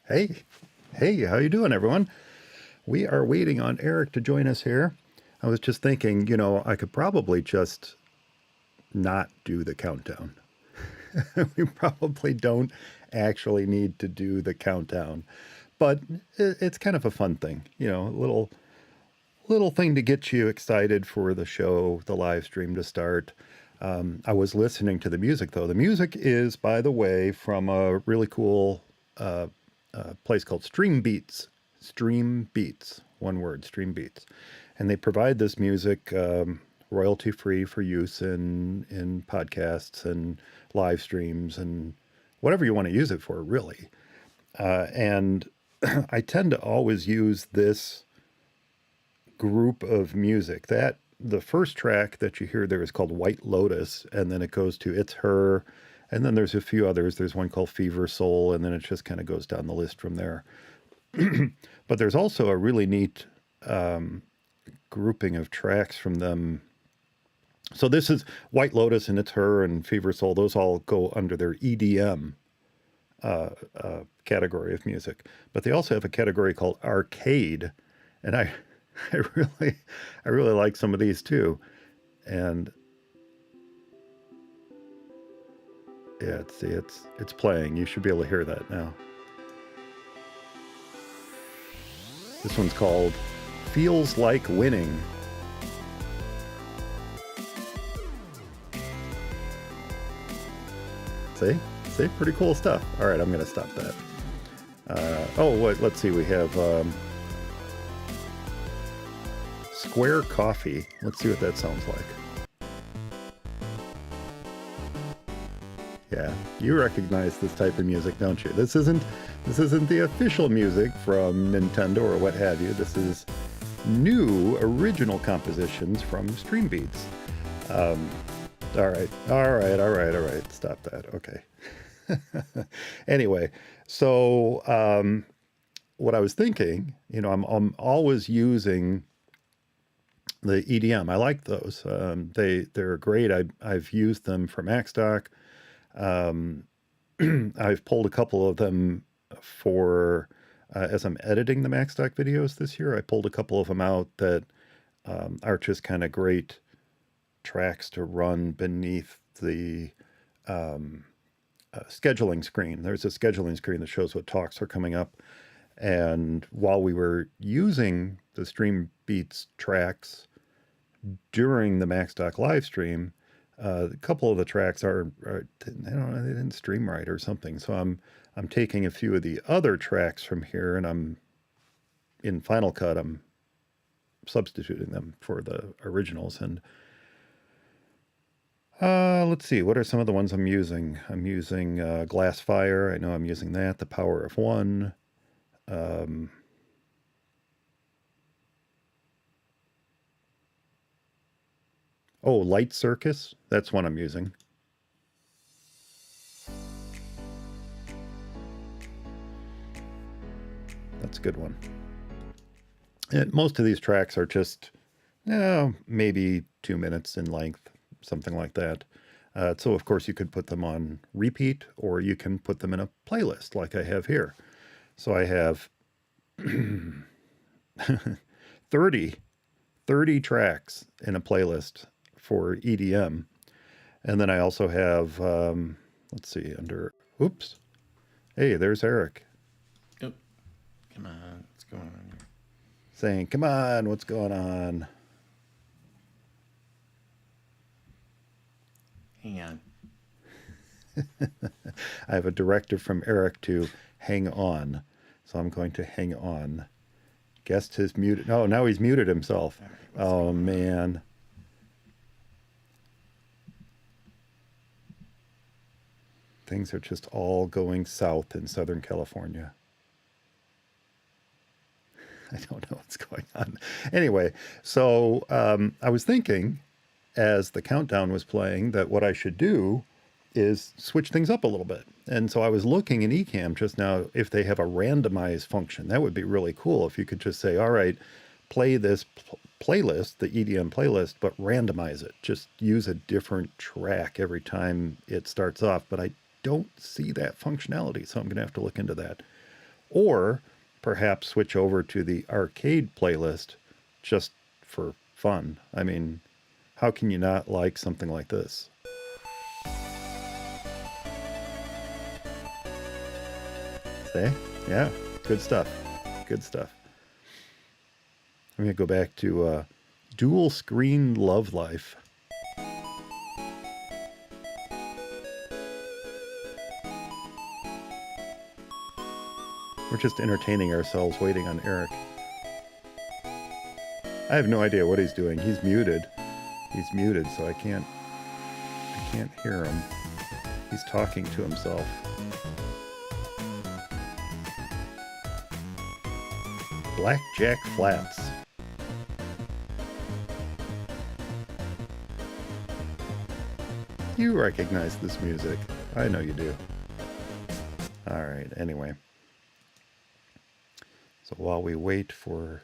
Hey, hey, how you doing, everyone? We are waiting on Eric to join us here. I was just thinking, I could probably just not do the countdown. We probably don't actually need to do the countdown, but it's kind of a fun thing, a little thing to get you excited for the show, the live stream to start. I was listening to the music though. The music is, by the way, from a really cool place called Stream Beats. Stream Beats, one word, Stream Beats, and they provide this music royalty free for use in podcasts and live streams and whatever you want to use it for, really. And I tend to always use this group of music. That the first track that you hear there is called White Lotus, and then it goes to It's Her, and then there's a few others. There's one called Fever Soul, and then it just kind of goes down the list from there. But there's also a really neat grouping of tracks from them. So this is White Lotus and It's Her and Fever Soul. Those all go under their EDM category of music. But they also have a category called Arcade, and I really like some of these too. And yeah, it's playing. You should be able to hear that now. This one's called Feels Like Winning. See, pretty cool stuff. All right, I'm going to stop that. Let's see. We have Square Coffee. Let's see what that sounds like. Yeah, you recognize this type of music, don't you? This isn't the official music from Nintendo or what have you. This is new original compositions from Stream Beats. All right. Stop that. Okay. Anyway, so what I was thinking, I'm always using the EDM. I like those. They're great. I've used them for Macstock. I've pulled a couple of them for as I'm editing the Macstock videos this year. I pulled a couple of them out that are just kind of great tracks to run beneath the scheduling screen. There's a scheduling screen that shows what talks are coming up. And while we were using the Stream Beats tracks during the Macstock live stream, a couple of the tracks are I don't know, they didn't stream right or something. So I'm taking a few of the other tracks from here, and I'm in Final Cut. I'm substituting them for the originals. And let's see, what are some of the ones I'm using? I'm using Glassfire. I know I'm using that. The Power of One. Light Circus. That's one I'm using. That's a good one. And most of these tracks are just maybe 2 minutes in length, something like that. So, of course, you could put them on repeat, or you can put them in a playlist like I have here. So I have 30 tracks in a playlist for EDM. And then I also have, let's see, oops. Hey, there's Eric. Yep. Come on, what's going on here? Saying, come on, what's going on? Hang on. I have a directive from Eric to hang on. So I'm going to hang on. Guest has muted. Oh, now he's muted himself. Right, oh, man. Things are just all going south in Southern California. I don't know what's going on. Anyway, so I was thinking, as the countdown was playing, that what I should do is switch things up a little bit. And so I was looking in Ecamm just now if they have a randomize function. That would be really cool if you could just say, all right, play this playlist, the EDM playlist, but randomize it. Just use a different track every time it starts off. But I don't see that functionality, so I'm going to have to look into that. or perhaps switch over to the arcade playlist just for fun. I mean, how can you not like something like this? See? Yeah, good stuff. Good stuff. I'm going to go back to dual screen love life. We're just entertaining ourselves waiting on Eric. I have no idea what he's doing. He's muted. He's muted, so I can't hear him. He's talking to himself. Blackjack Flats. You recognize this music. I know you do. All right, anyway. So while we wait for...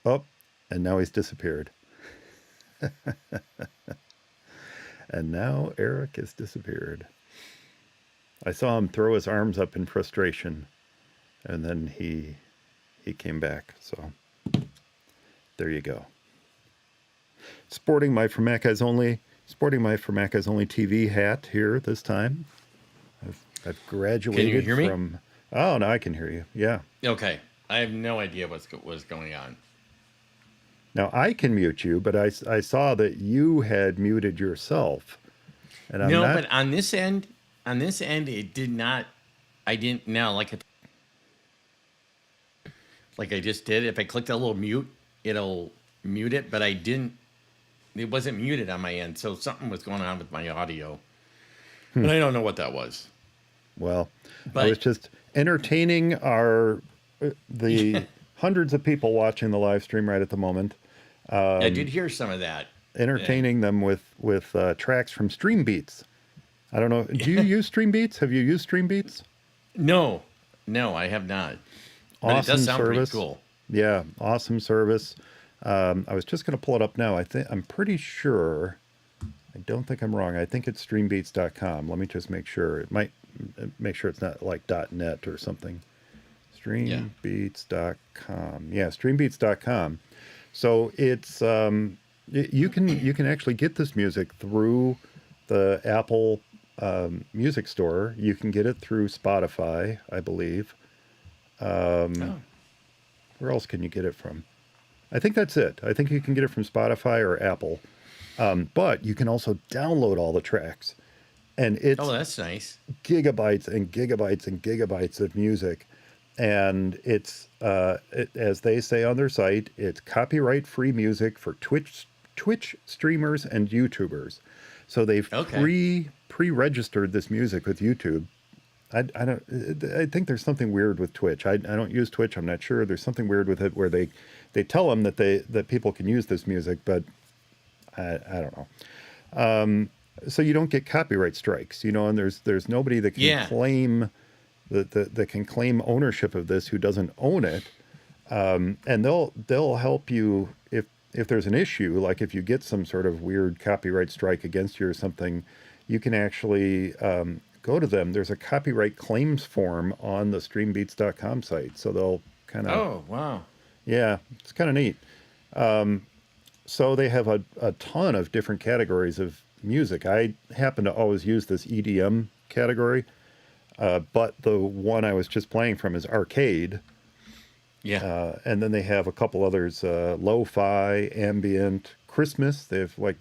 Oh, and now he's disappeared. And now Eric has disappeared. I saw him throw his arms up in frustration, and then he came back. So there you go. Sporting my For macOS Only TV hat here this time. I've graduated. Can you hear me? From... Oh, no, I can hear you. Yeah. Okay. I have no idea what's going on. Now, I can mute you, but I saw that you had muted yourself. And I'm not... but on this end, it did not. I didn't. Now, like I just did. If I click that little mute, it'll mute it. But I didn't. It wasn't muted on my end, so something was going on with my audio. And I don't know what that was. Well, I was just entertaining the hundreds of people watching the live stream right at the moment. I did hear some of that. Entertaining them with tracks from Stream Beats. I don't know. Do you use Stream Beats? Have you used Stream Beats? No, I have not. But Awesome it does sound service. pretty cool. Yeah, awesome service. I was just going to pull it up now. I'm pretty sure. I don't think I'm wrong. I think it's streambeats.com. Let me just make sure. It might make sure it's not like .net or something. Streambeats.com. Yeah, streambeats.com. So it's you can actually get this music through the Apple Music Store. You can get it through Spotify, I believe. Where else can you get it from? I think that's it. I think you can get it from Spotify or Apple. But you can also download all the tracks. And it's that's nice. Gigabytes and gigabytes and gigabytes of music. And it's, as they say on their site, it's copyright-free music for Twitch streamers and YouTubers. So they've pre-registered this music with YouTube. I think there's something weird with Twitch. I don't use Twitch. I'm not sure. There's something weird with it where they tell them that people can use this music, but I don't know. So you don't get copyright strikes, and there's nobody that can claim that can claim ownership of this who doesn't own it. And they'll help you if there's an issue, like if you get some sort of weird copyright strike against you or something, you can actually go to them. There's a copyright claims form on the streambeats.com site. So they'll kind of... Oh, wow. Yeah, it's kind of neat. So they have a ton of different categories of music. I happen to always use this EDM category, but the one I was just playing from is arcade. Yeah. And then they have a couple others, lo-fi, ambient, Christmas. They have like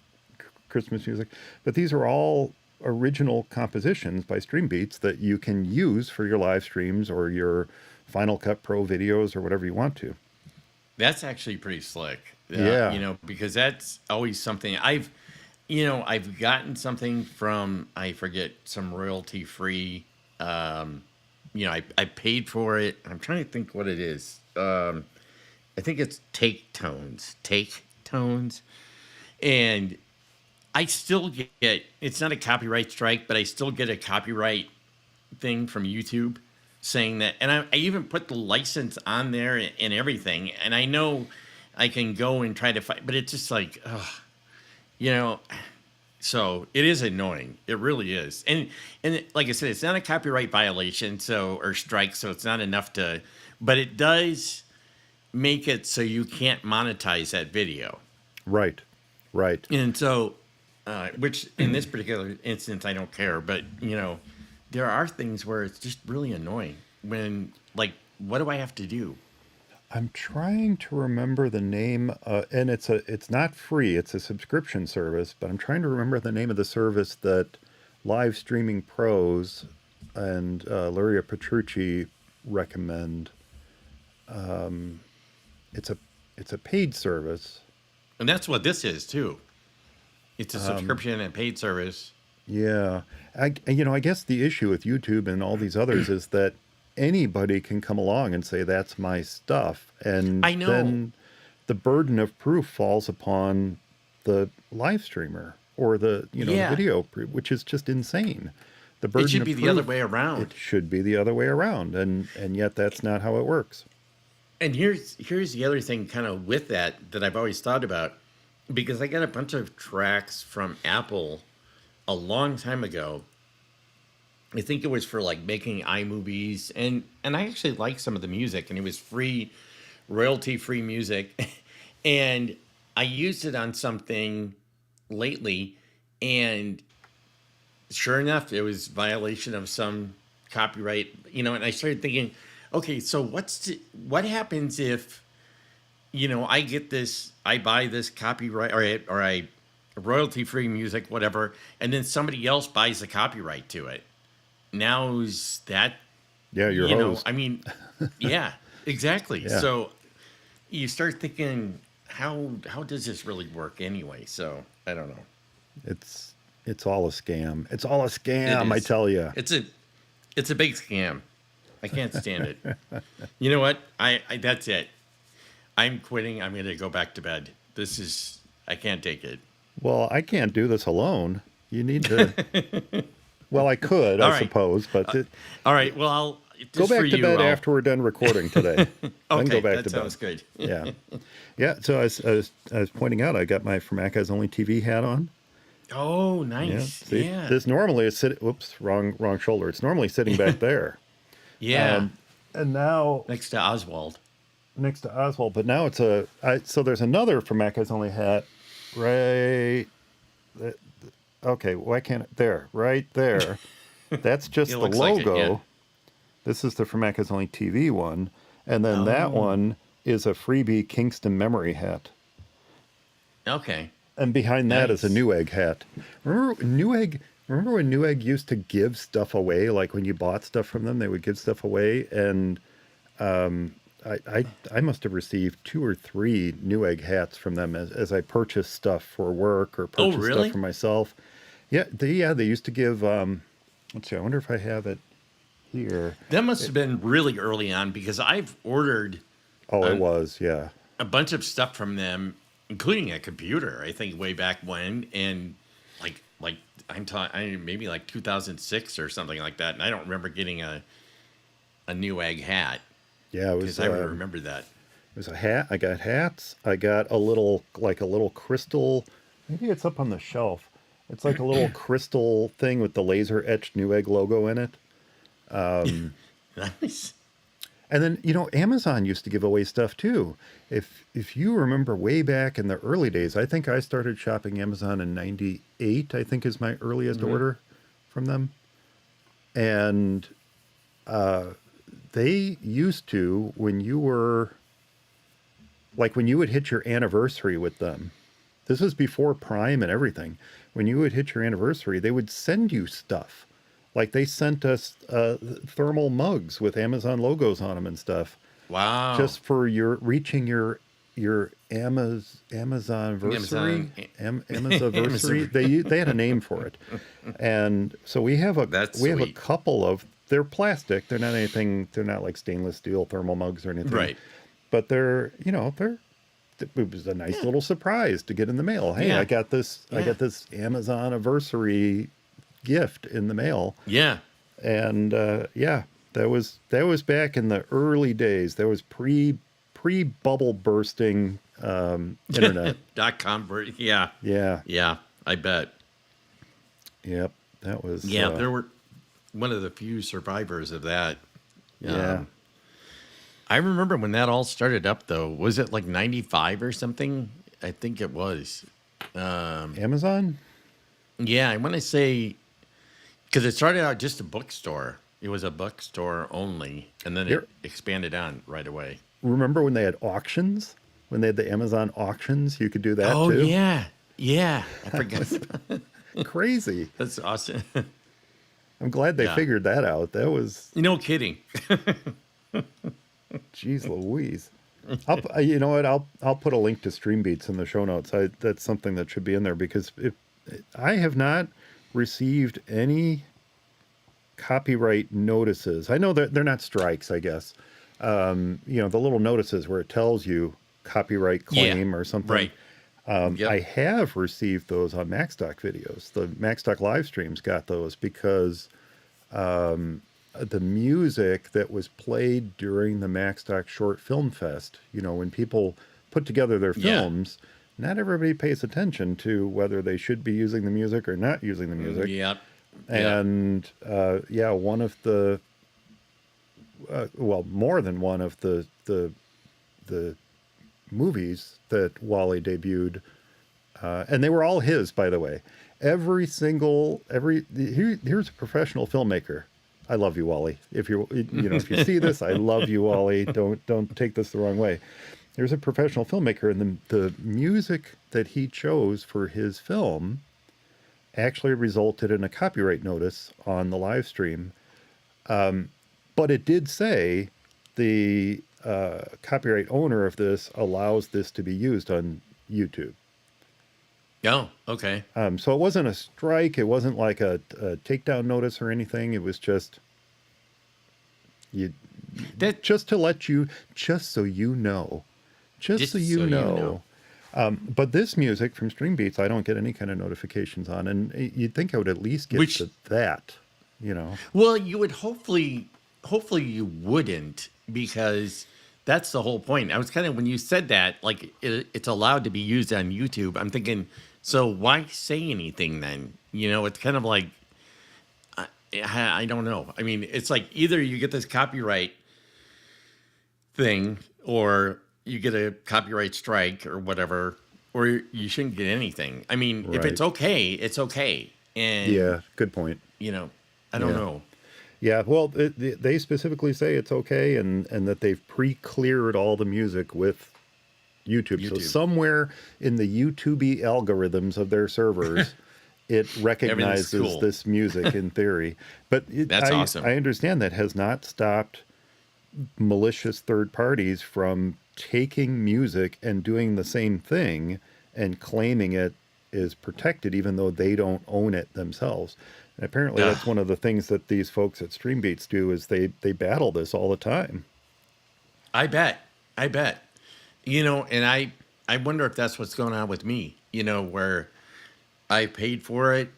Christmas music. But these are all original compositions by Stream Beats that you can use for your live streams or your Final Cut Pro videos or whatever you want to. That's actually pretty slick. Yeah. Because that's always something I've gotten something from, I forget, some royalty free. I paid for it. I'm trying to think what it is. I think it's Take Tones. And I still get, it's not a copyright strike, but I still get a copyright thing from YouTube saying that. And I even put the license on there and everything. And I know I can go and try to fight, but it's just like, So it is annoying. It really is. Like I said, it's not a copyright violation, or strike, so it's not enough to, but it does make it so you can't monetize that video. Right. Right. And so, which in this particular instance, I don't care, but there are things where it's just really annoying when, like, what do I have to do? I'm trying to remember the name, and it's not free. It's a subscription service, but I'm trying to remember the name of the service that Live Streaming Pros and Luria Petrucci recommend. It's a paid service. And that's what this is too. It's a subscription and paid service. Yeah, I guess the issue with YouTube and all these others is that anybody can come along and say that's my stuff, and I know. then the burden of proof falls upon the live streamer or the the Yeah. video, which is just insane. The burden It should of be the other proof, way around. It should be the other way around, and yet that's not how it works. And here's the other thing, kind of with that I've always thought about, because I got a bunch of tracks from Apple a long time ago. I think it was for like making iMovies, and I actually liked some of the music, and it was free, royalty free music, and I used it on something lately, and sure enough, it was violation of some copyright, and I started thinking, okay, so what happens if, I buy this copyright, or I royalty free music, whatever, and then somebody else buys the copyright to it. Now is that, Yeah, you're hosed. I mean, yeah, exactly. Yeah. So you start thinking, how does this really work anyway? So I don't know. It's all a scam. It's all a scam, I is. tell you. It's a big scam. I can't stand it. You know what? I that's it. I'm quitting. I'm going to go back to bed. I can't take it. Well, I can't do this alone. You need to. Well, I could, All I right. suppose, but All right. Well, I'll go just back for to you, bed I'll- after we're done recording today. Then Okay, go back that to sounds bed. good. Yeah, yeah. So I was pointing out, I got my For macOS Only TV hat on. Oh, Yeah. nice. See, Yeah. this normally is sitting. Whoops, wrong shoulder. It's normally sitting back there. Yeah. And now Next to Oswald. next to Oswald, but now it's so there's another For macOS Only hat, right? Okay, why can't it? There, right there. That's just It the looks like it, logo. yeah. This is the For macOS Only TV one, and then that Oh. one is a freebie Kingston memory hat, Okay. and behind that is a Nice. Newegg hat. Remember Newegg? Remember when Newegg used to give stuff away? Like when you bought stuff from them, they would give stuff away, and I must have received 2 or 3 Newegg hats from them as I purchased stuff for work or purchased really? stuff for myself. Yeah, they used to give. Let's see. I wonder if I have it here. That must have been really early on, because I've ordered Oh, it was. Yeah. a bunch of stuff from them, including a computer, I think way back when, and like I'm talking maybe like 2006 or something like that, and I don't remember getting a Newegg hat, Yeah, it was. because I would remember that. It was a hat. I got hats. I got a little crystal. Maybe it's up on the shelf. It's like a little crystal thing with the laser etched Newegg logo in it. Nice. And then, Amazon used to give away stuff too. If you remember way back in the early days, I think I started shopping Amazon in 98, I think is my earliest order from them. And they used to, when you would hit your anniversary with them, this was before Prime and everything. When you would hit your anniversary, they would send you stuff. Like they sent us thermal mugs with Amazon logos on them and stuff, Wow. just for reaching your Amazon-versary. Amazon-versary. They had a name for it, and so we have a That's we have a sweet. couple of. They're plastic. They're not anything. They're not like stainless steel thermal mugs or anything. Right. But they're. It was a nice little surprise to get in the mail. Hey, Yeah. I got this. I Yeah. got this Amazon anniversary gift in the mail. Yeah. And yeah, that was back in the early days. That was pre bubble bursting internet. .com. Yeah. Yeah, Yeah. I bet. Yep, that was. Yeah, there were one of the few survivors of that. Yeah. I remember when that all started up, though. Was it like 95 or something? I think it was. Amazon. Yeah, I want to say, because it started out just a bookstore. It was a bookstore only, and then it Here, expanded on right away. remember when they had auctions? When they had the Amazon auctions, you could do that Oh, too. yeah. Yeah. I forgot. Crazy. That's awesome. I'm glad they Yeah. figured that out. That was, No kidding. geez, Louise. You know what? I'll put a link to Stream Beats in the show notes. That's something that should be in there because I have not received any copyright notices. I know that they're not strikes, I guess. You know, the little notices where it tells you copyright claim or something. Right. Yep. I have received those on Macstock videos. The Macstock live streams got those because the music that was played during the Macstock Short Film Fest, you know, when people put together their Yeah. films, not everybody pays attention to whether they should be using the music or not using the music. Yep. And yeah, one of the well, more than one of the movies that Wally debuted, and they were all his, by the way. Here's a professional filmmaker. I love you, Wally. If if you see this, I love you, Wally. Don't take this the wrong way. There's a professional filmmaker, and the music that he chose for his film actually resulted in a copyright notice on the live stream. But it did say the copyright owner of this allows this to be used on YouTube. Oh, okay. So it wasn't a strike. It wasn't like a takedown notice or anything. It was just just to let you, just so you know, but this music from Stream Beats, I don't get any kind of notifications on, and you'd think I would at least get to that, you know. Well, you would hopefully you wouldn't, because that's the whole point. I was kind of, when you said that, like it's allowed to be used on YouTube, I'm thinking, so why say anything then? You know, it's kind of like, I don't know. I mean, it's like either you get this copyright thing or you get a copyright strike or whatever, or you shouldn't get anything. I mean, if it's okay, it's okay. And yeah, good point. You know, I don't know. Yeah, well, they specifically say it's okay, and that they've pre-cleared all the music with YouTube. So somewhere in the YouTube algorithms of their servers, it recognizes cool. this music in theory. But that's awesome. I understand that has not stopped malicious third parties from taking music and doing the same thing and claiming it is protected, even though they don't own it themselves. And apparently that's one of the things that these folks at Stream Beats do is they battle this all the time. I bet. You know, and I wonder if that's what's going on with me, you know, where I paid for it.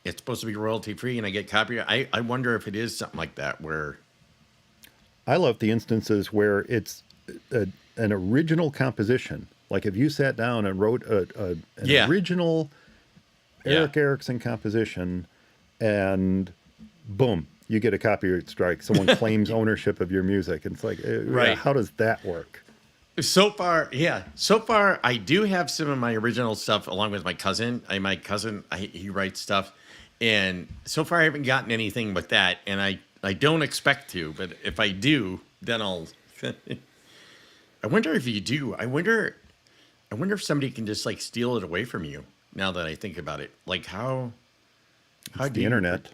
It's supposed to be royalty free and I get copyright. I wonder if it is something like that where I love the instances where it's an original composition. Like if you sat down and wrote an original Eric Erickson composition, and boom, you get a copyright strike. Someone claims ownership of your music. And it's like, how does that work? So far, I do have some of my original stuff along with my cousin. He writes stuff. And so far I haven't gotten anything with that. And I don't expect to, but if I do, then I'll. I wonder if you do. I wonder if somebody can just like steal it away from you. Now that I think about it, like how do the internet?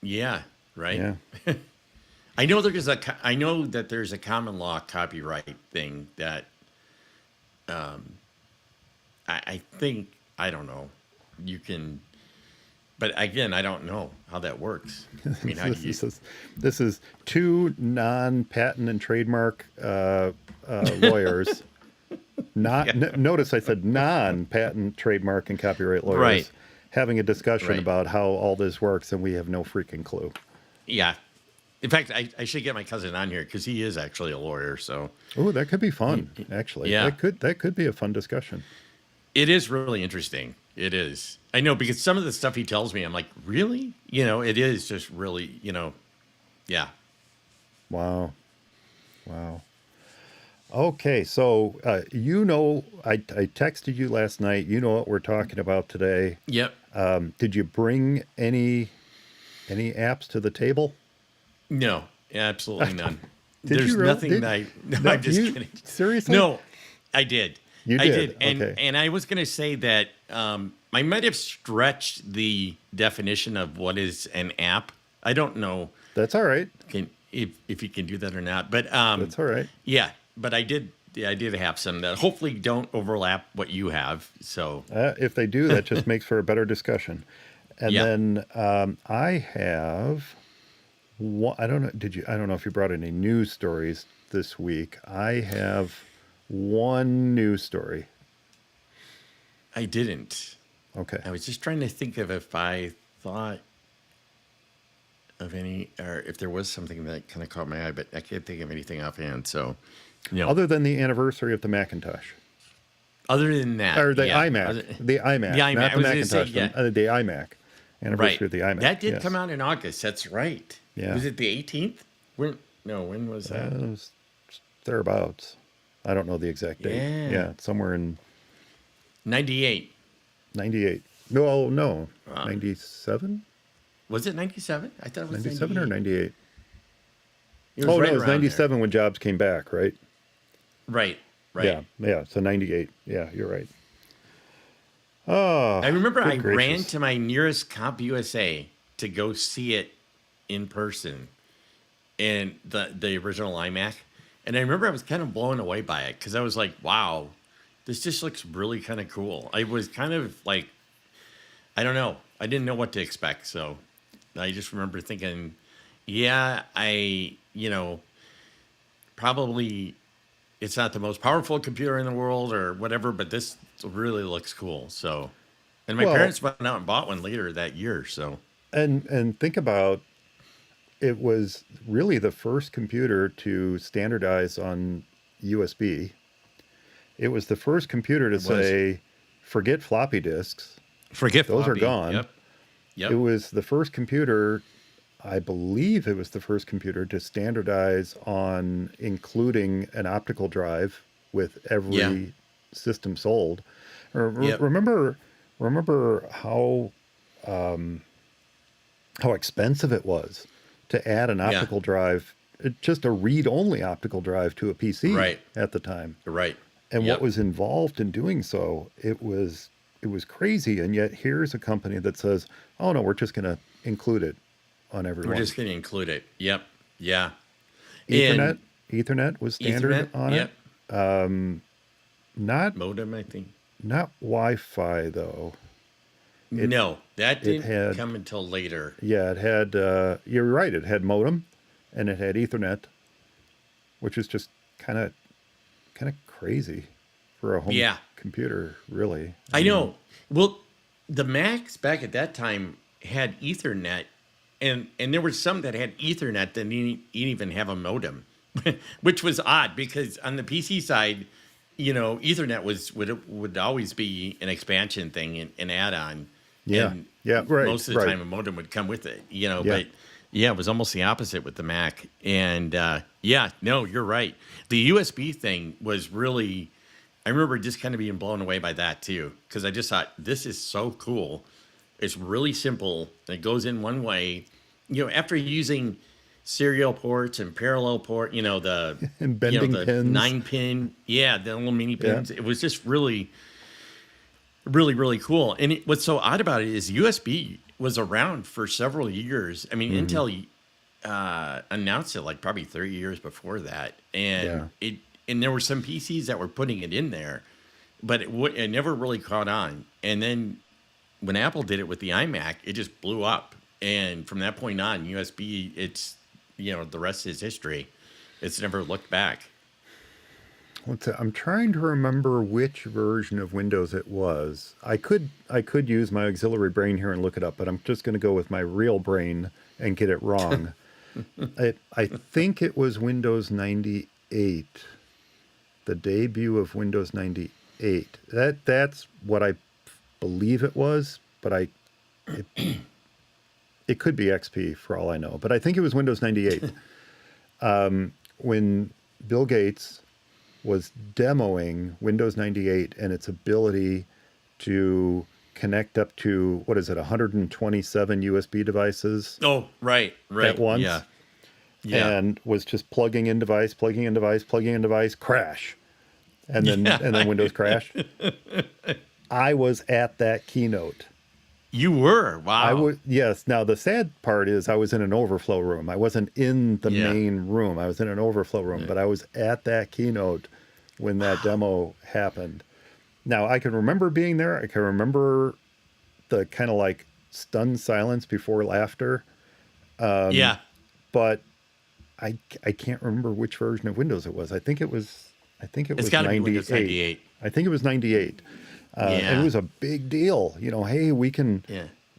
Yeah, right. Yeah. I know that there's a common law copyright thing that, I think, I don't know, you can. But again, I don't know how that works. I mean, how do you? This is two non-patent and trademark lawyers. Notice I said non-patent, trademark, and copyright lawyers having a discussion about how all this works, and we have no freaking clue. Yeah. In fact, I should get my cousin on here because he is actually a lawyer. So. Oh, that could be fun. Actually, yeah, that could be a fun discussion. It is really interesting. It is. I know because some of the stuff he tells me, I'm like, really? It is just really, yeah. Wow. Wow. Okay, so I texted you last night. You know what we're talking about today. Yep. Did you bring any apps to the table? No, absolutely none. Did you There's really? nothing that I. No, No, I'm just you kidding. seriously? No, I did. You I did? did, and Okay. and I was going to say that I might have stretched the definition of what is an app. I don't know That's all right. if you can do that or not, but That's all right. yeah. But I did. Yeah, I did have some that hopefully don't overlap what you have. So If they do, that just makes for a better discussion. And yeah. then I have one, I don't know. I don't know if you brought any news stories this week. I have one news story. I didn't. Okay. I was just trying to think of if I thought of any, or if there was something that kind of caught my eye, but I can't think of anything offhand. So, Other than the anniversary of the Macintosh Other than that, or the yeah. iMac, the iMac, The iMac. not I the was gonna say, Macintosh, yeah. the iMac anniversary Right. of the iMac. That did Yes. come out in August. That's right. Yeah. Was it the 18th? When? No, when was that? It was thereabouts. I don't know the exact date. Yeah. Yeah, somewhere in 98. 98. No, Wow. 97? Was it 97? I thought it was 97 or 98. 98? It was Oh, right no, it was around 97 when Jobs came back, right? there. Right. Right. Yeah, so 98. Yeah, you're right. Oh, I remember I good ran gracious. to my nearest Comp USA to go see it in person, and the original iMac. And I remember I was kind of blown away by it because I was like, wow, this just looks really kind of cool. I was kind of like, I don't know. I didn't know what to expect. So I just remember thinking, yeah, probably it's not the most powerful computer in the world or whatever, but this really looks cool. So, and my Well, parents went out and bought one later that year. So, and think about it was really the first computer to standardize on USB. It was the first computer to it was. say, forget floppy disks. Forget Those are floppy. gone. Yep. Yep. It was the first computer, I believe it was the first computer to standardize on including an optical drive with every Yeah. system sold. Yep. Remember how expensive it was to add an Yeah. optical drive, just a read-only optical drive to a PC Right. at the time. Right. And Yep. what was involved in doing so, it was crazy. And yet here's a company that says, "Oh no, we're just going to include it on We're everyone." just going to include it. Yep. Yeah. Ethernet, And Ethernet was standard Ethernet. on Yep. it. Not Modem, I think. Wi-Fi though. No, that It didn't had, come until later. yeah, it had. You're right. It had modem, and it had Ethernet, which is just kind of crazy for a home Yeah. computer, really. I know. Well, the Macs back at that time had Ethernet, and there were some that had Ethernet that didn't even have a modem, which was odd because on the PC side, Ethernet would always be an expansion thing, an add-on. Yeah. And Yeah. Right. most of the right. time a modem would come with it, Yeah. but yeah, it was almost the opposite with the Mac. And yeah, no, you're right. The USB thing was really, I remember just kind of being blown away by that too, because I just thought, this is so cool. It's really simple. It goes in one way. After using serial ports and parallel port, the And bending the pins. 9-pin, yeah, the little mini Yeah. pins. It was just really, really, really cool. And what's so odd about it is USB was around for several years. I mean, Mm-hmm. Intel announced it like probably 30 years before that, and Yeah. and there were some PCs that were putting it in there, but it never really caught on. And then when Apple did it with the iMac, it just blew up. And from that point on, USB, it's the rest is history. It's never looked back. I'm trying to remember which version of Windows it was. I could use my auxiliary brain here and look it up, but I'm just going to go with my real brain and get it wrong. I think it was Windows 98, the debut of Windows 98. That's what I believe it was, but it, it could be XP for all I know. But I think it was Windows 98 when Bill Gates was demoing Windows 98 and its ability to connect up to, what is it, 127 USB devices Oh, right. at once. Yeah. Yeah. And was just plugging in device, crash. And then Yeah. and then Windows crashed. I was at that keynote. You were. Wow. I was, yes. Now the sad part is I was in an overflow room. I wasn't in the main room. I was in an overflow room, but I was at that keynote when that demo happened. Now I can remember being there. I can remember the kind of like stunned silence before laughter. Yeah. But I can't remember which version of Windows it was. I think it was It's got to be Windows 98. I think it was 98. And it was a big deal. You know, hey, we can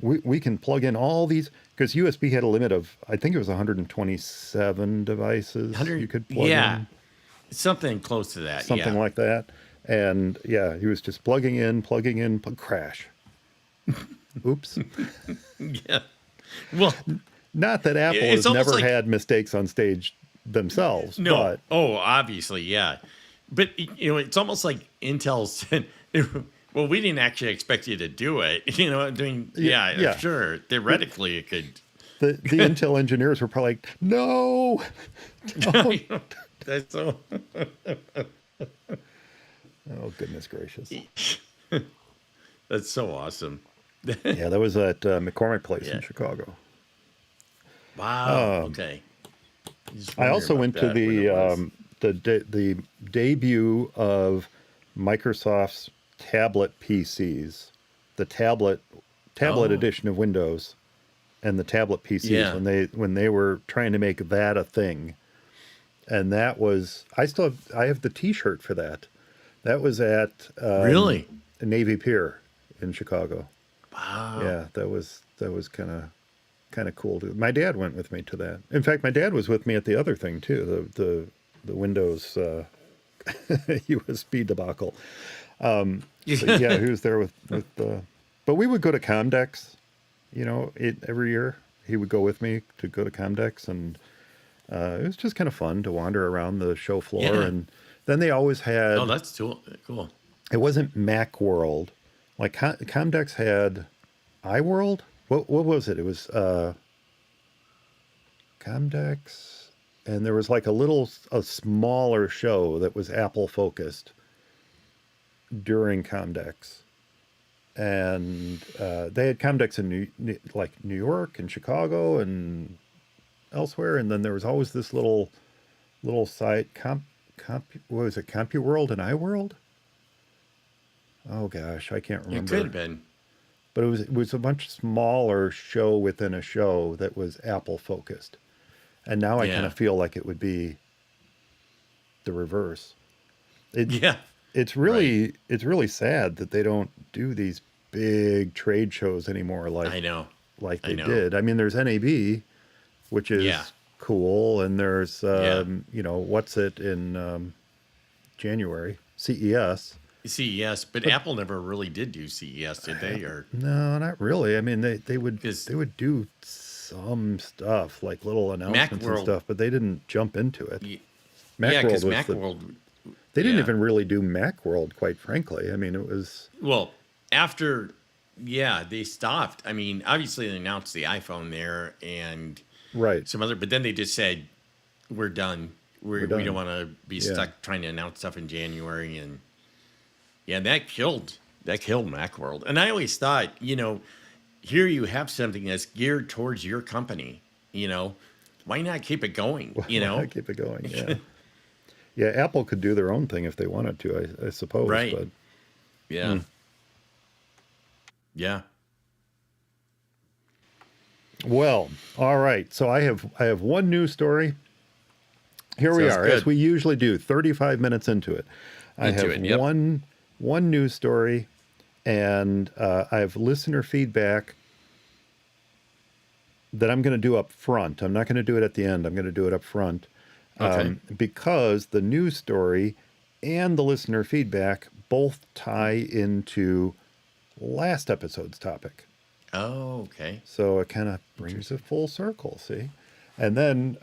we can plug in all these, because USB had a limit of, I think it was 127 devices you could plug in. Something close to that. Something like that. And yeah, he was just plugging in, crash. Oops. Yeah. Well, not that Apple it's has never like, had mistakes on stage themselves. No. But, Obviously, yeah. But, you know, it's almost like Intel said, well, we didn't actually expect you to do it. You know, doing, sure. Theoretically, it could. The Intel engineers were probably like, no. Don't. That's so. Oh, goodness gracious. That's so awesome. Yeah, that was at McCormick Place in Chicago. Wow. Okay. I also went to the debut of Microsoft's tablet PCs, the tablet edition of Windows, and the tablet PCs when they were trying to make that a thing. And that was, I have the T-shirt for that. That was at really Navy Pier in Chicago. Wow. Yeah, that was kind of cool. My dad went with me to that. In fact, my dad was with me at the other thing too, the Windows USB debacle. So yeah, he was there with the. But we would go to Comdex, you know, every year. He would go with me to go to Comdex, and it was just kind of fun to wander around the show floor. Yeah. And then they always had. Oh, that's cool. It wasn't Macworld. Like Comdex had iWorld. What was it? It was Comdex, and there was like a smaller show that was Apple focused during Comdex, and they had Comdex in New York and Chicago and elsewhere, and then there was always this little site what was it, CompuWorld and iWorld? Oh gosh, I can't remember. It could have been. But it was a much smaller show within a show that was Apple focused. And now I kind of feel like it would be the reverse. It's really sad that they don't do these big trade shows anymore like they did. I mean, there's NAB, which is cool, and there's what's it in January? CES. CES, but Apple never really did do CES, did they? Or no, not really. I mean, they would do some stuff like little announcements and stuff, but they didn't jump into it. Because Macworld, they didn't even really do Macworld, quite frankly. I mean, it was after they stopped. I mean, obviously they announced the iPhone there and some other, but then they just said we're done. We don't want to be stuck trying to announce stuff in January and. Yeah, that killed Macworld. And I always thought, you know, here you have something that's geared towards your company, you know. Why not keep it going, you know? Why not keep it going, yeah. Yeah, Apple could do their own thing if they wanted to, I suppose. Right. But, yeah. Yeah. Well, all right. So I have one news story. Here we are, good. as we usually do, 35 minutes into it. I have one news story, and I have listener feedback that I'm going to do up front. I'm not going to do it at the end. I'm going to do it up front. Because the news story and the listener feedback both tie into last episode's topic. Oh, okay. So it kind of brings it full circle, see? And then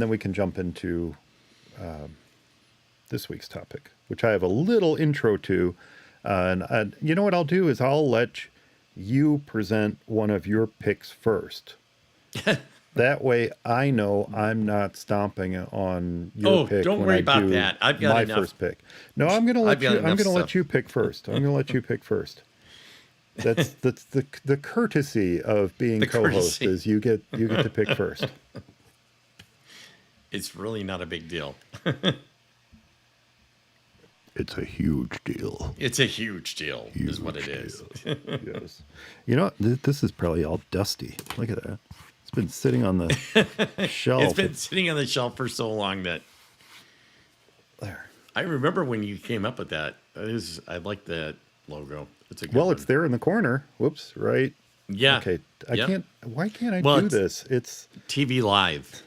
we can jump into this week's topic, which I have a little intro to. And you know what I'll do is I'll let you present one of your picks first. That way I know I'm not stomping on your pick. Don't when worry I about do that. I've got my enough. first pick. No, I'm gonna let I've got you. I'm enough gonna let stuff. you pick first. I'm gonna let you pick first. That's the courtesy of being The co-host courtesy. is you get to pick first. It's really not a big deal. It's a huge deal. It's a huge deal, is what it is. Yes. You know, this is probably all dusty. Look at that. It's been sitting on the shelf. It's been sitting on the shelf for so long that There. I remember when you came up with that. I like that logo. It's a good Well, one. it's there in the corner. Whoops, right. Yeah. Okay. Yep. Why can't I Well, do it's this? It's TV Live.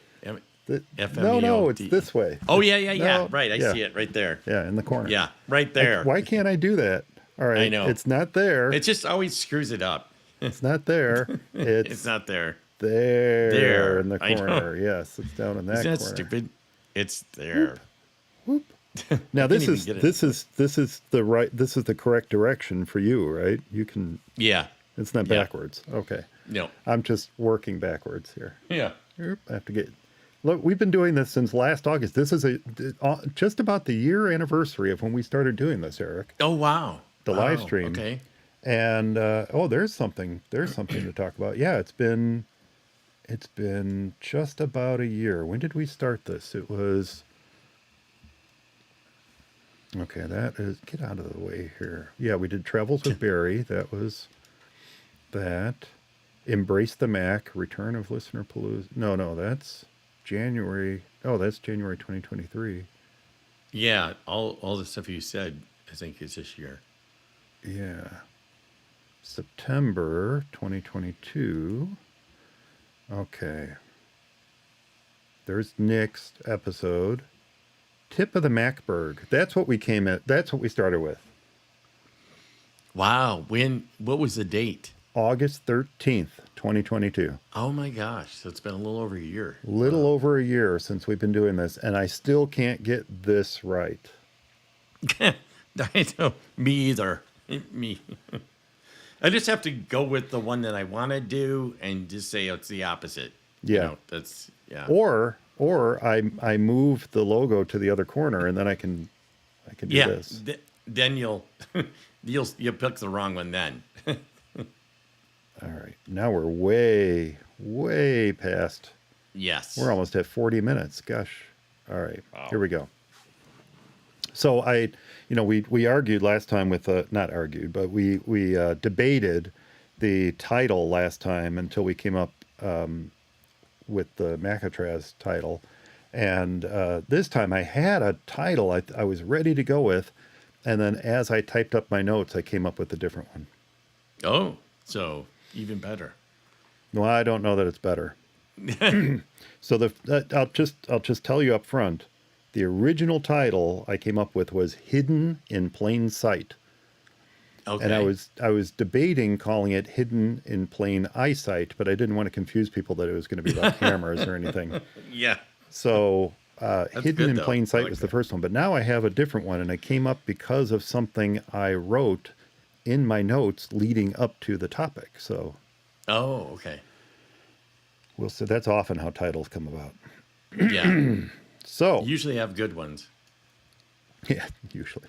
no, it's this way. Oh, yeah. No, Right. I yeah. see it right there. Yeah, in the corner. Yeah, right there. Why can't I do that? All right. I know. It's not there. It just always screws it up. It's not there. It's not there. there in the I know. corner. Yes, it's down in that Isn't that corner. stupid? It's there. Whoop. Now this even is get it. this is the correct direction for you, right? You can. Yeah. It's not Yeah. backwards. Okay. No. I'm just working backwards here. Yeah. Oop, I have to get. Look, we've been doing this since last August. This is just about the year anniversary of when we started doing this, Eric. Oh, wow. The Wow, live stream. Okay. And there's something to talk about. Yeah, it's been just about a year. When did we start this? It was okay. That is get out of the way here. Yeah, we did Travels with Barry. That was that. Embrace the Mac. Return of Listener Palooza. No, that's January. Oh, that's January 2023. Yeah. All the stuff you said, I think, is this year. Yeah. September 2022. Okay. There's Nick's episode. Tip of the Macberg. That's what we came at. That's what we started with. Wow. What was the date? August 13th, 2022. Oh, my gosh. So it's been a little over a year. Little over a year since we've been doing this, and I still can't get this right. I know. Me either. Me. I just have to go with the one that I want to do and just say it's the opposite. Yeah. That's, yeah. Or I move the logo to the other corner, and then I can do this. Then you'll pick the wrong one then. All right. Now we're way past. Yes. We're almost at 40 minutes. Gosh. All right. Wow. Here we go. So we argued last time with not argued, but we debated the title last time until we came up with the Macatraz title. And this time I had a title I was ready to go with. And then as I typed up my notes, I came up with a different one. Oh, so even better. Well, I don't know that it's better. So I'll just tell you up front. The original title I came up with was Hidden in Plain Sight. Okay. And I was debating calling it Hidden in Plain Eyesight, but I didn't want to confuse people that it was going to be about cameras or anything. Yeah. So Hidden good, in though. Plain I Sight like was the that. first one, but now I have a different one, and I came up because of something I wrote in my notes leading up to the topic. So Oh, okay. we'll see. That's often how titles come about. Yeah. So Usually have good ones. yeah, usually.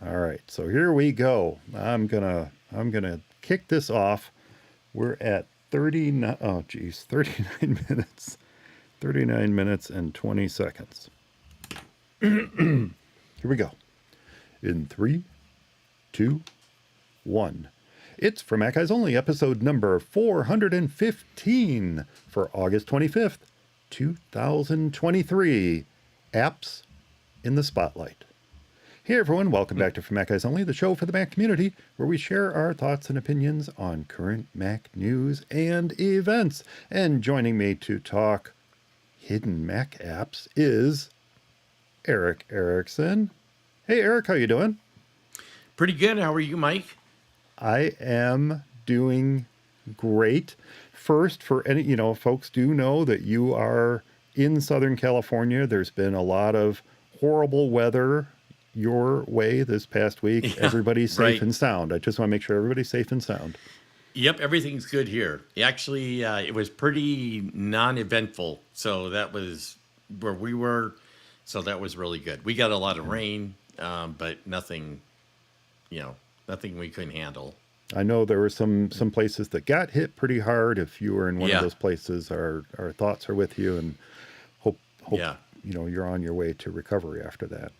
All right, so here we go. I'm gonna kick this off. We're at 39. Oh, geez, 39 minutes. 39 minutes and 20 seconds. Here we go. In 3, 2, 1. It's For Mac Eyes Only, episode number 415 for August 25th, 2023. Apps in the Spotlight. Hey everyone, welcome back to For Mac Eyes Only, the show for the Mac community, where we share our thoughts and opinions on current Mac news and events. And joining me to talk hidden Mac apps is Eric Erickson. Hey Eric, how you doing? Pretty good. How are you, Mike? I am doing great. First, for any, folks do know that you are in Southern California. There's been a lot of horrible weather your way this past week. Yeah, Everybody's safe right. and sound. I just want to make sure everybody's safe and sound. Yep, everything's good here. Actually, it was pretty non-eventful, so that was where we were. So that was really good. We got a lot of rain, but nothing, nothing we couldn't handle. I know there were some places that got hit pretty hard. If you were in one of Yeah, those places, our thoughts are with you, and hope yeah, you're on your way to recovery after that.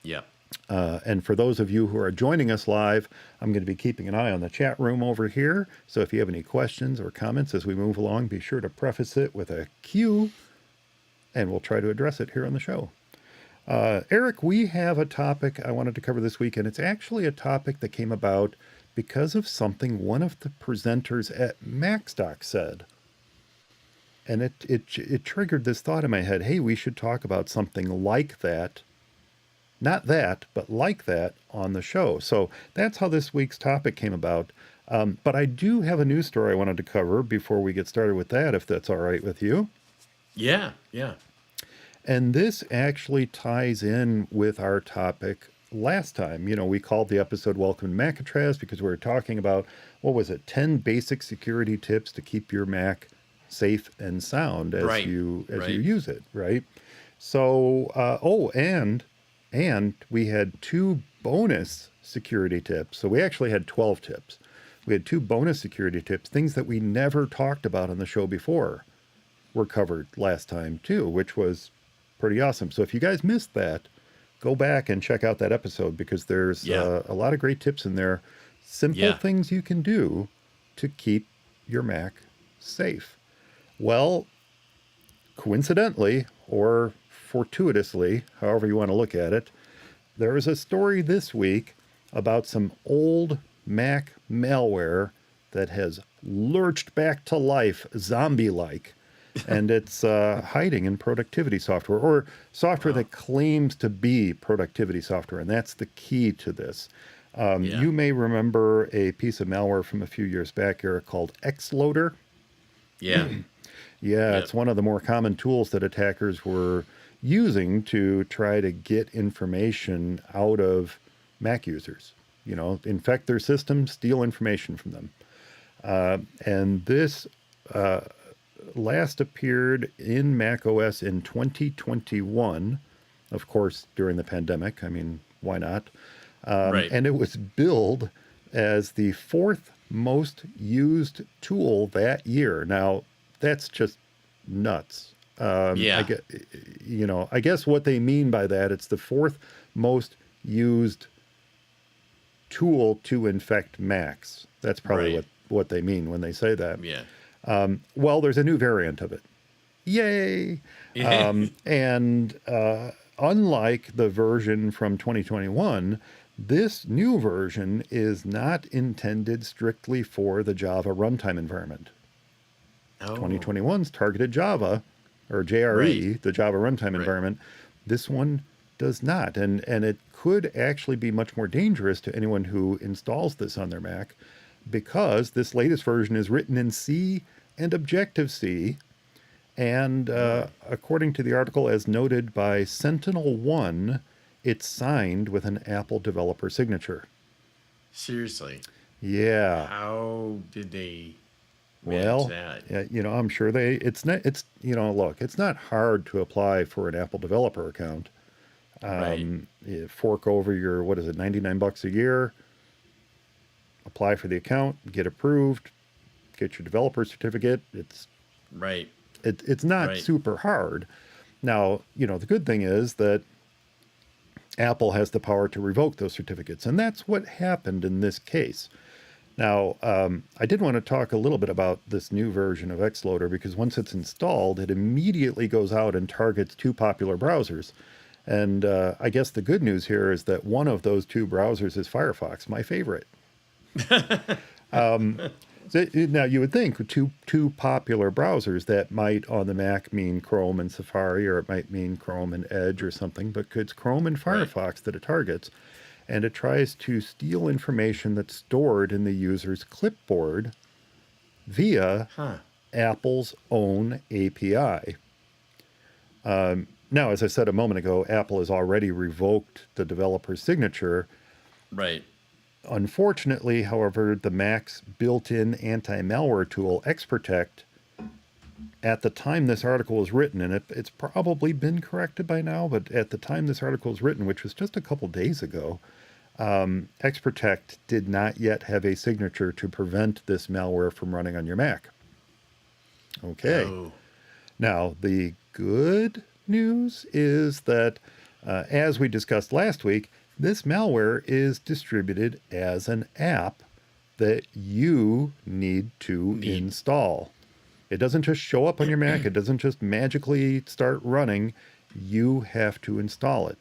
yeah. And for those of you who are joining us live, I'm going to be keeping an eye on the chat room over here. So if you have any questions or comments as we move along, be sure to preface it with a Q, and we'll try to address it here on the show. Eric, we have a topic I wanted to cover this week, and it's actually a topic that came about because of something one of the presenters at Macstock said. And it triggered this thought in my head, hey, we should talk about something like that. Not that, but like that on the show. So that's how this week's topic came about. But I do have a news story I wanted to cover before we get started with that, if that's all right with you. Yeah, yeah. And this actually ties in with our topic last time. We called the episode Welcome to Macatraz because we were talking about, 10 basic security tips to keep your Mac safe and sound as Right, you right. use it, right? So, and we had 2 bonus security tips. So we actually had 12 tips. We had 2 bonus security tips, things that we never talked about on the show before were covered last time too, which was pretty awesome. So if you guys missed that, go back and check out that episode because there's Yeah, a lot of great tips in there. Simple yeah. things you can do to keep your Mac safe. Well, coincidentally or fortuitously, however you want to look at it, there is a story this week about some old Mac malware that has lurched back to life zombie-like. And it's hiding in productivity software or software Wow. that claims to be productivity software. And that's the key to this. Yeah, You may remember a piece of malware from a few years back here called XLoader. yeah, Yeah, yeah. it's one of the more common tools that attackers were using to try to get information out of Mac users. Infect their system, steal information from them. And this last appeared in macOS in 2021, of course, during the pandemic. I mean, why not? Right. And it was billed as the 4th most used tool that year. Now, that's just nuts. Yeah, I guess what they mean by that, it's the 4th most used tool to infect Macs. That's probably right. what they mean when they say that. Yeah. Well, there's a new variant of it. Yay! And unlike the version from 2021, this new version is not intended strictly for the Java runtime environment. Oh, 2021's targeted Java, or right, JRE, the Java runtime right. environment. This one does not. And it could actually be much more dangerous to anyone who installs this on their Mac because this latest version is written in C and Objective-C. And according to the article, as noted by Sentinel-1, it's signed with an Apple developer signature. Seriously, Yeah. how did they manage Well, that? I'm sure look, it's not hard to apply for an Apple developer account. Right, You fork over your, what is it, $99 a year, apply for the account, get approved, get your developer certificate. right, It's not right. super hard. Now, the good thing is that Apple has the power to revoke those certificates, and that's what happened in this case. Now, I did want to talk a little bit about this new version of XLoader because once it's installed, it immediately goes out and targets 2 popular browsers. And I guess the good news here is that one of those 2 browsers is Firefox, my favorite. Now, you would think with two popular browsers that might on the Mac mean Chrome and Safari, or it might mean Chrome and Edge or something, but it's Chrome and Right. Firefox that it targets. and it tries to steal information that's stored in the user's clipboard via Huh. Apple's own API. Now, as I said a moment ago, Apple has already revoked the developer's signature. Right. Unfortunately, however, the Mac's built-in anti-malware tool, XProtect, at the time this article was written, and it's probably been corrected by now, but at the time this article was written, which was just a couple days ago, XProtect did not yet have a signature to prevent this malware from running on your Mac. Okay. Oh. Now, the good news is that, as we discussed last week, this malware is distributed as an app that you need to install. It doesn't just show up on your Mac. It doesn't just magically start running. You have to install it.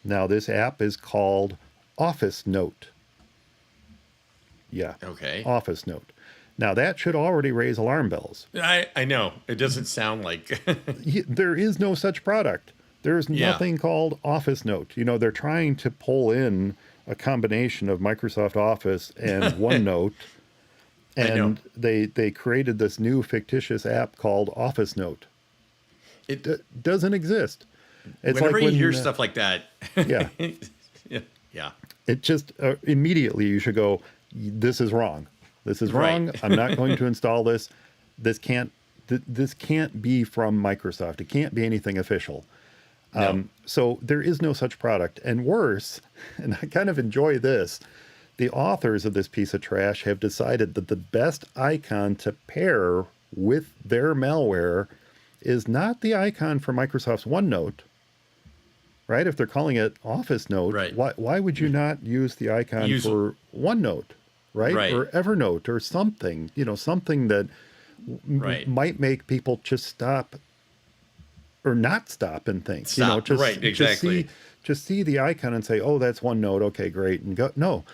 Now, this app is called Office Note. Yeah. Okay. Office Note. Now, that should already raise alarm bells. I know. It doesn't sound like... There is no such product. There's nothing called Office Note. You know, they're trying to pull in a combination of Microsoft Office and OneNote. And they created this new fictitious app called Office Note. It doesn't exist. It's Whenever like you when, hear stuff like that... Yeah. Yeah. It just immediately you should go, this is wrong. This is wrong. Right. I'm not going to install this. This can't be from Microsoft. It can't be anything official. No. So there is no such product. And worse, and I kind of enjoy this, the authors of this piece of trash have decided that the best icon to pair with their malware is not the icon for Microsoft's OneNote, right? If they're calling it Office Note, Right. why would you not use the icon for OneNote, right? Or Evernote or something, something that might make people just stop or not stop and think. Stop. Just see the icon and say, oh, that's OneNote. Okay, great. And go, no,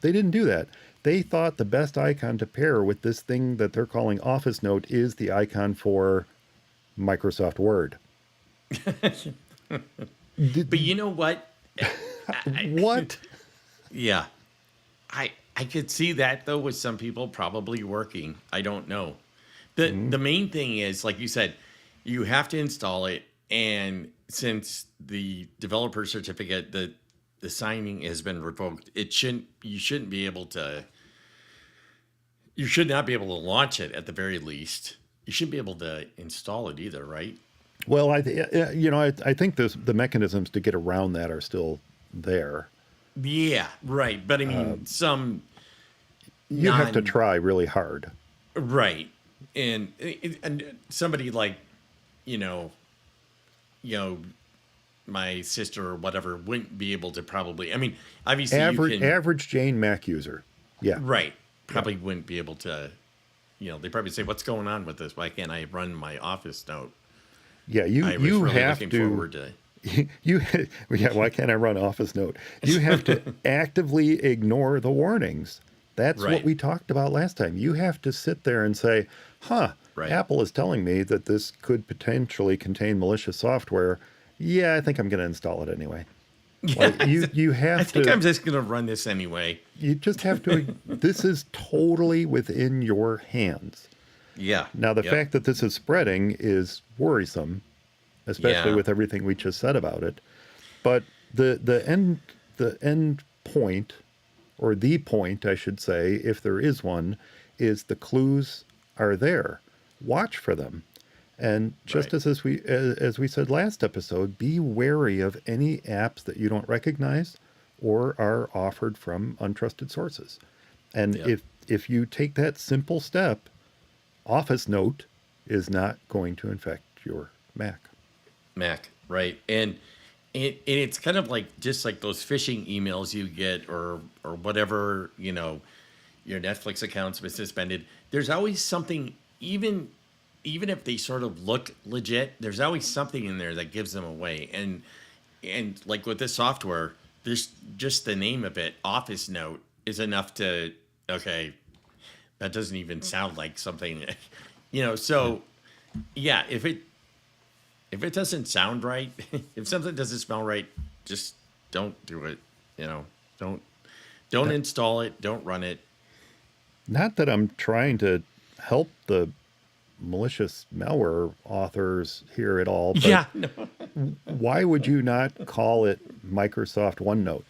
they didn't do that. They thought the best icon to pair with this thing that they're calling Office Note is the icon for Microsoft Word. But you know what? What? Yeah. I could see that, though, with some people probably working. I don't know. The main thing is, like you said, you have to install it. And since the developer certificate, the signing has been revoked, you should not be able to launch it at the very least. You shouldn't be able to install it either, right? Well, I think the mechanisms to get around that are still there. Yeah, right. But I mean, You have to try really hard. Right. And somebody like, my sister or whatever wouldn't be able to probably, I mean, obviously average Jane Mac user. Yeah. Right. Probably wouldn't be able to, they probably say, what's going on with this? Why can't I run my Office Note? Yeah, you really have looking to. forward to Why can't I run Office Note? You have to actively ignore the warnings. That's what we talked about last time. You have to sit there and say, Apple is telling me that this could potentially contain malicious software. Yeah, I think I'm going to install it anyway. Yeah, you have I think I'm just going to run this anyway. You just have to. This is totally within your hands. Yeah. Now, the fact that this is spreading is worrisome, especially with everything we just said about it. But the end point, or the point, I should say, if there is one, is the clues are there. Watch for them. And just as we said last episode, be wary of any apps that you don't recognize or are offered from untrusted sources. And if you take that simple step, Office Note is not going to infect your Mac. Right. And it's kind of like just like those phishing emails you get or whatever, your Netflix account's been suspended. There's always something, even if they sort of look legit, there's always something in there that gives them away. And like with this software, there's just the name of it, Office Note, is enough to, okay, that doesn't even sound like something, so yeah, if it doesn't sound right, if something doesn't smell right, just don't do it, Don't don't install it. Don't run it. Not that I'm trying to help the malicious malware authors here at all, but Yeah, no, why would you not call it Microsoft OneNote?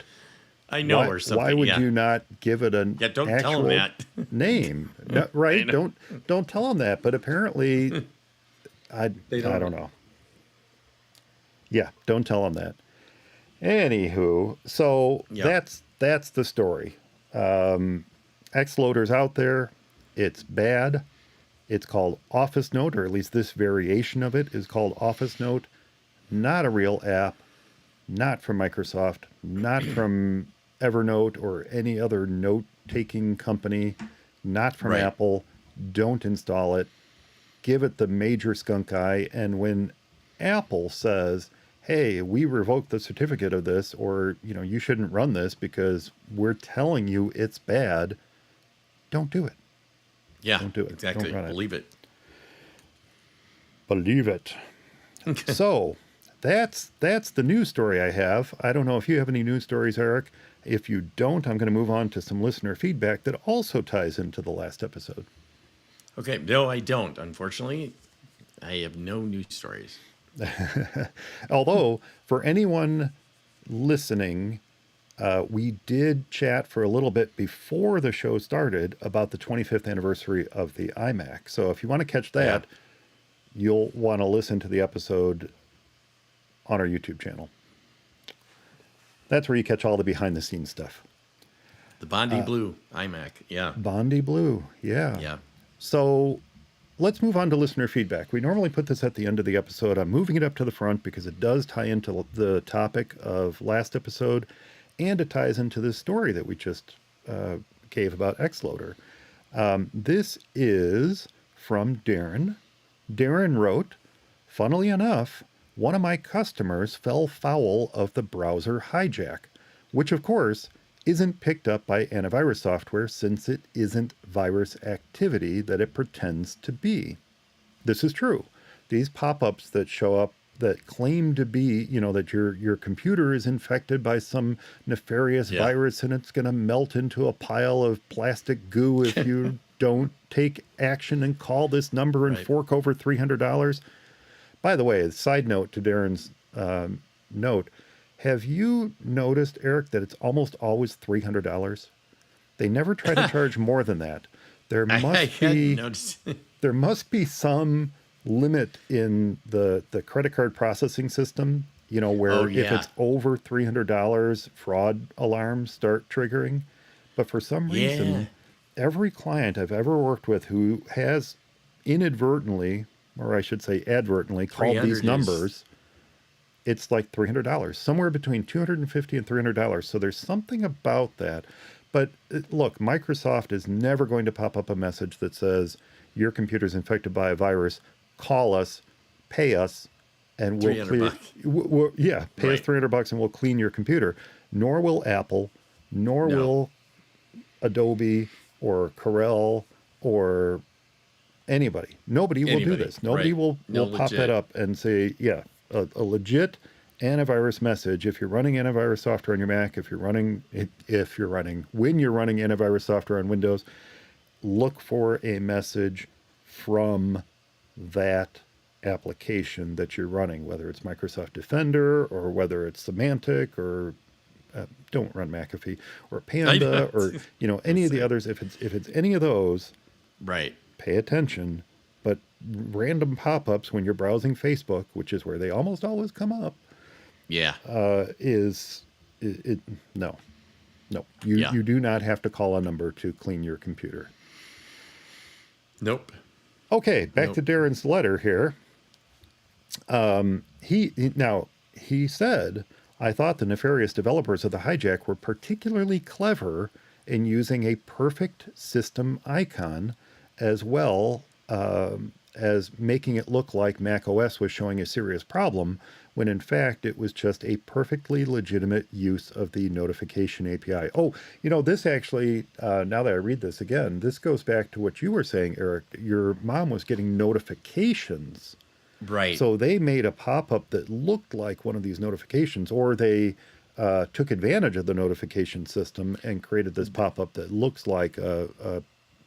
I know or Why something. would Yeah, you not give it an yeah. Don't tell them actual that. name? No, I right? know. Don't tell them that. But apparently, They I don't. don't know. Yeah, don't tell them that. Anywho, so Yeah, that's the story. XLoader's out there. It's bad. It's called Office Note, or at least this variation of it is called Office Note. Not a real app. Not from Microsoft. Not from Evernote or any other note-taking company. Not from right. Apple. Don't install it. Give it the major skunk eye. And when Apple says, hey, we revoked the certificate of this, or, you shouldn't run this because we're telling you it's bad, don't do it. Yeah, Don't do it. exactly. Don't run it. Believe it. Believe it. So that's the news story I have. I don't know if you have any news stories, Eric. If you don't, I'm going to move on to some listener feedback that also ties into the last episode. Okay, no, I don't. Unfortunately, I have no news stories. Although, for anyone listening, we did chat for a little bit before the show started about the 25th anniversary of the iMac. So if you want to catch that, you'll want to listen to the episode on our YouTube channel. That's where you catch all the behind the scenes stuff. The Bondi Blue iMac. Yeah, Bondi Blue. Yeah. yeah. So let's move on to listener feedback. We normally put this at the end of the episode. I'm moving it up to the front because it does tie into the topic of last episode, and it ties into this story that we just gave about XLoader. This is from Darren. Darren wrote, funnily enough, one of my customers fell foul of the browser hijack, which of course isn't picked up by antivirus software since it isn't virus activity that it pretends to be. This is true. These pop-ups that show up that claim to be, that your computer is infected by some nefarious virus and it's going to melt into a pile of plastic goo if you don't take action and call this number and fork over $300. By the way, side note to Darren's note, have you noticed, Eric, that it's almost always $300? They never try to charge more than that. There must be some limit in the credit card processing system, where if it's over $300, fraud alarms start triggering. But for some reason, every client I've ever worked with who has inadvertently, or I should say advertently, called these numbers, it's like $300, somewhere between $250 and $300. So there's something about that. But look, Microsoft is never going to pop up a message that says your computer's infected by a virus. Call us, pay us, and we'll clean. Pay us $300 and we'll clean your computer. Nor will Apple, nor will Adobe or Corel or anybody. Nobody will do this. Nobody will pop that up and say, a legit antivirus message. If you're running antivirus software on your Mac, when you're running antivirus software on Windows, look for a message from that application that you're running, whether it's Microsoft Defender or whether it's Semantic or don't run McAfee or Panda or any of the others. If it's any of those, pay attention. But random pop-ups when you're browsing Facebook, which is where they almost always come up, no. You do not have to call a number to clean your computer. Nope. Okay, back to Darren's letter here. He said, I thought the nefarious developers of the hijack were particularly clever in using a perfect system icon as well as making it look like macOS was showing a serious problem, when in fact it was just a perfectly legitimate use of the notification API. Oh, this actually, now that I read this again, this goes back to what you were saying, Eric. Your mom was getting notifications. Right. So they made a pop-up that looked like one of these notifications, or they took advantage of the notification system and created this pop-up that looks like a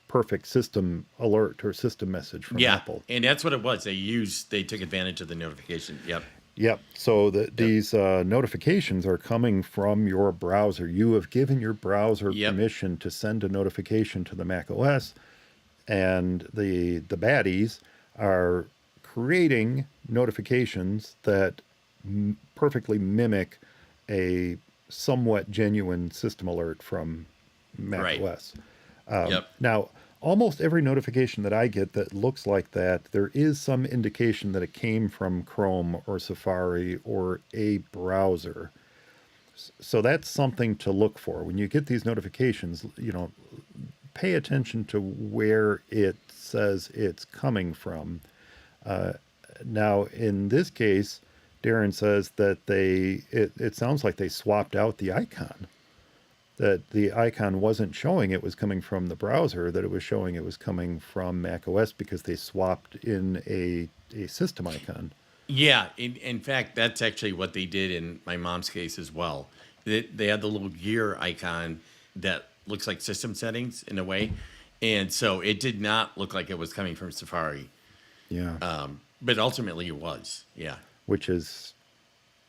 perfect system alert or system message from Yeah, Apple. and that's what it was. They took advantage of the notification. Yep. Yep. So Yep. these notifications are coming from your browser. You have given your browser Yep. permission to send a notification to the macOS, and the baddies are creating notifications that perfectly mimic a somewhat genuine system alert from Right. macOS. Yep. Now, almost every notification that I get that looks like that, there is some indication that it came from Chrome or Safari or a browser. So that's something to look for. When you get these notifications, pay attention to where it says it's coming from. Now, in this case, Darren says that it sounds like they swapped out the icon. That the icon wasn't showing it was coming from the browser, that it was showing it was coming from macOS because they swapped in a system icon. Yeah. In fact, that's actually what they did in my mom's case as well. They had the little gear icon that looks like system settings in a way. And so it did not look like it was coming from Safari. Yeah. But ultimately it was. Yeah. Which is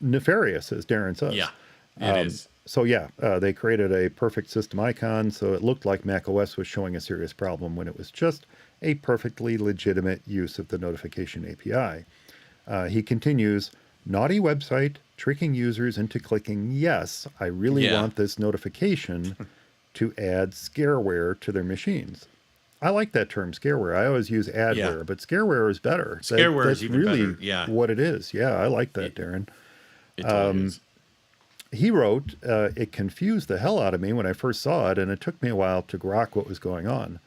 nefarious, as Darren says. Yeah. It is. So yeah, they created a perfect system icon, so it looked like macOS was showing a serious problem when it was just a perfectly legitimate use of the notification API. He continues, naughty website tricking users into clicking yes, I really want this notification to add scareware to their machines. I like that term, scareware. I always use adware, but scareware is better. Scareware that's is even really better. Yeah. what it is. Yeah, I like that, Darren. It totally is. He wrote, it confused the hell out of me when I first saw it, and it took me a while to grok what was going on.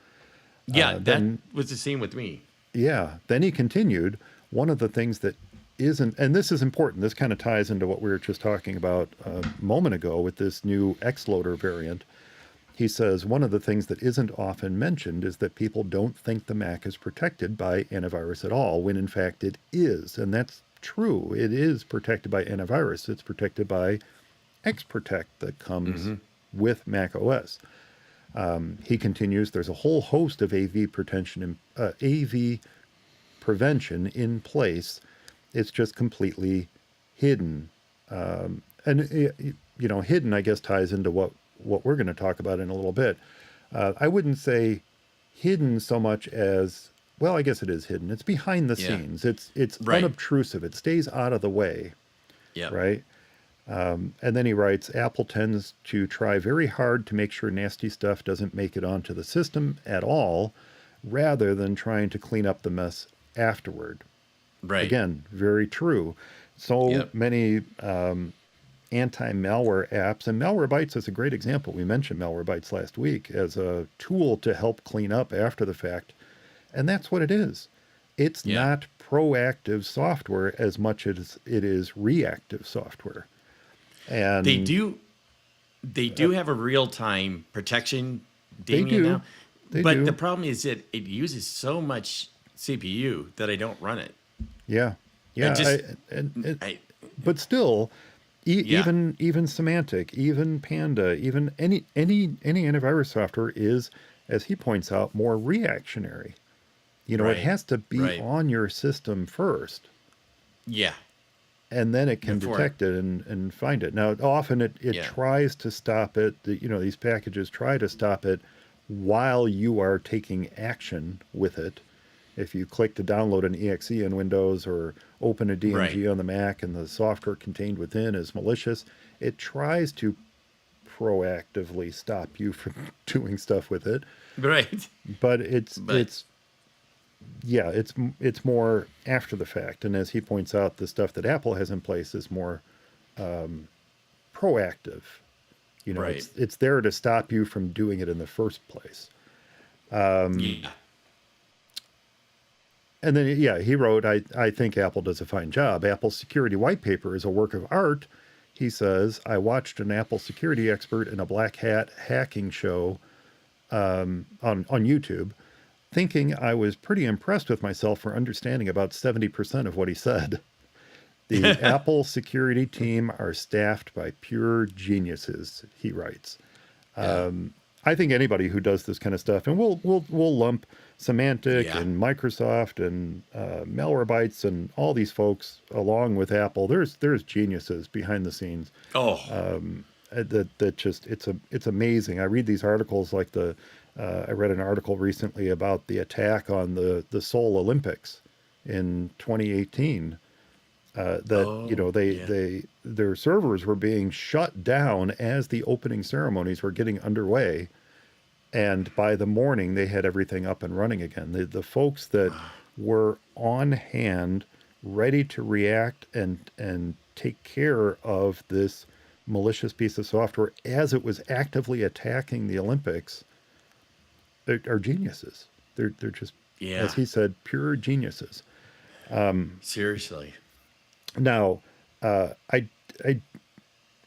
Yeah, that was the same with me. Yeah. Then he continued, one of the things that isn't, and this is important, this kind of ties into what we were just talking about a moment ago with this new XLoader variant. He says, one of the things that isn't often mentioned is that people don't think the Mac is protected by antivirus at all, when in fact it is. And that's true. It is protected by antivirus. It's protected by XProtect that comes with macOS. He continues, there's a whole host of AV prevention in place. It's just completely hidden. Hidden, I guess, ties into what we're going to talk about in a little bit. I wouldn't say hidden so much as, well, I guess it is hidden. It's behind the scenes. It's unobtrusive. It stays out of the way. Yeah. Right. And then he writes, Apple tends to try very hard to make sure nasty stuff doesn't make it onto the system at all, rather than trying to clean up the mess afterward. Right. Again, very true. So many anti-malware apps, and Malwarebytes is a great example. We mentioned Malwarebytes last week as a tool to help clean up after the fact. And that's what it is. It's not proactive software as much as it is reactive software. And they do have a real-time protection, Damien, they do. now. They but do. the problem is that it uses so much CPU that I don't run it. Yeah. Yeah. But still, even Symantec, even Panda, even any antivirus software is, as he points out, more reactionary. It has to be on your system first. Yeah. And then it can detect it and find it. Now, often it tries to stop it. These packages try to stop it while you are taking action with it. If you click to download an exe in Windows or open a DMG on the Mac and the software contained within is malicious, it tries to proactively stop you from doing stuff with it. Right. But it's more after the fact. And as he points out, the stuff that Apple has in place is more proactive. It's there to stop you from doing it in the first place. And then, he wrote, I think Apple does a fine job. Apple's security white paper is a work of art. He says, I watched an Apple security expert in a black hat hacking show on YouTube, thinking I was pretty impressed with myself for understanding about 70% of what he said. The Apple security team are staffed by pure geniuses, he writes. Yeah. I think anybody who does this kind of stuff, and we'll lump Symantec Yeah. and Microsoft and Malwarebytes and all these folks along with Apple. There's geniuses behind the scenes. Oh, That just it's amazing. I read these articles like I read an article recently about the attack on the Seoul Olympics in 2018. That oh, yeah. their servers were being shut down as the opening ceremonies were getting underway, and by the morning they had everything up and running again. The folks that were on hand, ready to react and take care of this malicious piece of software as it was actively attacking the Olympics, are geniuses. They're just, as Yeah. he said, pure geniuses. Seriously. Now, I I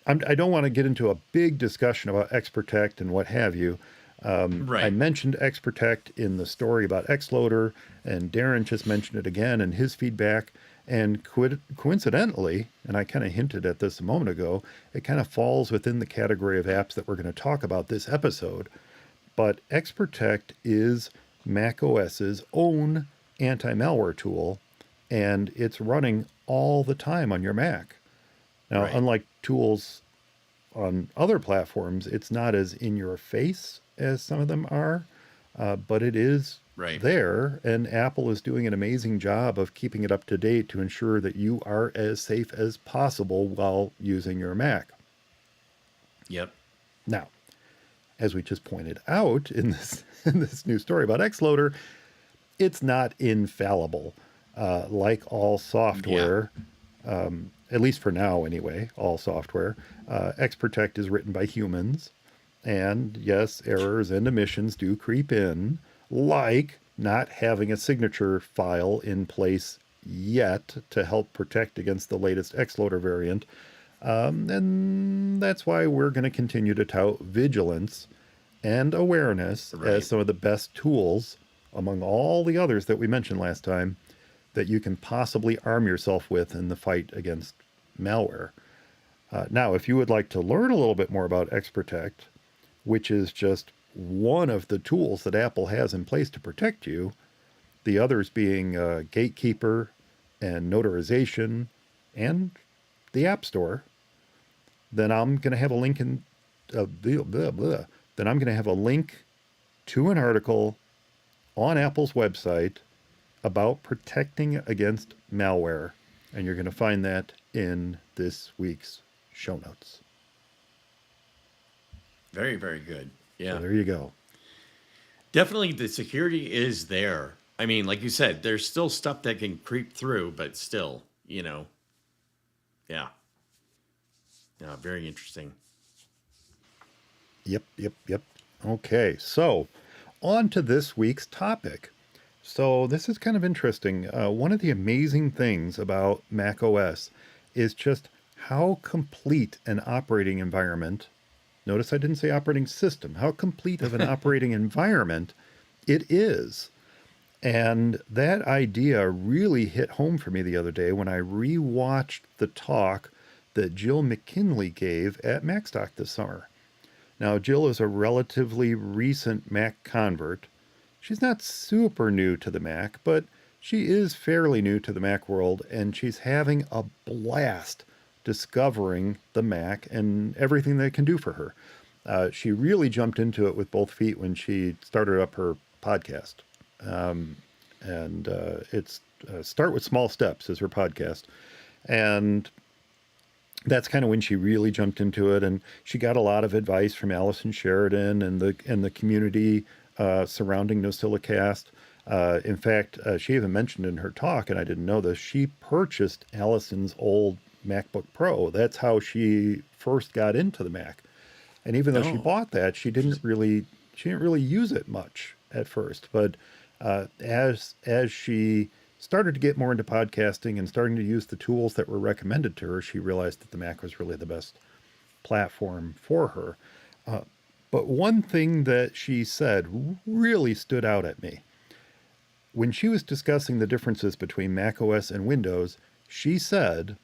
I don't want to get into a big discussion about XProtect and what have you. I Right. mentioned XProtect in the story about XLoader, and Darren just mentioned it again in his feedback. And coincidentally, and I kind of hinted at this a moment ago, it kind of falls within the category of apps that we're going to talk about this episode. But XProtect is macOS's own anti-malware tool, and it's running all the time on your Mac. Now, Right. unlike tools on other platforms, it's not as in your face as some of them are, but it is Right. there, and Apple is doing an amazing job of keeping it up to date to ensure that you are as safe as possible while using your Mac. Yep. Now, as we just pointed out in this in this new story about XLoader, it's not infallible. Like all Yeah. software, at least for now anyway, all software, XProtect is written by humans. And yes, errors and omissions do creep in, like not having a signature file in place yet to help protect against the latest XLoader variant. And that's why we're going to continue to tout vigilance and awareness as Right. some of the best tools among all the others that we mentioned last time that you can possibly arm yourself with in the fight against malware. Now, if you would like to learn a little bit more about XProtect, which is just one of the tools that Apple has in place to protect you, the others being Gatekeeper and Notarization and the App Store, then I'm going to have a link in blah, blah, blah. Then I'm going to have a link to an article on Apple's website about protecting against malware. And you're going to find that in this week's show notes. Very, very good. So Yeah. there you go. Definitely the security is there. I mean, like you said, there's still stuff that can creep through, but still, yeah. Yeah, very interesting. Yep. Okay, so on to this week's topic. So this is kind of interesting. One of the amazing things about macOS is just how complete an operating environment, notice I didn't say operating system, how complete of an operating environment it is. And that idea really hit home for me the other day when I rewatched the talk that Jill McKinley gave at Macstock this summer. Now, Jill is a relatively recent Mac convert. She's not super new to the Mac, but she is fairly new to the Mac world, and she's having a blast discovering the Mac and everything that it can do for her. She really jumped into it with both feet when she started up her podcast. And it's Start with Small Steps is her podcast. And that's kind of when she really jumped into it, and she got a lot of advice from Allison Sheridan and the community surrounding NosillaCast. In fact, she even mentioned in her talk, and I didn't know this, she purchased Allison's old MacBook Pro. That's how she first got into the Mac. And even though she Oh, bought that, she didn't really use it much at first. But as she started to get more into podcasting and starting to use the tools that were recommended to her, she realized that the Mac was really the best platform for her. But one thing that she said really stood out at me. When she was discussing the differences between macOS and Windows, she said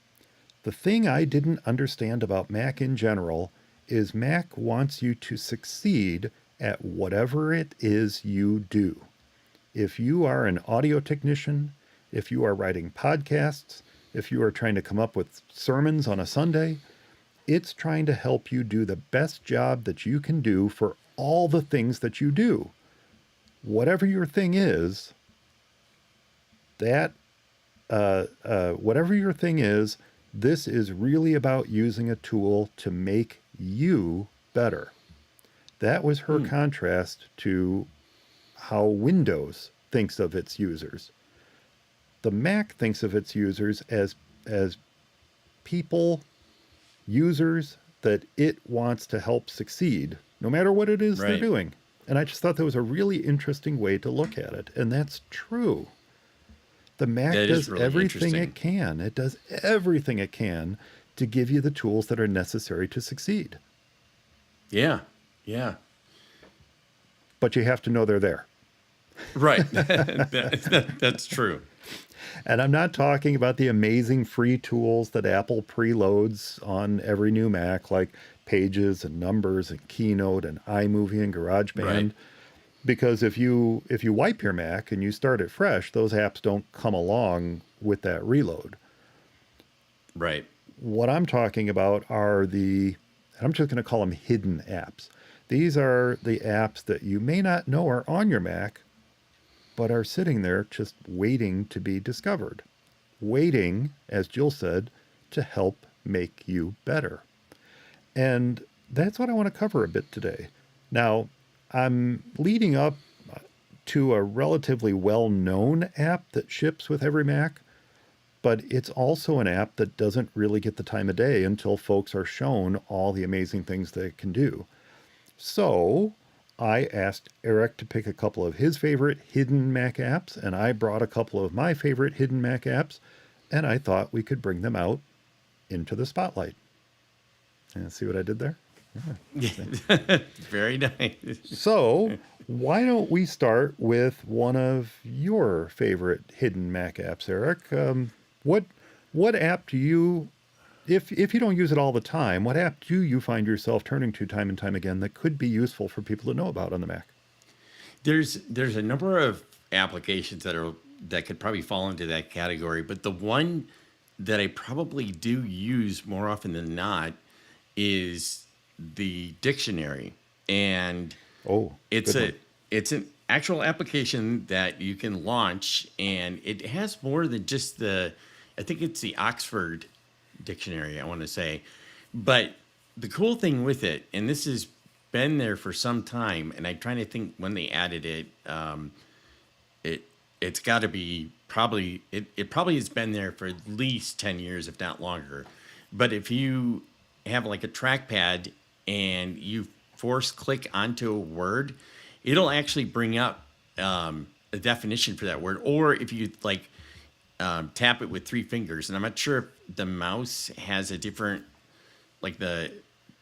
The thing I didn't understand about Mac in general is Mac wants you to succeed at whatever it is you do. If you are an audio technician, if you are writing podcasts, if you are trying to come up with sermons on a Sunday, it's trying to help you do the best job that you can do for all the things that you do. Whatever your thing is, that whatever your thing is, this is really about using a tool to make you better. That was her contrast to how Windows thinks of its users. The Mac thinks of its users as people, users that it wants to help succeed, no matter what it is they're doing. And I just thought that was a really interesting way to look at it. And that's true. The Mac does really everything it can. It does everything it can to give you the tools that are necessary to succeed. Yeah. Yeah. But you have to know they're there. Right. That's true. And I'm not talking about the amazing free tools that Apple preloads on every new Mac, like Pages and Numbers and Keynote and iMovie and GarageBand. Right. Because if you wipe your Mac and you start it fresh, those apps don't come along with that reload. Right. What I'm talking about are I'm just going to call them hidden apps. These are the apps that you may not know are on your Mac, but are sitting there just waiting to be discovered. Waiting, as Jill said, to help make you better. And that's what I want to cover a bit today. Now, I'm leading up to a relatively well-known app that ships with every Mac, but it's also an app that doesn't really get the time of day until folks are shown all the amazing things that it can do. So I asked Eric to pick a couple of his favorite hidden Mac apps, and I brought a couple of my favorite hidden Mac apps, and I thought we could bring them out into the spotlight. And see what I did there? Yeah. Very nice. So why don't we start with one of your favorite hidden Mac apps, Eric? What app do you, if you don't use it all the time, what app do you find yourself turning to time and time again that could be useful for people to know about on the Mac? There's a number of applications that could probably fall into that category, but the one that I probably do use more often than not is the dictionary. And it's an actual application that you can launch, and it has more than just I think it's the Oxford Dictionary, I want to say. But the cool thing with it, and this has been there for some time, and I'm trying to think when they added it, it's got to be probably, it probably has been there for at least 10 years, if not longer. But if you have like a trackpad and you force click onto a word, it'll actually bring up a definition for that word. Or if you like tap it with 3 fingers, and I'm not sure if the mouse has a different, like the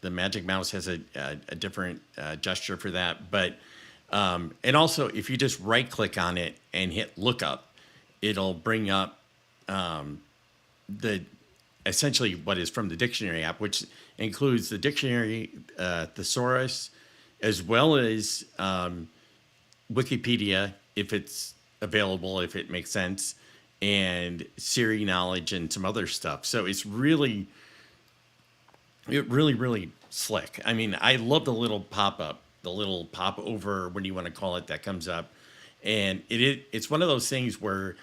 Magic Mouse has a different gesture for that. But and also if you just right click on it and hit lookup, it'll bring up essentially what is from the dictionary app, which includes the dictionary, thesaurus, as well as Wikipedia, if it's available, if it makes sense, and Siri knowledge and some other stuff. So it's really slick. I mean, I love the little pop-up, the little pop-over, what do you want to call it, that comes up. And it's one of those things where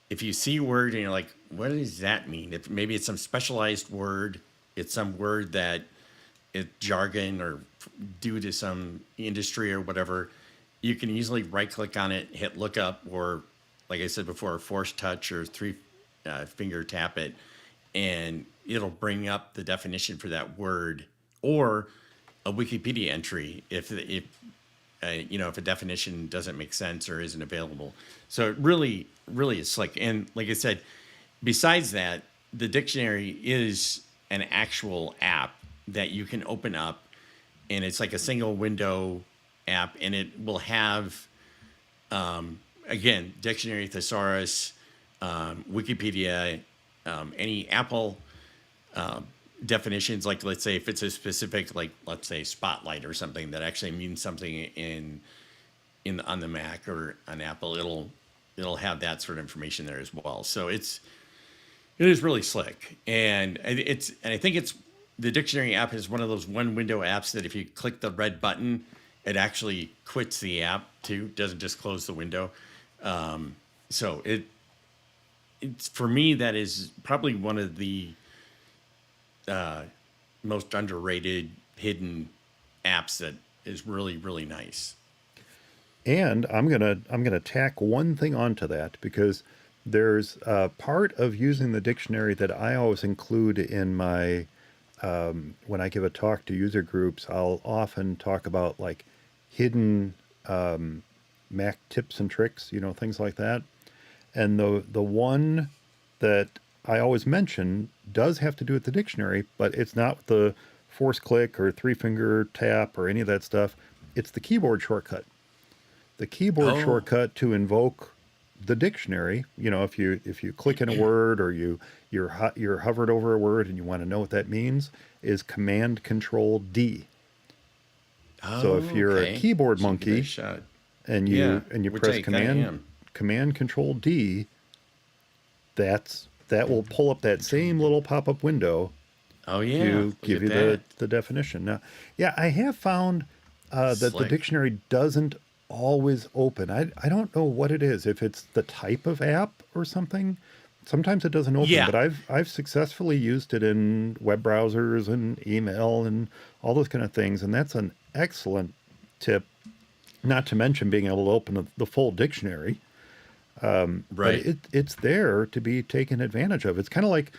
if you see a word and you're like, what does that mean? If maybe it's some specialized word, it's some word that it's jargon or due to some industry or whatever, you can easily right click on it, hit look up, or like I said before, force touch or 3 finger tap it, and it'll bring up the definition for that word, or a Wikipedia entry if a definition doesn't make sense or isn't available. So it really is slick. And like I said, besides that, the dictionary is an actual app that you can open up, and it's like a single window app, and it will have, again, dictionary, thesaurus, Wikipedia, any Apple definitions. Like, let's say if it's a specific, like, let's say spotlight or something that actually means something in on the Mac or on Apple, it'll have that sort of information there as well. So it is really slick, and I think it's the dictionary app is one of those one window apps that if you click the red button, it actually quits the app too. Doesn't just close the window. So it's for me, that is probably one of the most underrated hidden apps that is really, really nice. And I'm gonna tack one thing onto that because there's a part of using the dictionary that I always include in my when I give a talk to user groups. I'll often talk about like hidden Mac tips and tricks, things like that. And the one that I always mention does have to do with the dictionary, but it's not the force click or three finger tap or any of that stuff. It's the keyboard shortcut. The keyboard Oh, shortcut to invoke the dictionary. If you click in a word or you're hovered over a word and you want to know what that means, is Command Control D. So if oh, you're a okay. keyboard Should give that a monkey shot. and Yeah, you which press I kind of am. Command Control D, that will pull up that same little pop-up window Oh yeah, to look give at you that. the definition. Now, yeah, I have found that the Slick. dictionary doesn't always open. I don't know what it is, if it's the type of app or something. Sometimes it doesn't open, Yeah. but I've successfully used it in web browsers and email and all those kind of things, and that's an excellent tip. Not to mention being able to open the full dictionary, but Right. it's there to be taken advantage of. It's kind of like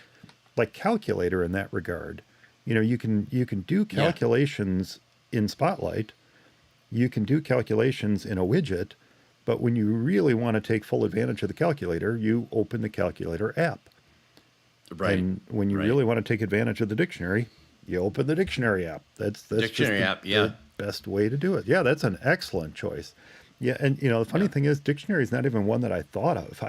calculator in that regard. You can do Yeah. calculations in Spotlight, you can do calculations in a widget, but when you really want to take full advantage of the calculator, you open the calculator app. Right. And when you Right. really want to take advantage of the dictionary, you open the dictionary app. That's just Dictionary the, app. Yeah. the best way to do it. Yeah, that's an excellent choice. Yeah, and the funny Yeah. thing is, dictionary is not even one that I thought of.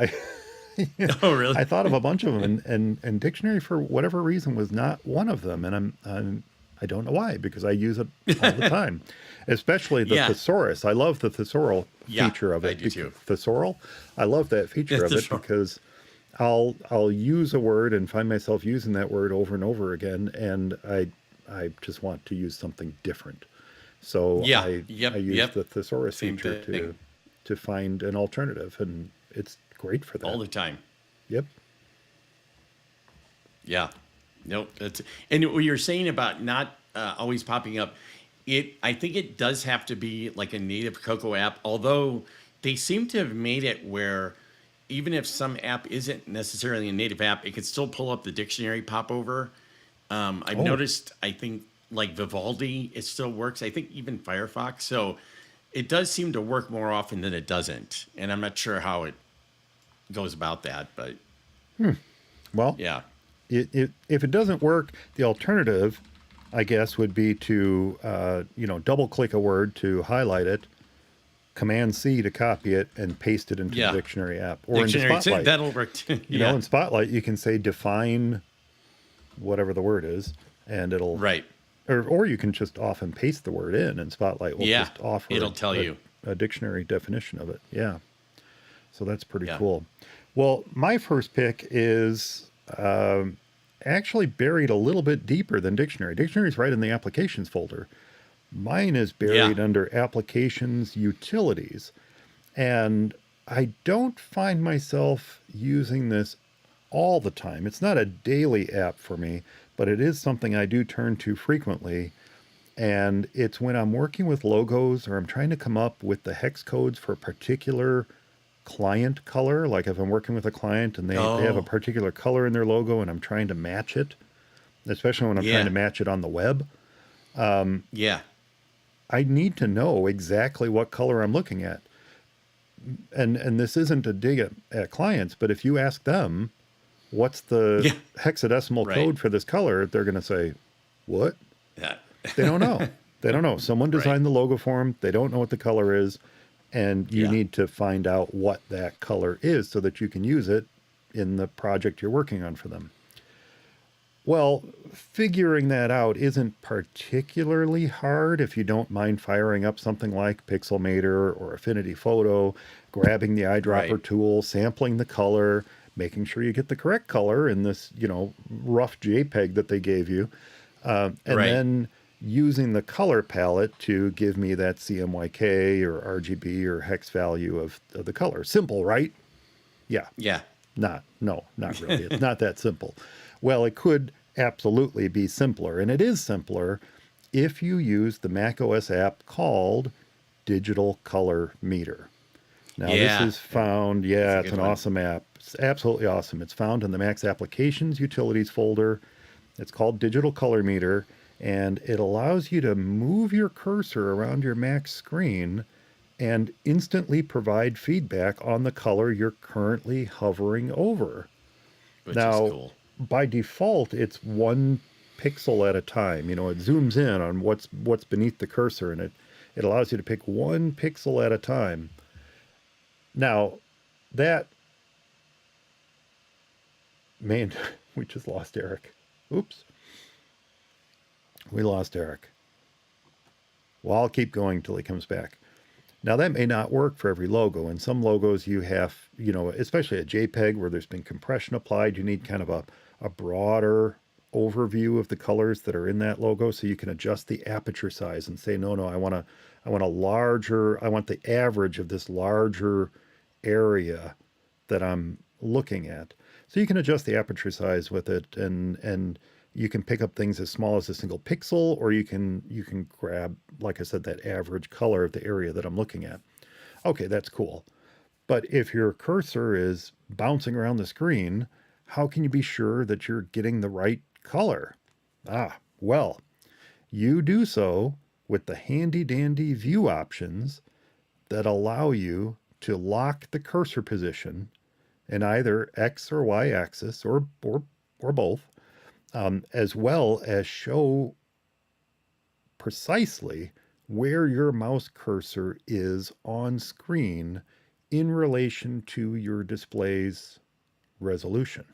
Oh, really? I thought of a bunch of them, and dictionary for whatever reason was not one of them, and I don't know why, because I use it all the time, especially the Yeah. thesaurus. I love the thesaurus Yeah. feature of I it. do too. Thesaurus, I love that feature of That's it sure. because I'll use a word and find myself using that word over and over again, and I just want to use something different. So Yeah. I Yep. use Yep. the thesaurus Same feature thing. to find an alternative, and it's great for All that. the time. Yep. Yeah. Nope. That's and what you're saying about not always popping up. I think it does have to be like a native Cocoa app, although they seem to have made it where even if some app isn't necessarily a native app, it can still pull up the dictionary popover. I've Oh, noticed, I think, like Vivaldi, it still works. I think even Firefox. So it does seem to work more often than it doesn't. And I'm not sure how it goes about that, but well, yeah. if it doesn't work, the alternative, I guess, would be to double click a word to highlight it, Command C to copy it, and paste it into the Yeah. dictionary app or into Dictionary, Spotlight. that'll work too. In Yeah. Spotlight, you can say define whatever the word is, and it'll, Right. or you can just often paste the word in, and Spotlight will Yeah. just offer It'll tell you. a dictionary definition of it. Yeah. So that's pretty Yeah. cool. Well, my first pick is actually buried a little bit deeper than dictionary. Dictionary's right in the applications folder. Mine is Yeah. buried under applications utilities. And I don't find myself using this all the time. It's not a daily app for me, but it is something I do turn to frequently. And it's when I'm working with logos or I'm trying to come up with the hex codes for a particular client color. Like if I'm working with a client and they have a Oh, particular color in their logo and I'm trying to match it, especially when I'm trying yeah. to match it on the web, Yeah. I need to know exactly what color I'm looking at. And this isn't a dig at clients, but if you ask them what's the Yeah. hexadecimal Right. code for this color, they're going to say, what? Yeah. They don't know. They don't know. Someone Right. designed the logo for them. They don't know what the color is. And you Yeah. need to find out what that color is so that you can use it in the project you're working on for them. Well, figuring that out isn't particularly hard if you don't mind firing up something like Pixelmator or Affinity Photo, grabbing the Right. eyedropper tool, sampling the color, making sure you get the correct color in this, rough JPEG that they gave you, and Right. then using the color palette to give me that CMYK or RGB or hex value of the color. Simple, right? Yeah. Yeah. No, not really. It's not that simple. Well, it could absolutely be simpler, and it is simpler if you use the macOS app called Digital Color Meter. Now, this Yeah. is found, That's a yeah, it's good an one. awesome app. It's absolutely awesome. It's found in the Mac's Applications Utilities folder. It's called Digital Color Meter, and it allows you to move your cursor around your Mac screen and instantly provide feedback on the color you're currently hovering over. Which is Now, cool. by default, it's one pixel at a time. It zooms in on what's beneath the cursor, and it allows you to pick one pixel at a time. Now, that man, we just lost Eric. Oops, we lost Eric. Well, I'll keep going till he comes back. Now, that may not work for every logo. In some logos, you have, especially a JPEG where there's been compression applied, you need kind of a broader overview of the colors that are in that logo so you can adjust the aperture size and say, no, I want a larger, I want the average of this larger area that I'm looking at. So you can adjust the aperture size with it, and you can pick up things as small as a single pixel, or you can grab, like I said, that average color of the area that I'm looking at. Okay, that's cool. But if your cursor is bouncing around the screen, how can you be sure that you're getting the right color? Well, you do so with the handy dandy view options that allow you to lock the cursor position in either X or Y axis or both, as well as show precisely where your mouse cursor is on screen in relation to your display's resolution.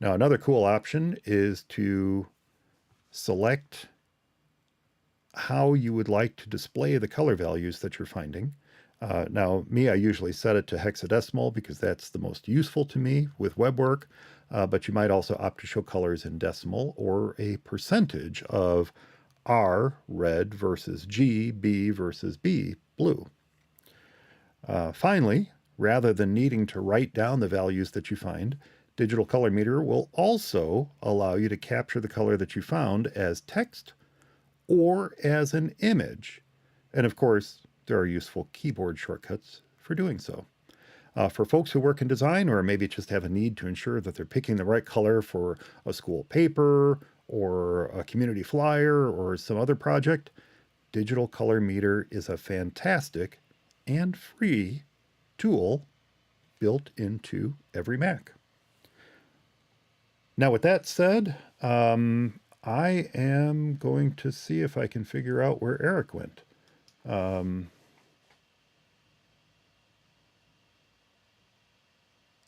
Now, another cool option is to select how you would like to display the color values that you're finding. Now, me, I usually set it to hexadecimal because that's the most useful to me with web work. But you might also opt to show colors in decimal or a percentage of R, red, versus G, B versus B, blue. Finally, rather than needing to write down the values that you find, Digital Color Meter will also allow you to capture the color that you found as text or as an image. And of course, there are useful keyboard shortcuts for doing so. For folks who work in design or maybe just have a need to ensure that they're picking the right color for a school paper or a community flyer or some other project, Digital Color Meter is a fantastic and free tool built into every Mac. Now, with that said, I am going to see if I can figure out where Eric went.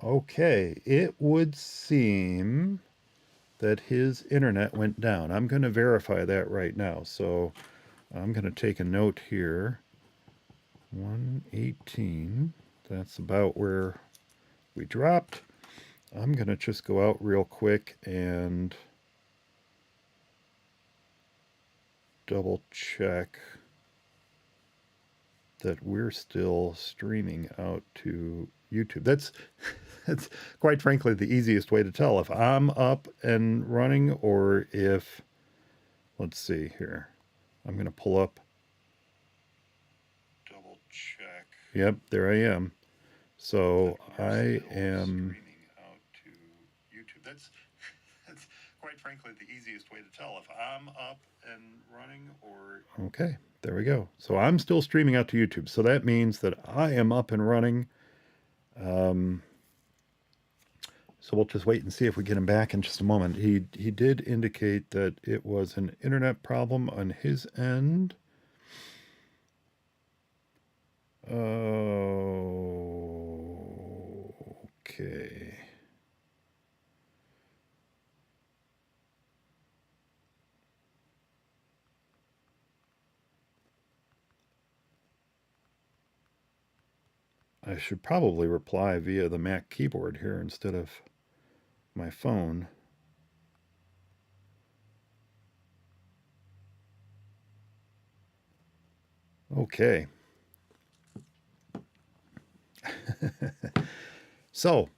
Okay, it would seem that his internet went down. I'm going to verify that right now. So I'm going to take a note here. 118. That's about where we dropped. I'm going to just go out real quick and double check that we're still streaming out to YouTube. That's quite frankly the easiest way to tell if I'm up and running or if, let's see here. I'm going to pull up. Double check. Yep, there I am. So I am streaming out to YouTube. That's quite frankly the easiest way to tell if I'm up and running or. Okay, there we go. So I'm still streaming out to YouTube. So that means that I am up and running. So we'll just wait and see if we get him back in just a moment. He did indicate that it was an internet problem on his end. Okay. I should probably reply via the Mac keyboard here instead of my phone. Okay. So,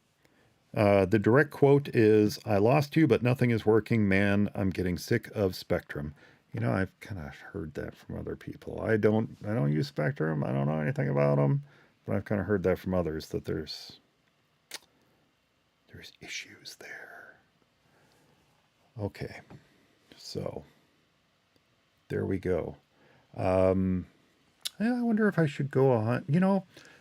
the direct quote is, "I lost you, but nothing is working. Man, I'm getting sick of Spectrum." You know, I've kind of heard that from other people. I don't use Spectrum. I don't know anything about them, but I've kind of heard that from others that there's issues there. Okay, so there we go. Um, yeah, I wonder if I should go on.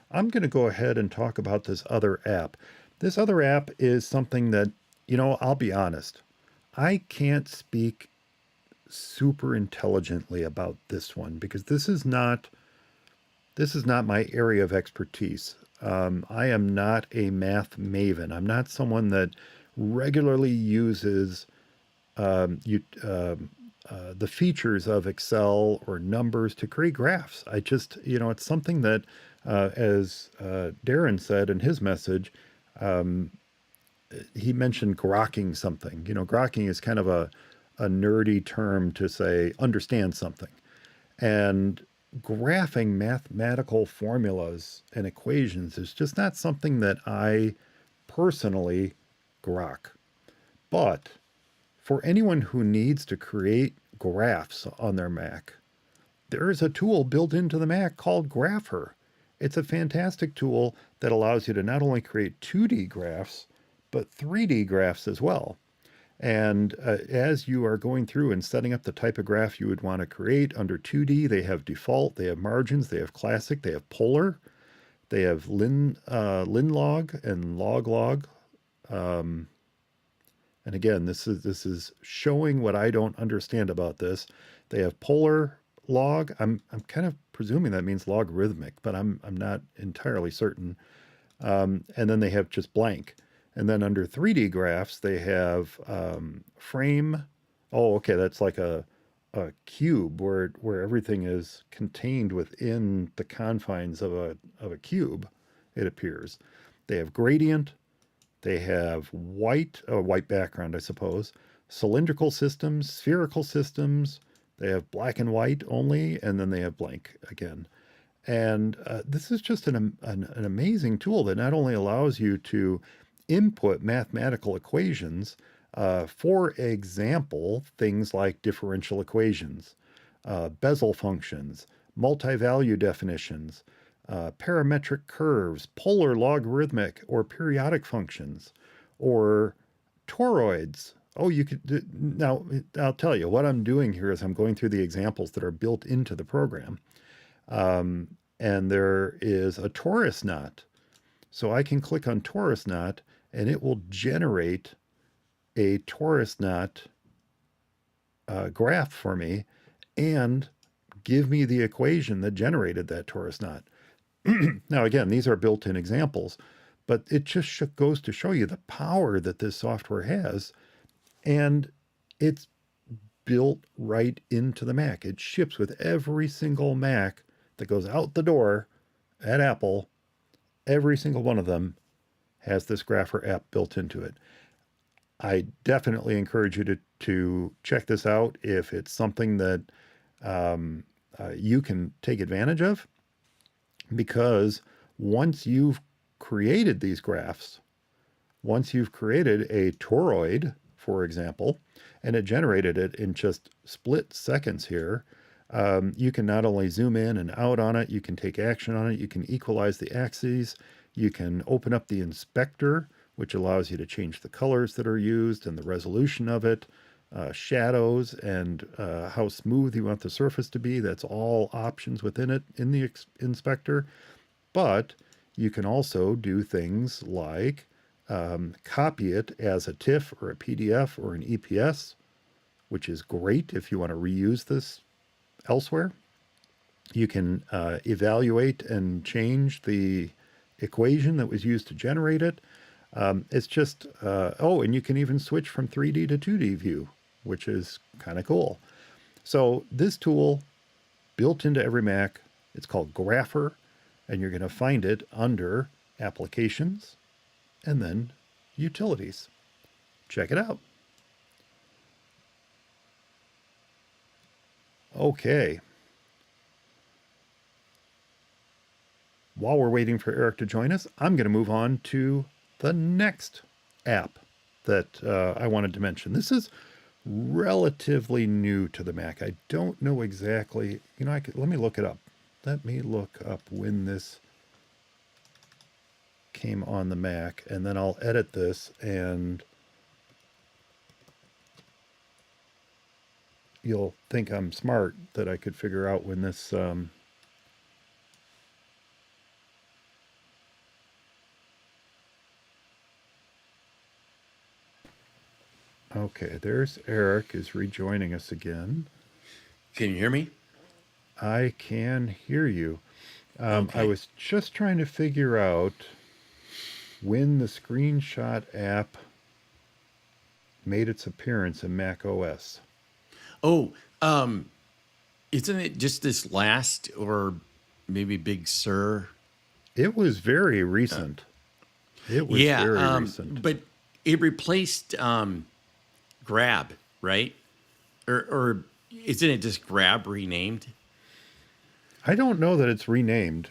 I'm going to go ahead and talk about this other app. This other app is something that, I'll be honest, I can't speak super intelligently about this one because this is not my area of expertise. I am not a math maven. I'm not someone that regularly uses the features of Excel or numbers to create graphs. I just, it's something that, as Darren said in his message, he mentioned grokking something. Grokking is kind of a nerdy term to say understand something. And graphing mathematical formulas and equations is just not something that I personally grok. But for anyone who needs to create graphs on their Mac, there is a tool built into the Mac called Grapher. It's a fantastic tool that allows you to not only create 2D graphs, but 3D graphs as well. And as you are going through and setting up the type of graph you would want to create under 2D, they have default, they have margins, they have classic, they have polar, they have linlog and loglog. And again, this is showing what I don't understand about this. They have polar log. I'm kind of presuming that means logarithmic, but I'm not entirely certain. And then they have just blank. And then under 3D graphs, they have frame. Oh, okay, that's like a cube where everything is contained within the confines of a cube, it appears. They have gradient. They have white background, I suppose, cylindrical systems, spherical systems. They have black and white only, and then they have blank again. And this is just an amazing tool that not only allows you to input mathematical equations, for example, things like differential equations, Bessel functions, multi-value definitions, parametric curves, polar logarithmic or periodic functions, or toroids. Oh, you could now. I'll tell you what I'm doing here is I'm going through the examples that are built into the program, and there is a torus knot, so I can click on torus knot, and it will generate a torus knot graph for me, and give me the equation that generated that torus knot. Now, again, these are built-in examples, but it just goes to show you the power that this software has, and it's built right into the Mac. It ships with every single Mac that goes out the door at Apple. Every single one of them has this Grapher app built into it. I definitely encourage you to check this out if it's something that you can take advantage of. Because once you've created these graphs, once you've created a toroid, for example, and it generated it in just split seconds here, you can not only zoom in and out on it, you can take action on it, you can equalize the axes, you can open up the inspector, which allows you to change the colors that are used and the resolution of it, shadows, and how smooth you want the surface to be. That's all options within it in the inspector. But you can also do things like copy it as a TIFF or a PDF or an EPS, which is great if you want to reuse this elsewhere. You can evaluate and change the equation that was used to generate it. It's just, and you can even switch from 3D to 2D view, which is kind of cool. So this tool, built into every Mac, it's called Grapher. and you're going to find it under Applications and then Utilities. Check it out. Okay. While we're waiting for Eric to join us, I'm going to move on to the next app that I wanted to mention. This is relatively new to the Mac. I don't know exactly, let me look it up. Let me look up when this came on the Mac, and then I'll edit this, and you'll think I'm smart that I could figure out when this okay, there's Eric is rejoining us again. Can you hear me? I can hear you. Okay. I was just trying to figure out when the screenshot app made its appearance in Mac OS. Oh, isn't it just this last or maybe Big Sur? It was very recent. It was very recent. But it replaced Grab, right? Or isn't it just Grab renamed? I don't know that it's renamed.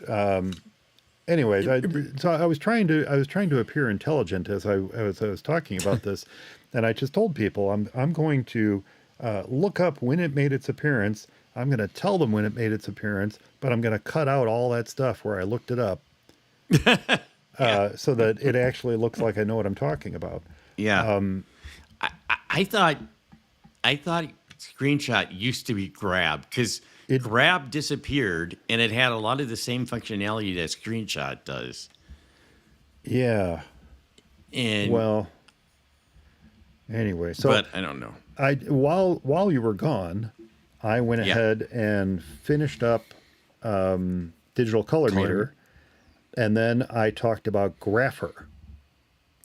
Anyways, so I was trying to appear intelligent as I was talking about this, and I just told people I'm going to look up when it made its appearance. I'm going to tell them when it made its appearance, but I'm going to cut out all that stuff where I looked it up, so that it actually looks like I know what I'm talking about. Yeah. I thought Screenshot used to be Grab because Grab disappeared and it had a lot of the same functionality that Screenshot does. Yeah. And well, anyway, so but I don't know. While you were gone, I went ahead and finished up Digital Color Meter, and then I talked about Grapher.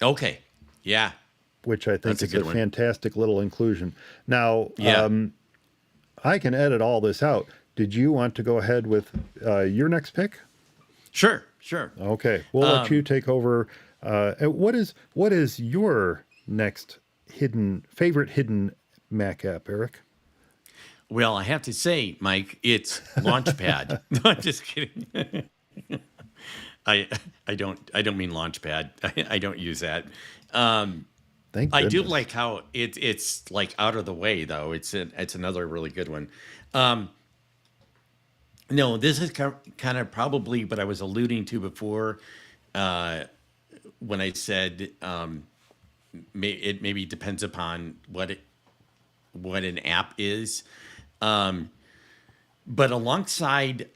Okay. Yeah. Which I think is a fantastic little inclusion. Now, I can edit all this out. Did you want to go ahead with your next pick? Sure. Okay, we'll let you take over. What is your next favorite hidden Mac app, Eric? Well, I have to say, Mike, it's Launchpad. No, I'm just kidding. I don't mean Launchpad. I don't use that. Thank I do goodness. like how it's like out of the way though. It's another really good one. No, this is kind of probably what I was alluding to before when I said it maybe depends upon what an app is. But alongside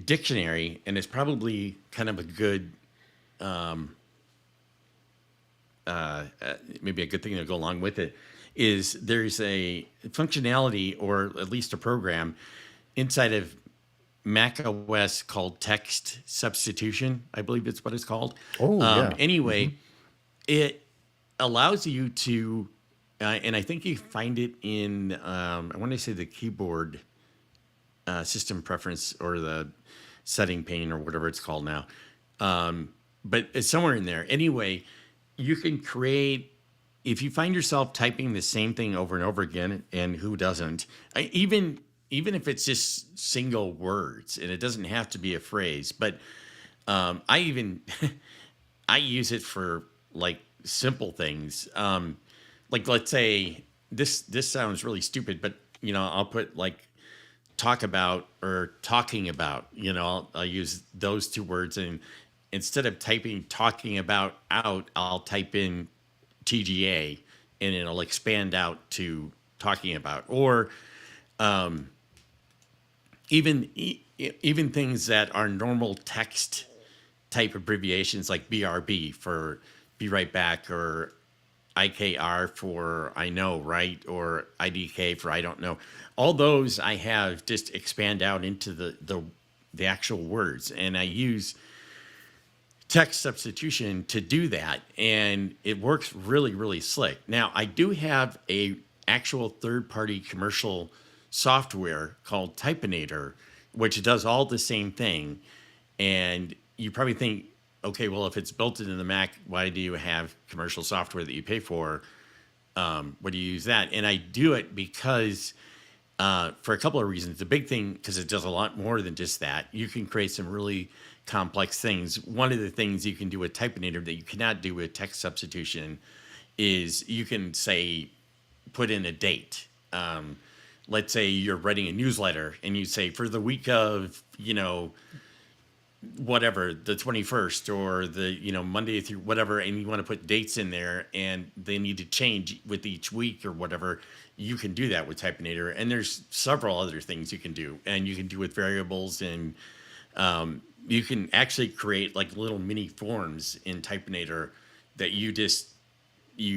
dictionary, and it's probably kind of a good maybe a good thing to go along with it, is there's a functionality or at least a program inside of Mac OS called text substitution. I believe it's what it's called. Oh, yeah. Anyway, it allows you to, and I think you find it in, I want to say the keyboard system preference or the setting pane or whatever it's called now. But it's somewhere in there. Anyway, you can create, if you find yourself typing the same thing over and over again, and who doesn't, even if it's just single words, and it doesn't have to be a phrase, but I use it for like simple things. Like let's say this sounds really stupid, but I'll put like talk about or talking about, I'll use those two words, and instead of typing talking about out, I'll type in TGA and it'll expand out to talking about, or even things that are normal text type abbreviations like BRB for be right back, or IKR for I know, right? Or IDK for I don't know. All those I have just expand out into the actual words, and I use text substitution to do that, and it works really, really slick. Now, I do have a actual third-party commercial software called Typinator, which does all the same thing, And you probably think, okay, well, if it's built into the Mac, why do you have commercial software that you pay for? Why do you use that? And I do it because for a couple of reasons. The big thing, because it does a lot more than just that, you can create some really complex things. One of the things you can do with Typinator that you cannot do with text substitution is you can say, put in a date. Let's say you're writing a newsletter and you say for the week of, whatever, the 21st or the, Monday through whatever, and you want to put dates in there and they need to change with each week or whatever, you can do that with Typinator. And there's several other things you can do, and you can do with variables, and you can actually create like little mini forms in Typinator that you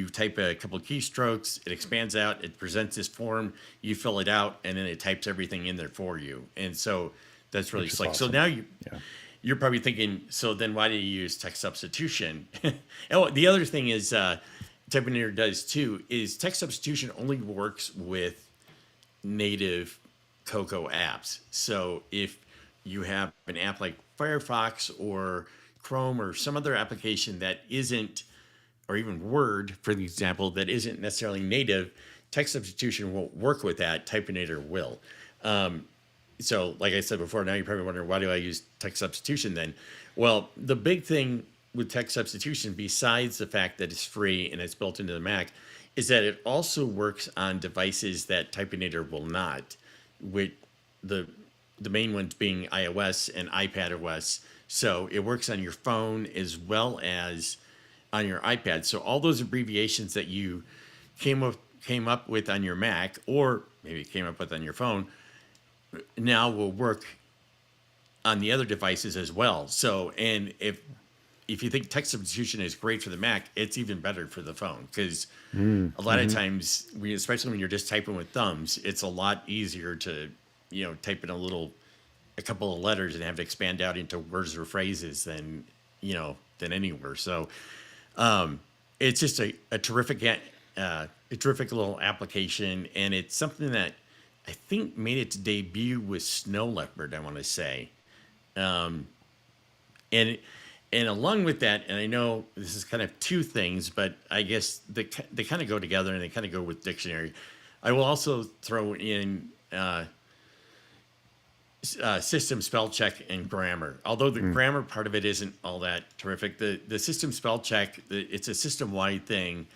type a couple of keystrokes, it expands out, it presents this form, you fill it out, and then it types everything in there for you. And so that's really slick. Awesome. So now Yeah. you're probably thinking, so then why do you use text substitution? Oh, the other thing is Typinator does too, is text substitution only works with native Cocoa apps. So if you have an app like Firefox or Chrome or some other application that isn't, or even Word, for example, that isn't necessarily native, text substitution won't work with that. Typinator will. So like I said before, now you're probably wondering, why do I use text substitution then? Well, the big thing with text substitution, besides the fact that it's free and it's built into the Mac, is that it also works on devices that Typinator will not, with the main ones being iOS and iPadOS. So it works on your phone as well as on your iPad. So all those abbreviations that you came up with on your Mac, or maybe came up with on your phone, now will work on the other devices as well. So, and if you think text substitution is great for the Mac, it's even better for the phone, because a lot of times, especially when you're just typing with thumbs, it's a lot easier to, type in a couple of letters and have it expand out into words or phrases than anywhere. So, it's just a terrific little application, and it's something that I think made its debut with Snow Leopard, I want to say. And along with that, and I know this is kind of two things, but I guess they kind of go together and they kind of go with dictionary. I will also throw in system spell check and grammar. Although the grammar part of it isn't all that terrific, the system spell check, it's a system-wide thing,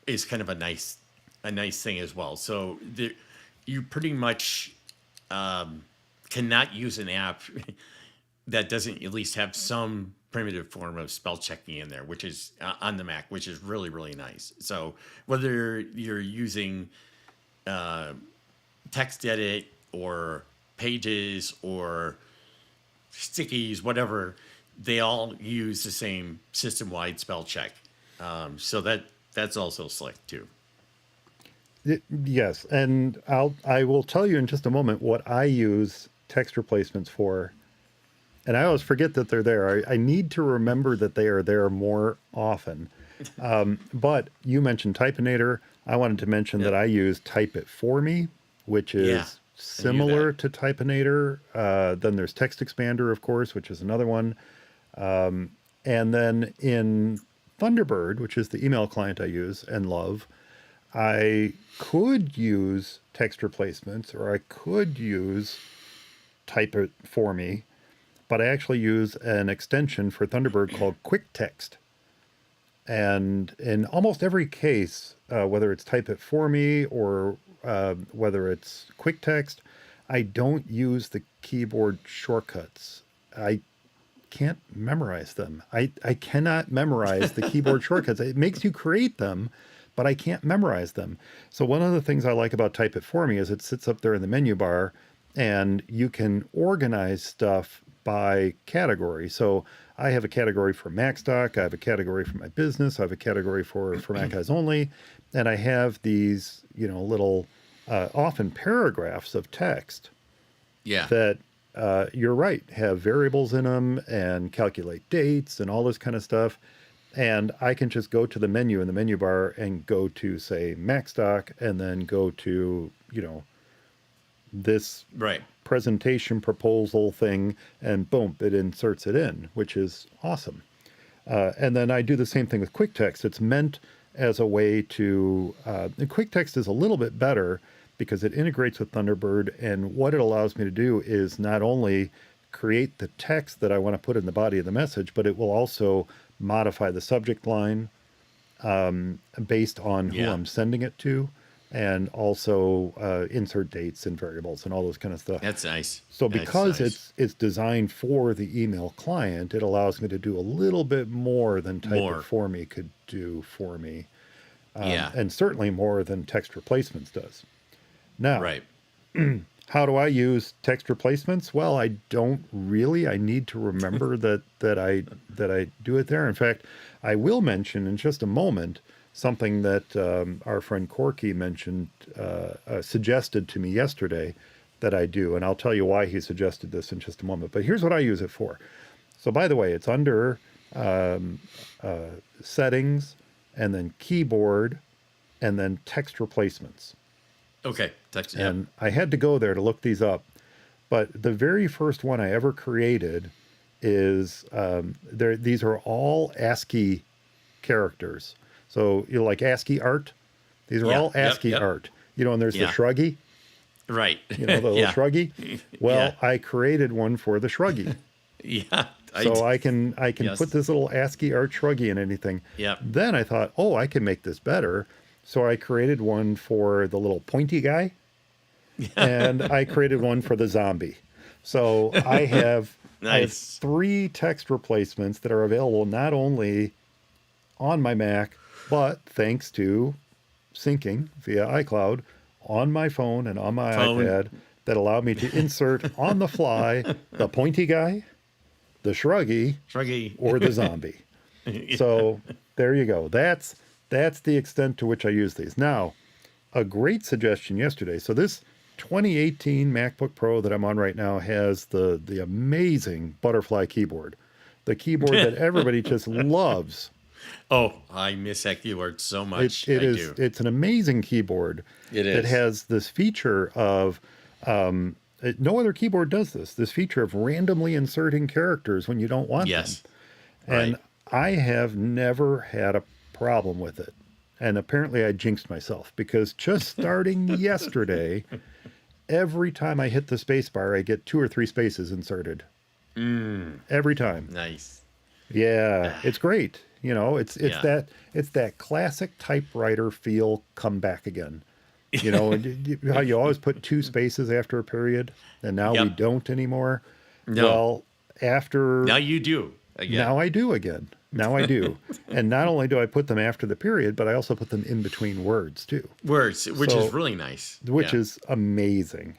is kind of a nice thing as well. So you pretty much cannot use an app that doesn't at least have some primitive form of spell checking in there, which is on the Mac, which is really, really nice. So whether you're using text edit or pages or stickies, whatever, they all use the same system-wide spell check. So that's also slick too. Yes, and I will tell you in just a moment what I use text replacements for. And I always forget that they're there. I need to remember that they are there more often. But you mentioned Typinator. I wanted to mention that I use Type It For Me, which is similar to Typinator. Then there's Text Expander, of course, which is another one. And then in Thunderbird, which is the email client I use and love, I could use text replacements, or I could use Type It For Me, but I actually use an extension for Thunderbird called Quick Text. And in almost every case, whether it's Type It For Me or whether it's Quick Text, I don't use the keyboard shortcuts. I can't memorize them. I cannot memorize the keyboard shortcuts. It makes you create them, but I can't memorize them. So one of the things I like about Type It For Me is it sits up there in the menu bar, and you can organize stuff by category. So I have a category for Macstock, I have a category for my business, I have a category for macOS only, and I have these, little, often paragraphs of text that, you're right, have variables in them and calculate dates and all this kind of stuff. And I can just go to the menu in the menu bar and go to, say, Macstock, and then go to, this presentation proposal thing, and boom, it inserts it in, which is awesome. And then I do the same thing with QuickText. It's meant as a way to, and QuickText is a little bit better because it integrates with Thunderbird. And what it allows me to do is not only create the text that I want to put in the body of the message, but it will also modify the subject line based on who I'm sending it to, and also insert dates and variables and all those kind of stuff. That's nice. So because it's designed for the email client, it allows me to do a little bit more than Type It For Me could do for me. And certainly more than text replacements does. Now, how do I use text replacements? Well, I don't really. I need to remember that I do it there. In fact, I will mention in just a moment something that our friend Corky mentioned, suggested to me yesterday that I do, and I'll tell you why he suggested this in just a moment. But here's what I use it for. So, by the way, it's under settings, and then keyboard, and then text replacements. Okay, text. And I had to go there to look these up, but the very first one I ever created is these are all ASCII characters. So like ASCII art. These are all ASCII art. And there's the shruggy. Right. The little shruggy. Well, I created one for the shruggy. So I can put this little ASCII art shruggy in anything. Then I thought, I can make this better. So I created one for the little pointy guy, and I created one for the zombie. So I have, I have 3 text replacements that are available not only on my Mac, but thanks to syncing via iCloud on my phone and on my iPad that allow me to insert on the fly the pointy guy, the shruggy, or the zombie. So there you go. That's the extent to which I use these. Now, a great suggestion yesterday. So this 2018 MacBook Pro that I'm on right now has the amazing butterfly keyboard, the keyboard that everybody just loves. Oh, I miss that keyboard so much. It's an amazing keyboard. It is. It has this feature of, no other keyboard does this feature of randomly inserting characters when you don't want them. And I have never had a problem with it. And apparently I jinxed myself because just starting yesterday, every time I hit the space bar, I get 2 or 3 spaces inserted. Every time. Nice. Yeah, it's great. It's that classic typewriter feel come back again. How you always put 2 spaces after a period, and now we don't anymore. No. Well, after now you do again. Now I do again. Now I do. And not only do I put them after the period, but I also put them in between words too. Which is really nice. Which is amazing.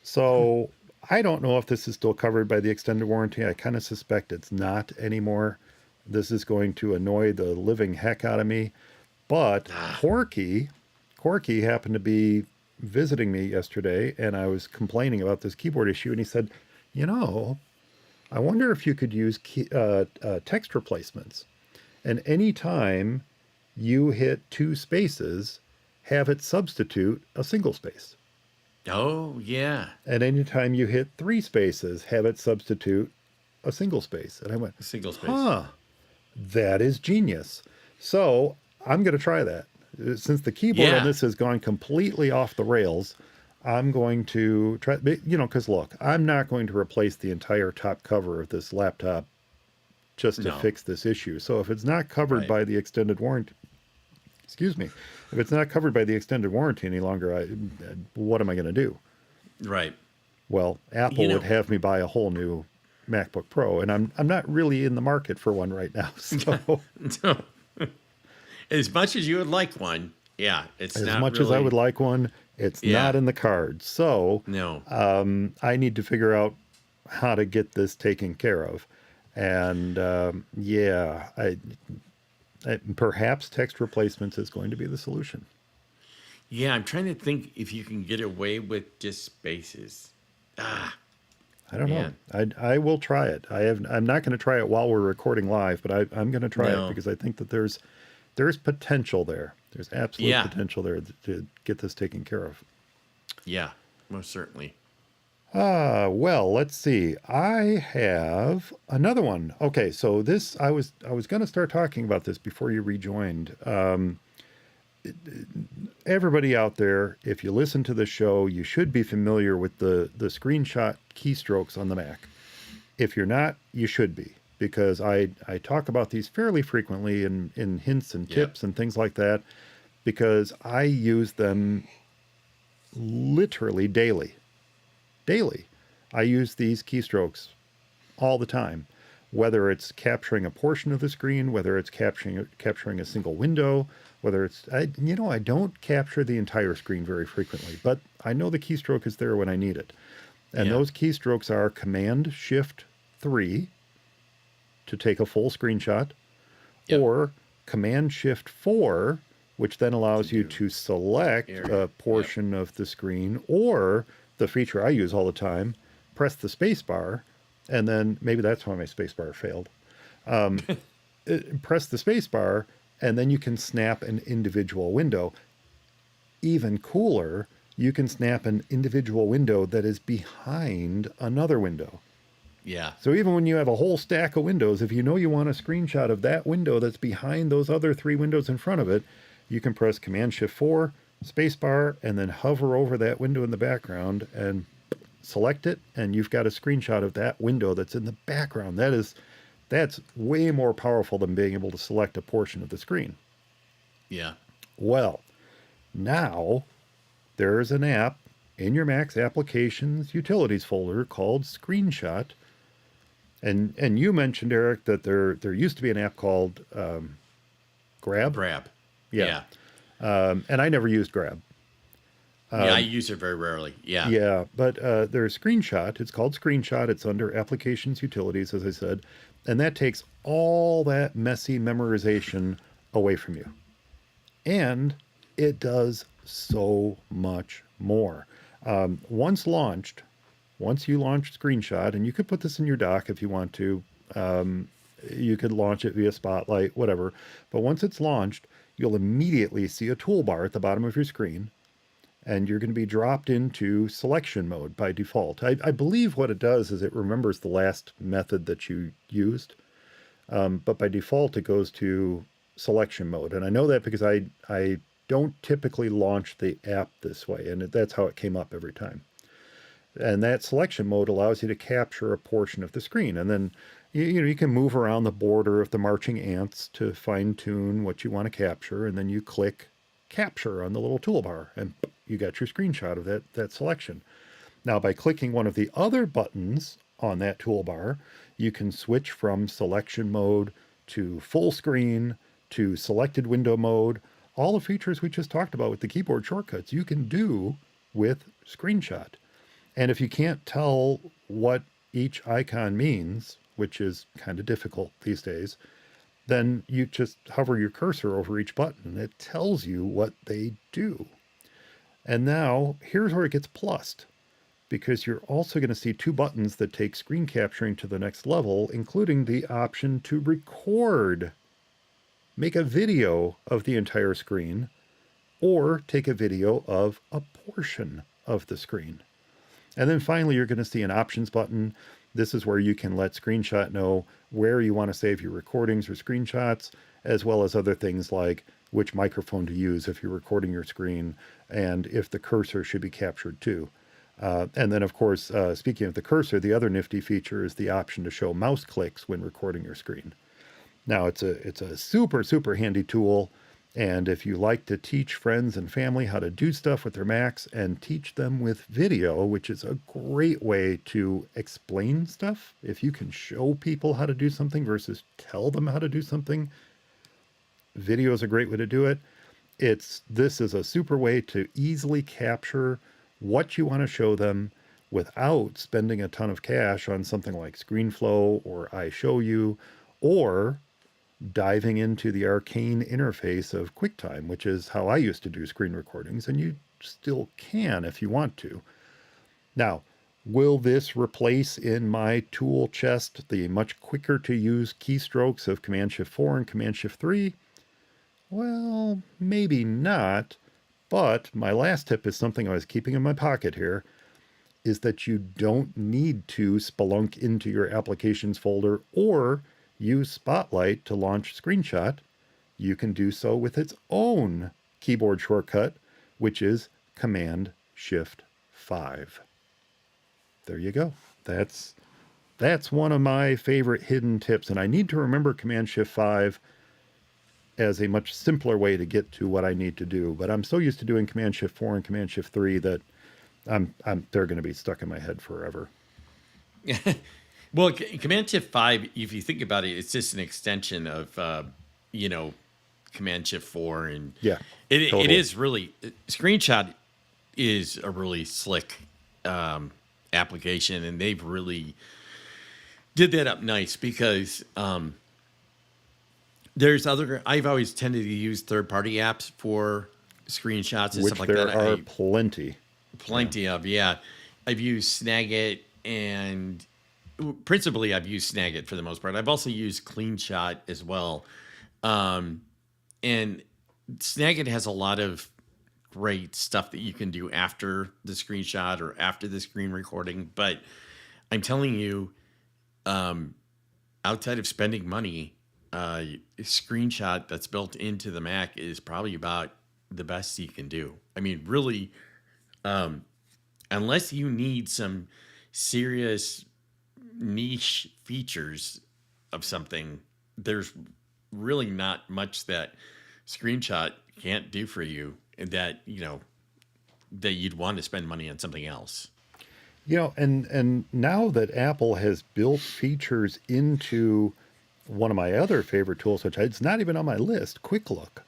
So I don't know if this is still covered by the extended warranty. I kind of suspect it's not anymore. This is going to annoy the living heck out of me. But Corky happened to be visiting me yesterday, and I was complaining about this keyboard issue, and he said, I wonder if you could use text replacements. And anytime you hit 2 spaces, have it substitute a single space. Oh, yeah. And anytime you hit 3 spaces, have it substitute a single space. And I went, a single space. That is genius. So I'm going to try that. Since the keyboard on this has gone completely off the rails, I'm going to try, because look, I'm not going to replace the entire top cover of this laptop just to fix this issue. So if it's not covered by the extended warranty, if it's not covered by the extended warranty any longer, what am I going to do? Right. Well, Apple would have me buy a whole new MacBook Pro, and I'm not really in the market for one right now. So as much as you would like one, it's as not much as I would like one. It's not in the cards. So I need to figure out how to get this taken care of. And perhaps text replacements is going to be the solution. Yeah, I'm trying to think if you can get away with just spaces. I don't know. I will try it. I'm not going to try it while we're recording live, but I'm going to try it because I think that there's potential there. There's absolute potential there to get this taken care of. Yeah, most certainly. Well, let's see. I have another one. Okay, so this I was going to start talking about this before you rejoined. Everybody out there, if you listen to the show, you should be familiar with the screenshot keystrokes on the Mac. If you're not, you should be, because I talk about these fairly frequently in hints and Yep. tips and things like that, because I use them literally daily. Daily. I use these keystrokes all the time, whether it's capturing a portion of the screen, whether it's capturing a single window, whether it's I don't capture the entire screen very frequently, but I know the keystroke is there when I need it. And Yeah. those keystrokes are Command Shift 3 to take a full screenshot, Yep. or Command Shift 4, which then allows you do to select area. a portion of the screen, or the feature I use all the time, press the space bar, and then maybe that's why my space bar failed. Press the space bar, and then you can snap an individual window. Even cooler, you can snap an individual window that is behind another window. Yeah. So even when you have a whole stack of windows, if you know you want a screenshot of that window that's behind those other three windows in front of it, you can press Command Shift 4, spacebar, and then hover over that window in the background and select it, and you've got a screenshot of that window that's in the background. That's way more powerful than being able to select a portion of the screen. Yeah. Well, now there's an app in your Mac's Applications Utilities folder called Screenshot. And you mentioned, Eric, that there used to be an app called Grab. Grab. Yeah. Yeah. And I never used Grab. Yeah. I use it very rarely. Yeah. Yeah, but there's Screenshot. It's called Screenshot. It's under Applications Utilities, as I said. And that takes all that messy memorization away from you. And it does so much more. Once launched, once you launch Screenshot, and you could put this in your dock if you want to, you could launch it via Spotlight, whatever. But once it's launched, you'll immediately see a toolbar at the bottom of your screen, and you're going to be dropped into selection mode by default. I believe what it does is it remembers the last method that you used, but by default it goes to selection mode. And I know that because I don't typically launch the app this way, and that's how it came up every time. And that selection mode allows you to capture a portion of the screen, and then you can move around the border of the marching ants to fine tune what you want to capture, and then you click capture on the little toolbar, and you got your screenshot of that selection. Now, by clicking one of the other buttons on that toolbar, you can switch from selection mode to full screen to selected window mode. All the features we just talked about with the keyboard shortcuts you can do with Screenshot. And if you can't tell what each icon means, which is kind of difficult these days, then you just hover your cursor over each button and it tells you what they do. And now here's where it gets plussed, because you're also going to see two buttons that take screen capturing to the next level, including the option to record, make a video of the entire screen, or take a video of a portion of the screen. And then finally, you're going to see an options button. This is where you can let Screenshot know where you want to save your recordings or screenshots, as well as other things like which microphone to use if you're recording your screen, and if the cursor should be captured too. And then, of course, speaking of the cursor, the other nifty feature is the option to show mouse clicks when recording your screen. Now, it's a super, super handy tool. And if you like to teach friends and family how to do stuff with their Macs and teach them with video, which is a great way to explain stuff, if you can show people how to do something versus tell them how to do something, video is a great way to do it. This is a super way to easily capture what you want to show them without spending a ton of cash on something like ScreenFlow or iShowU, or diving into the arcane interface of QuickTime, which is how I used to do screen recordings, and you still can if you want to. Now, will this replace in my tool chest the much quicker to use keystrokes of Command Shift 4 and Command Shift 3? Well, maybe not, but my last tip is something I was keeping in my pocket here. is that you don't need to spelunk into your applications folder or use Spotlight to launch Screenshot. You can do so with its own keyboard shortcut, which is Command Shift 5. There you go. That's one of my favorite hidden tips, and I need to remember Command Shift 5 as a much simpler way to get to what I need to do. But I'm so used to doing Command Shift 4 and Command Shift 3 that they're going to be stuck in my head forever. Well, Command Shift 5, if you think about it, it's just an extension of, Command Shift 4. And Yeah, it totally. is really, Screenshot is a really slick application, and they've really did that up nice because I've always tended to use third-party apps for screenshots and Which stuff like there that. are plenty. Plenty of, yeah. I've used Snagit, and principally I've used Snagit for the most part. I've also used CleanShot as well. And Snagit has a lot of great stuff that you can do after the screenshot or after the screen recording. But I'm telling you, outside of spending money, screenshot that's built into the Mac is probably about the best you can do. I mean, really, unless you need some serious niche features of something, there's really not much that screenshot can't do for you that you'd want to spend money on something else. And now that Apple has built features into one of my other favorite tools, which it's not even on my list, Quick Look.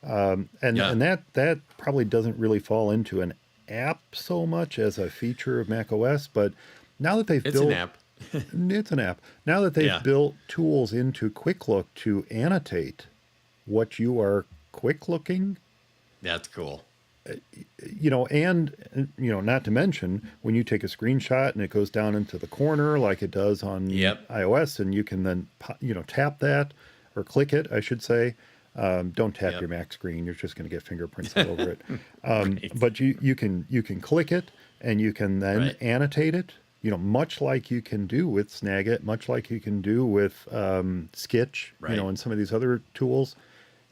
And that probably doesn't really fall into an app so much as a feature of macOS, but now that they've It's built an app. it's an app. Now that they've Yeah. built tools into Quick Look to annotate what you are quick looking, That's cool. not to mention when you take a screenshot and it goes down into the corner like it does on Yep. iOS, and you can then tap that or click it, I should say. Don't tap Yep. your Mac screen; you're just going to get fingerprints all over it. Right. But you can click it and you can then Right. annotate it. Much like you can do with Snagit, much like you can do with Sketch, Right. and some of these other tools.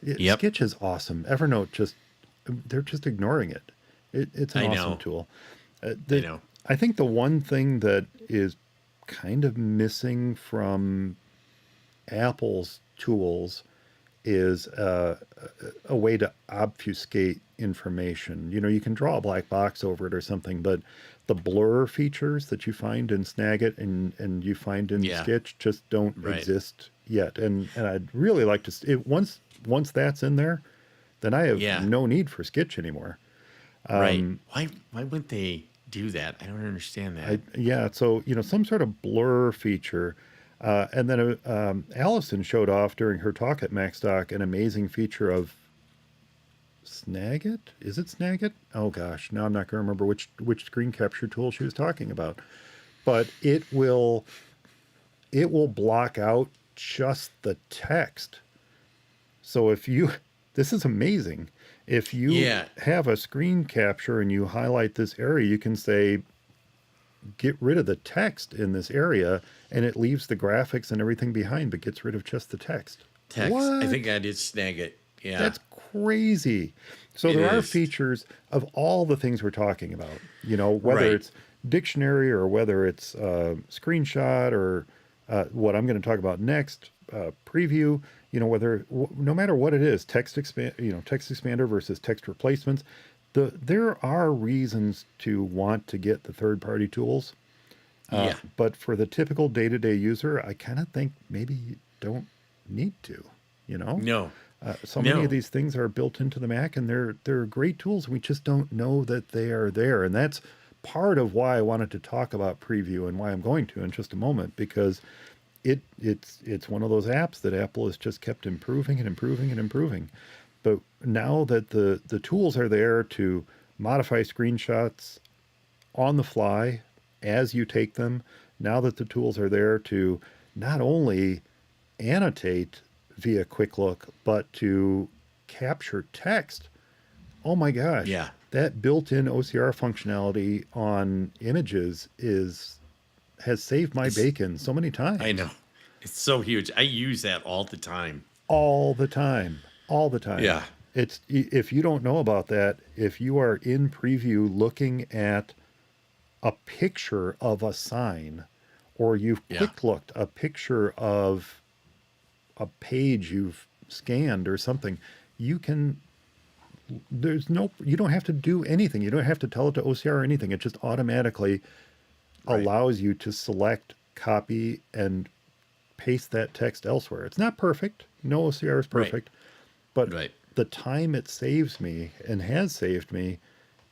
Yep. Sketch is awesome. Evernote they're just ignoring it. It's an I awesome know. tool. I know. I think the one thing that is kind of missing from Apple's tools is a way to obfuscate information. You can draw a black box over it or something, but the blur features that you find in Snagit and you find in Yeah. Sketch just don't Right. exist yet. And I'd really like to once that's in there, then I have Yeah. no need for Sketch anymore. Right. Why wouldn't they do that? I don't understand that. Yeah, so some sort of blur feature, and then Allison showed off during her talk at Macstock an amazing feature of Snagit. Is it Snagit? Oh gosh, now I'm not going to remember which screen capture tool she was talking about, but it will block out just the text. So this is amazing. If you Yeah. have a screen capture and you highlight this area, you can say, get rid of the text in this area, and it leaves the graphics and everything behind, but gets rid of just the text. Text. What? I think I did Snagit. Yeah. That's crazy. So It there are is. features of all the things we're talking about, whether Right. it's dictionary or whether it's screenshot or what I'm going to talk about next, preview, no matter what it is, text expander versus text replacements, there are reasons to want to get the third-party tools. Yeah. But for the typical day-to-day user, I kind of think maybe you don't need to, No. So many No. of these things are built into the Mac, and they're great tools. We just don't know that they are there, and that's part of why I wanted to talk about preview and why I'm going to in just a moment, because it's one of those apps that Apple has just kept improving and improving and improving. But now that the tools are there to modify screenshots on the fly as you take them, now that the tools are there to not only annotate via Quick Look, but to capture text. Oh my gosh. Yeah. that built-in OCR functionality on images has saved my It's, bacon so many I know. times. It's so huge. I use that all the time. All the time. All the time. Yeah. If you don't know about that, if you are in preview looking at a picture of a sign, or you've Yeah. quick looked a picture of a page you've scanned or something, you can you don't have to do anything. You don't have to tell it to OCR or anything. It just automatically Right. allows you to select, copy, and paste that text elsewhere. It's not perfect. No OCR is Right. perfect, but Right. the time it saves me and has saved me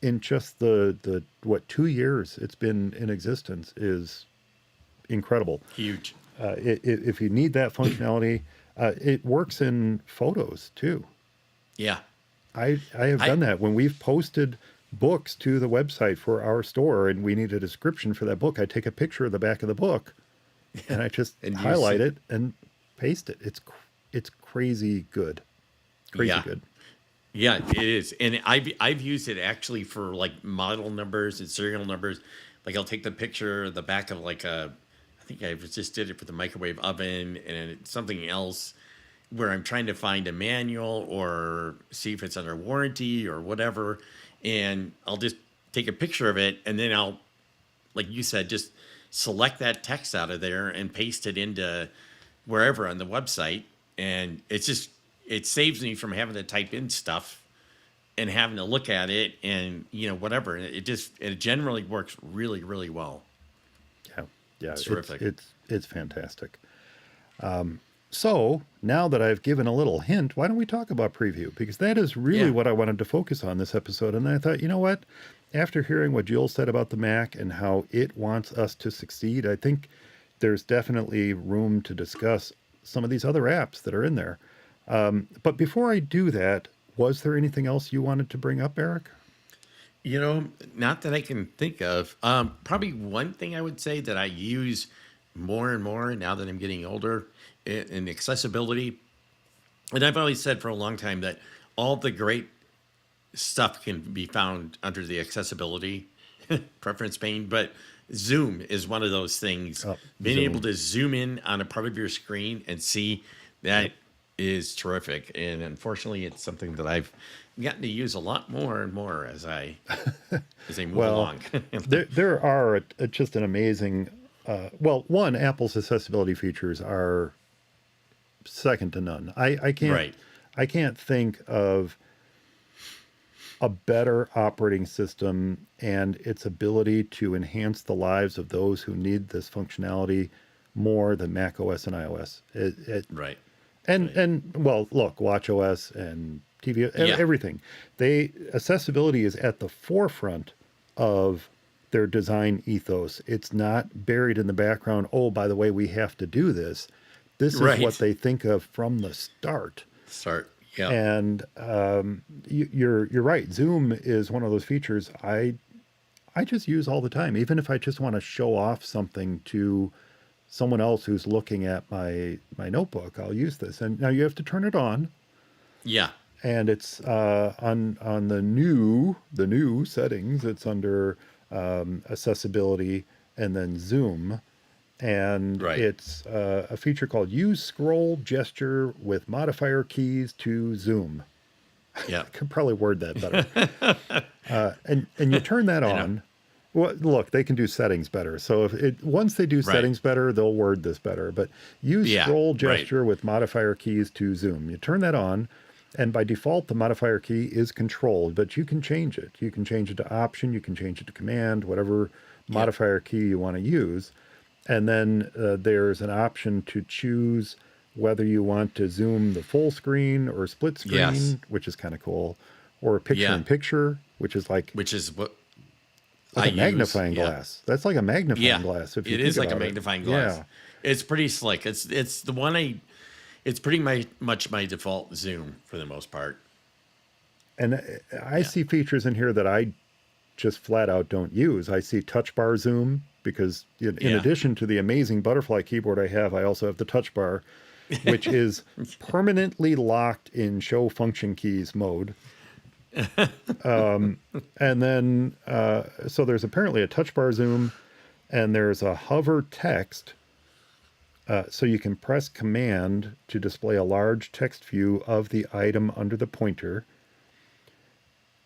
in just the what 2 years it's been in existence is incredible. Huge. If you need that functionality, it works in photos too. Yeah. I have I done that when we've posted books to the website for our store and we need a description for that book. I take a picture of the back of the book and I just and use highlight it. it and paste it. It's crazy good, crazy Yeah. good. Yeah, it is. And I've used it actually for like model numbers and serial numbers. Like I'll take the picture of the back of like a I think I just did it for the microwave oven and it's something else where I'm trying to find a manual or see if it's under warranty or whatever. And I'll just take a picture of it and then I'll, like you said, just select that text out of there and paste it into wherever on the website. And it's just, it saves me from having to type in stuff and having to look at it and, whatever. It generally works really, really well. Yeah, yeah, It's terrific. it's fantastic. So now that I've given a little hint, why don't we talk about preview? Because that is really Yeah. what I wanted to focus on this episode. And I thought, you know what? After hearing what Jill said about the Mac and how it wants us to succeed, I think there's definitely room to discuss some of these other apps that are in there. But before I do that, was there anything else you wanted to bring up, Eric? Not that I can think of. Probably one thing I would say that I use more and more now that I'm getting older in accessibility. And I've always said for a long time that all the great stuff can be found under the accessibility preference pane, but Zoom is one of those things. Oh, Being Zoom. able to zoom in on a part of your screen and see that is terrific. And unfortunately, it's something that I've gotten to use a lot more and more as I move Well, along. there are just an amazing. One, Apple's accessibility features are second to none. I can't Right. I can't think of a better operating system and its ability to enhance the lives of those who need this functionality more than macOS and iOS. Right. And Right. look, watchOS and TV, Yeah. everything. Accessibility is at the forefront of their design ethos. It's not buried in the background. Oh, by the way, we have to do this. This is what Right. they think of from the start. Start. Yeah. And you're right. Zoom is one of those features I just use all the time, even if I just want to show off something to someone else who's looking at my notebook. I'll use this. And now you have to turn it on, Yeah. and it's on the new settings. It's under accessibility and then Zoom. And Right. it's a feature called Use Scroll Gesture with Modifier Keys to Zoom. Yeah. Could probably word that better. And you turn that I know. on. Well, look, they can do settings better. So once they do Right. settings better, they'll word this better. But use Yeah, scroll right. gesture with modifier keys to Zoom. You turn that on, and by default, the modifier key is controlled, but you can change it. You can change it to option, you can change it to command, whatever modifier key you want to use. And then there's an option to choose whether you want to zoom the full screen or split screen, Yes. which is kind of cool, or picture Yeah. in picture, which is like Which is what a I use. magnifying Yeah. glass. That's like a magnifying Yeah. glass. If you It think is like a about it. magnifying glass. Yeah. It's pretty slick. It's the one it's pretty much my default Zoom for the most part. And I see features in here that I just flat out don't use. I see touch bar zoom because in Yeah. addition to the amazing butterfly keyboard I have, I also have the touch bar, which is permanently locked in show function keys mode. And then, so there's apparently a touch bar zoom, and there's a hover text. So you can press Command to display a large text view of the item under the pointer.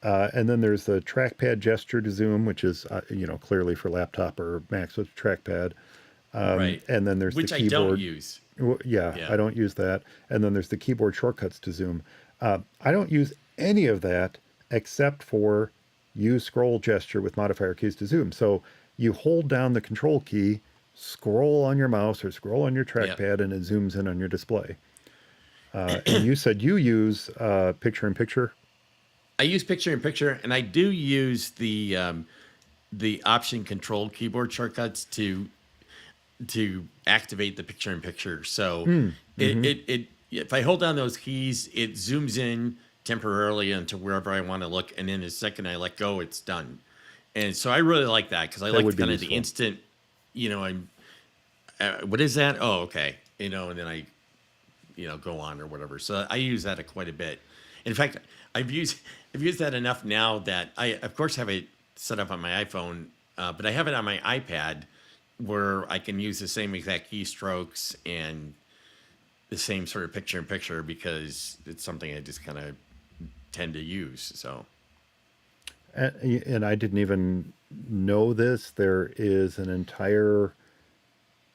And then there's the trackpad gesture to zoom, which is, clearly for laptop or Macs with trackpad. Right. And then there's Which the I don't keyboard. use. Yeah, Yeah. I don't use that. And then there's the keyboard shortcuts to zoom. I don't use any of that except for use scroll gesture with modifier keys to zoom. So you hold down the control key, scroll on your mouse or scroll on your Yep. trackpad, and it zooms in on your display. And you said you use picture in picture. I use picture in picture, and I do use the option control keyboard shortcuts to activate the picture in picture. So it if I hold down those keys, it zooms in temporarily into wherever I want to look, and then the second I let go, it's done. And so I really like that because I That like would be kind of the useful. instant. I'm what is that? Oh, okay. And then I go on or whatever. So I use that quite a bit. In fact, I've used that enough now that I of course have it set up on my iPhone, but I have it on my iPad where I can use the same exact keystrokes and the same sort of picture in picture because it's something I just kind of tend to use. So And I didn't even know this. There is an entire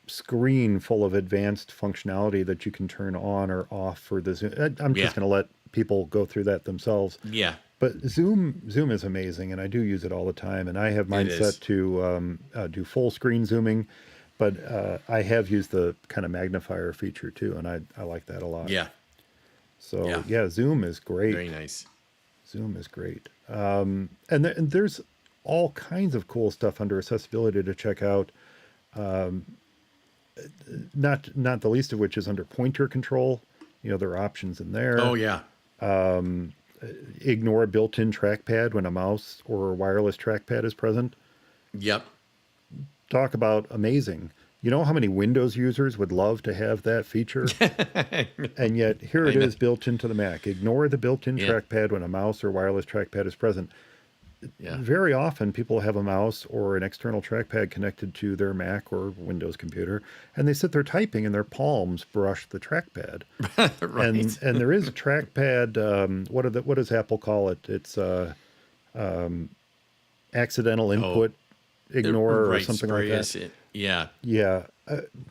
screen full of advanced functionality that you can turn on or off for the Zoom. I'm yeah, just going to let people go through that themselves. yeah, But Zoom is amazing, and I do use it all the time. And I have it mine set is. to do full screen zooming, but I have used the kind of magnifier feature too, and I like that a lot. Yeah, So yeah, yeah, Zoom is great. very nice. Zoom is great. And there's all kinds of cool stuff under accessibility to check out. Not the least of which is under pointer control. There are options in Oh there. yeah, Ignore built-in trackpad when a mouse or a wireless trackpad is present. yep. Talk about amazing. You know how many Windows users would love to have that feature? And yet here I it know. is built into the Mac. Ignore the built-in Yeah, trackpad when a mouse or wireless trackpad is present. yeah, Very often people have a mouse or an external trackpad connected to their Mac or Windows computer, and they sit there typing and their palms brush the trackpad. And right. and there is a trackpad. What does Apple call it? It's accidental Oh, input ignore or right. something like that. Spurious. Yeah, Yeah,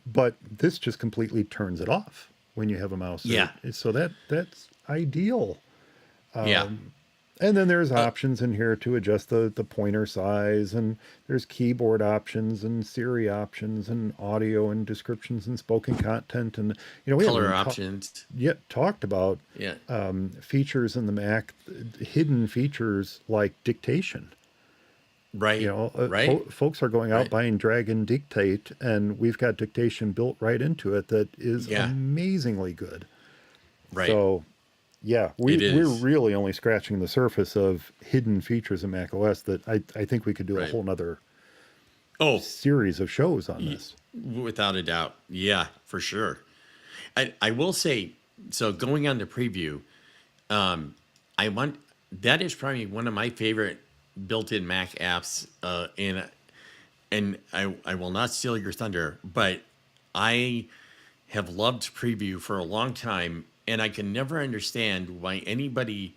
but this just completely turns it off when you have a mouse. yeah, So that's ideal. yeah. And then there's Uh, options in here to adjust the pointer size, and there's keyboard options and Siri options and audio and descriptions and spoken content. And we haven't color even options. yet talked about Yeah. features in the Mac, hidden features like dictation. Right. Right. Folks are going out Right. buying Dragon Dictate, and we've got dictation built right into it that is Yeah. amazingly good. Right. So, yeah, It we're is. really only scratching the surface of hidden features in macOS that I think we could do a Right. whole nother Oh, series of shows on this. without a doubt. Yeah, for sure. I will say, so going on to preview, I want that is probably one of my favorite built-in Mac apps. And I will not steal your thunder, but I have loved preview for a long time, and I can never understand why anybody.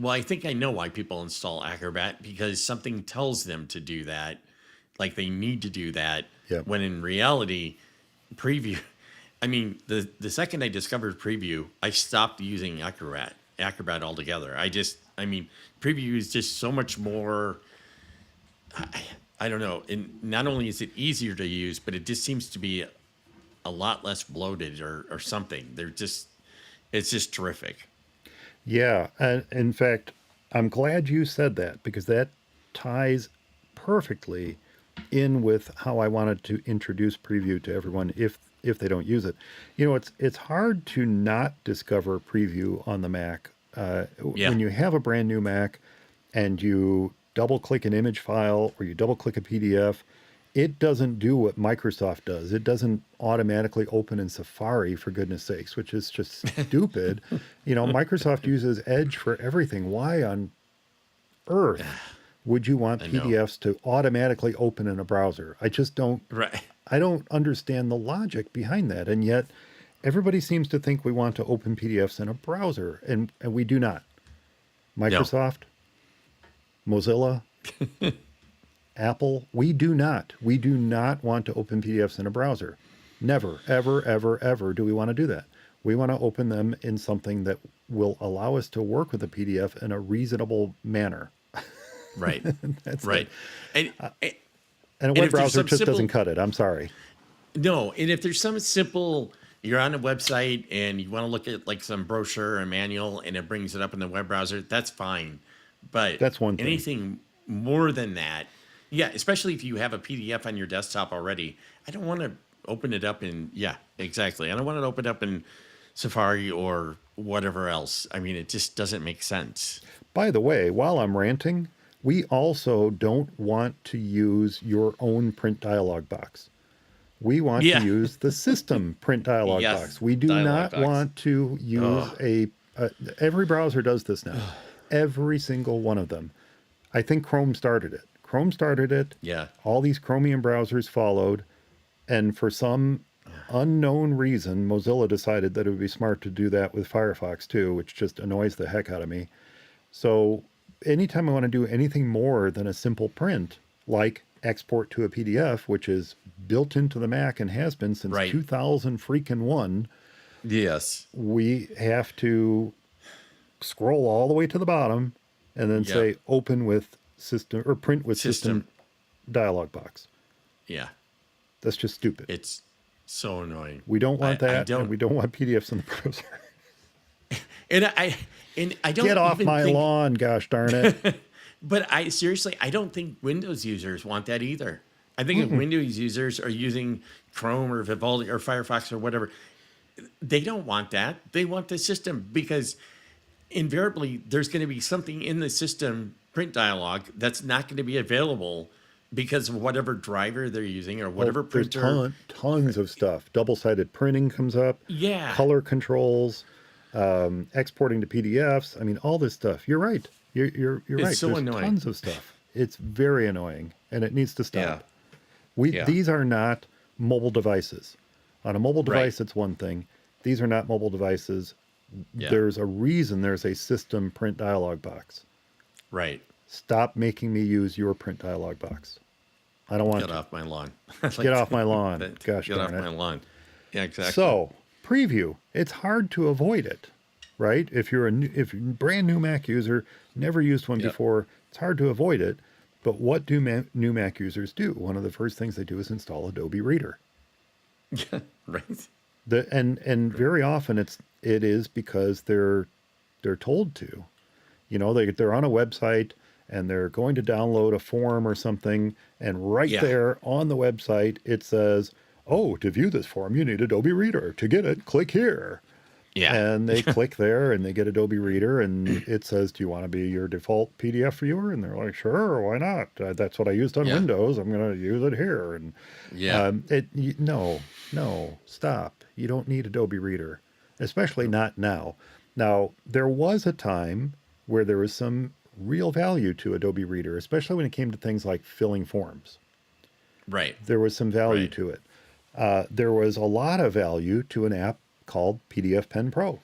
Well, I think I know why people install Acrobat because something tells them to do that, like they need to do that. Yeah. When in reality, preview. I mean, the second I discovered preview, I stopped using Acrobat altogether. I mean, preview is just so much more. I don't know. And not only is it easier to use, but it just seems to be a lot less bloated or something. It's just terrific. Yeah, and in fact, I'm glad you said that because that ties perfectly in with how I wanted to introduce preview to everyone if they don't use it. It's hard to not discover preview on the Mac. Yeah. When you have a brand new Mac and you double click an image file or you double click a PDF, it doesn't do what Microsoft does. It doesn't automatically open in Safari, for goodness sakes, which is just stupid. Microsoft uses Edge for everything. Why on earth would you want I know. PDFs to automatically open in a browser? I just don't. Right. I don't understand the logic behind that, and yet everybody seems to think we want to open PDFs in a browser, and we do not. No. Microsoft, Mozilla, Apple, we do not. We do not want to open PDFs in a browser. Never, ever, ever, ever do we want to do that. We want to open them in something that will allow us to work with a PDF in a reasonable manner. Right. That's Right. it. And, And a and web if there's browser some just simple, doesn't cut it. I'm sorry. no, and if there's some simple, you're on a website and you want to look at like some brochure or manual and it brings it up in the web browser, that's fine. But That's one thing. anything more than that, yeah, especially if you have a PDF on your desktop already, I don't want to open it up in, yeah, exactly. I don't want it opened up in Safari or whatever else. I mean, it just doesn't make sense. By the way, while I'm ranting, we also don't want to use your own print dialog box. We want Yeah. to use the system print dialog Yes, box. We do dialog not box. want to use every browser does this now. Every single one of them. I think Chrome started it. Chrome started it. Yeah. All these Chromium browsers followed. And for some unknown reason, Mozilla decided that it would be smart to do that with Firefox too, which just annoys the heck out of me. So anytime I want to do anything more than a simple print, like export to a PDF, which is built into the Mac and has been since Right. 2000 freaking one, Yes. we have to scroll all the way to the bottom and then Yep. say open with system or print with System. system dialog box. Yeah. That's just stupid. It's so annoying. We don't want I that, don't, and we don't want PDFs in the browser. and I don't Get off even my think, lawn, gosh darn it. But I seriously, I don't think Windows users want that either. I think if Windows users are using Chrome or Vivaldi or Firefox or whatever, they don't want that. They want the system because invariably there's going to be something in the system print dialog that's not going to be available because of whatever driver they're using or whatever There's printer. tons of stuff. Double-sided printing comes up. Yeah. Color controls, exporting to PDFs. I mean, all this stuff. You're right. You're right. so There's annoying. tons of stuff. It's very annoying, and it needs to stop. Yeah. These are not mobile devices. On a mobile Right. device, it's one thing. These are not mobile devices. Yeah. There's a reason there's a system print dialog box. Right. Stop making me use your print dialog box. I don't want Get to. off my lawn. Get off my lawn. Gosh Get off darn it. my lawn. Yeah, exactly. So, preview. It's hard to avoid it, right? If you're a brand new Mac user, never used one Yep. before, it's hard to avoid it. But what do new Mac users do? One of the first things they do is install Adobe Reader. Right. And very often it is because they're told to. You know, they're on a website and they're going to download a form or something, and right Yeah. there on the website it says, "Oh, to view this form, you need Adobe Reader. To get it, click here." Yeah. And they click there and they get Adobe Reader, and it says, "Do you want to be your default PDF viewer?" And they're like, "Sure, why not? That's what I used on Yeah. Windows. I'm going to use it here." And Yeah. no, stop. You don't need Adobe Reader, especially not now. Now, there was a time where there was some real value to Adobe Reader, especially when it came to things like filling forms. Right. There was some value Right. to it. There was a lot of value to an app called PDF Pen Pro.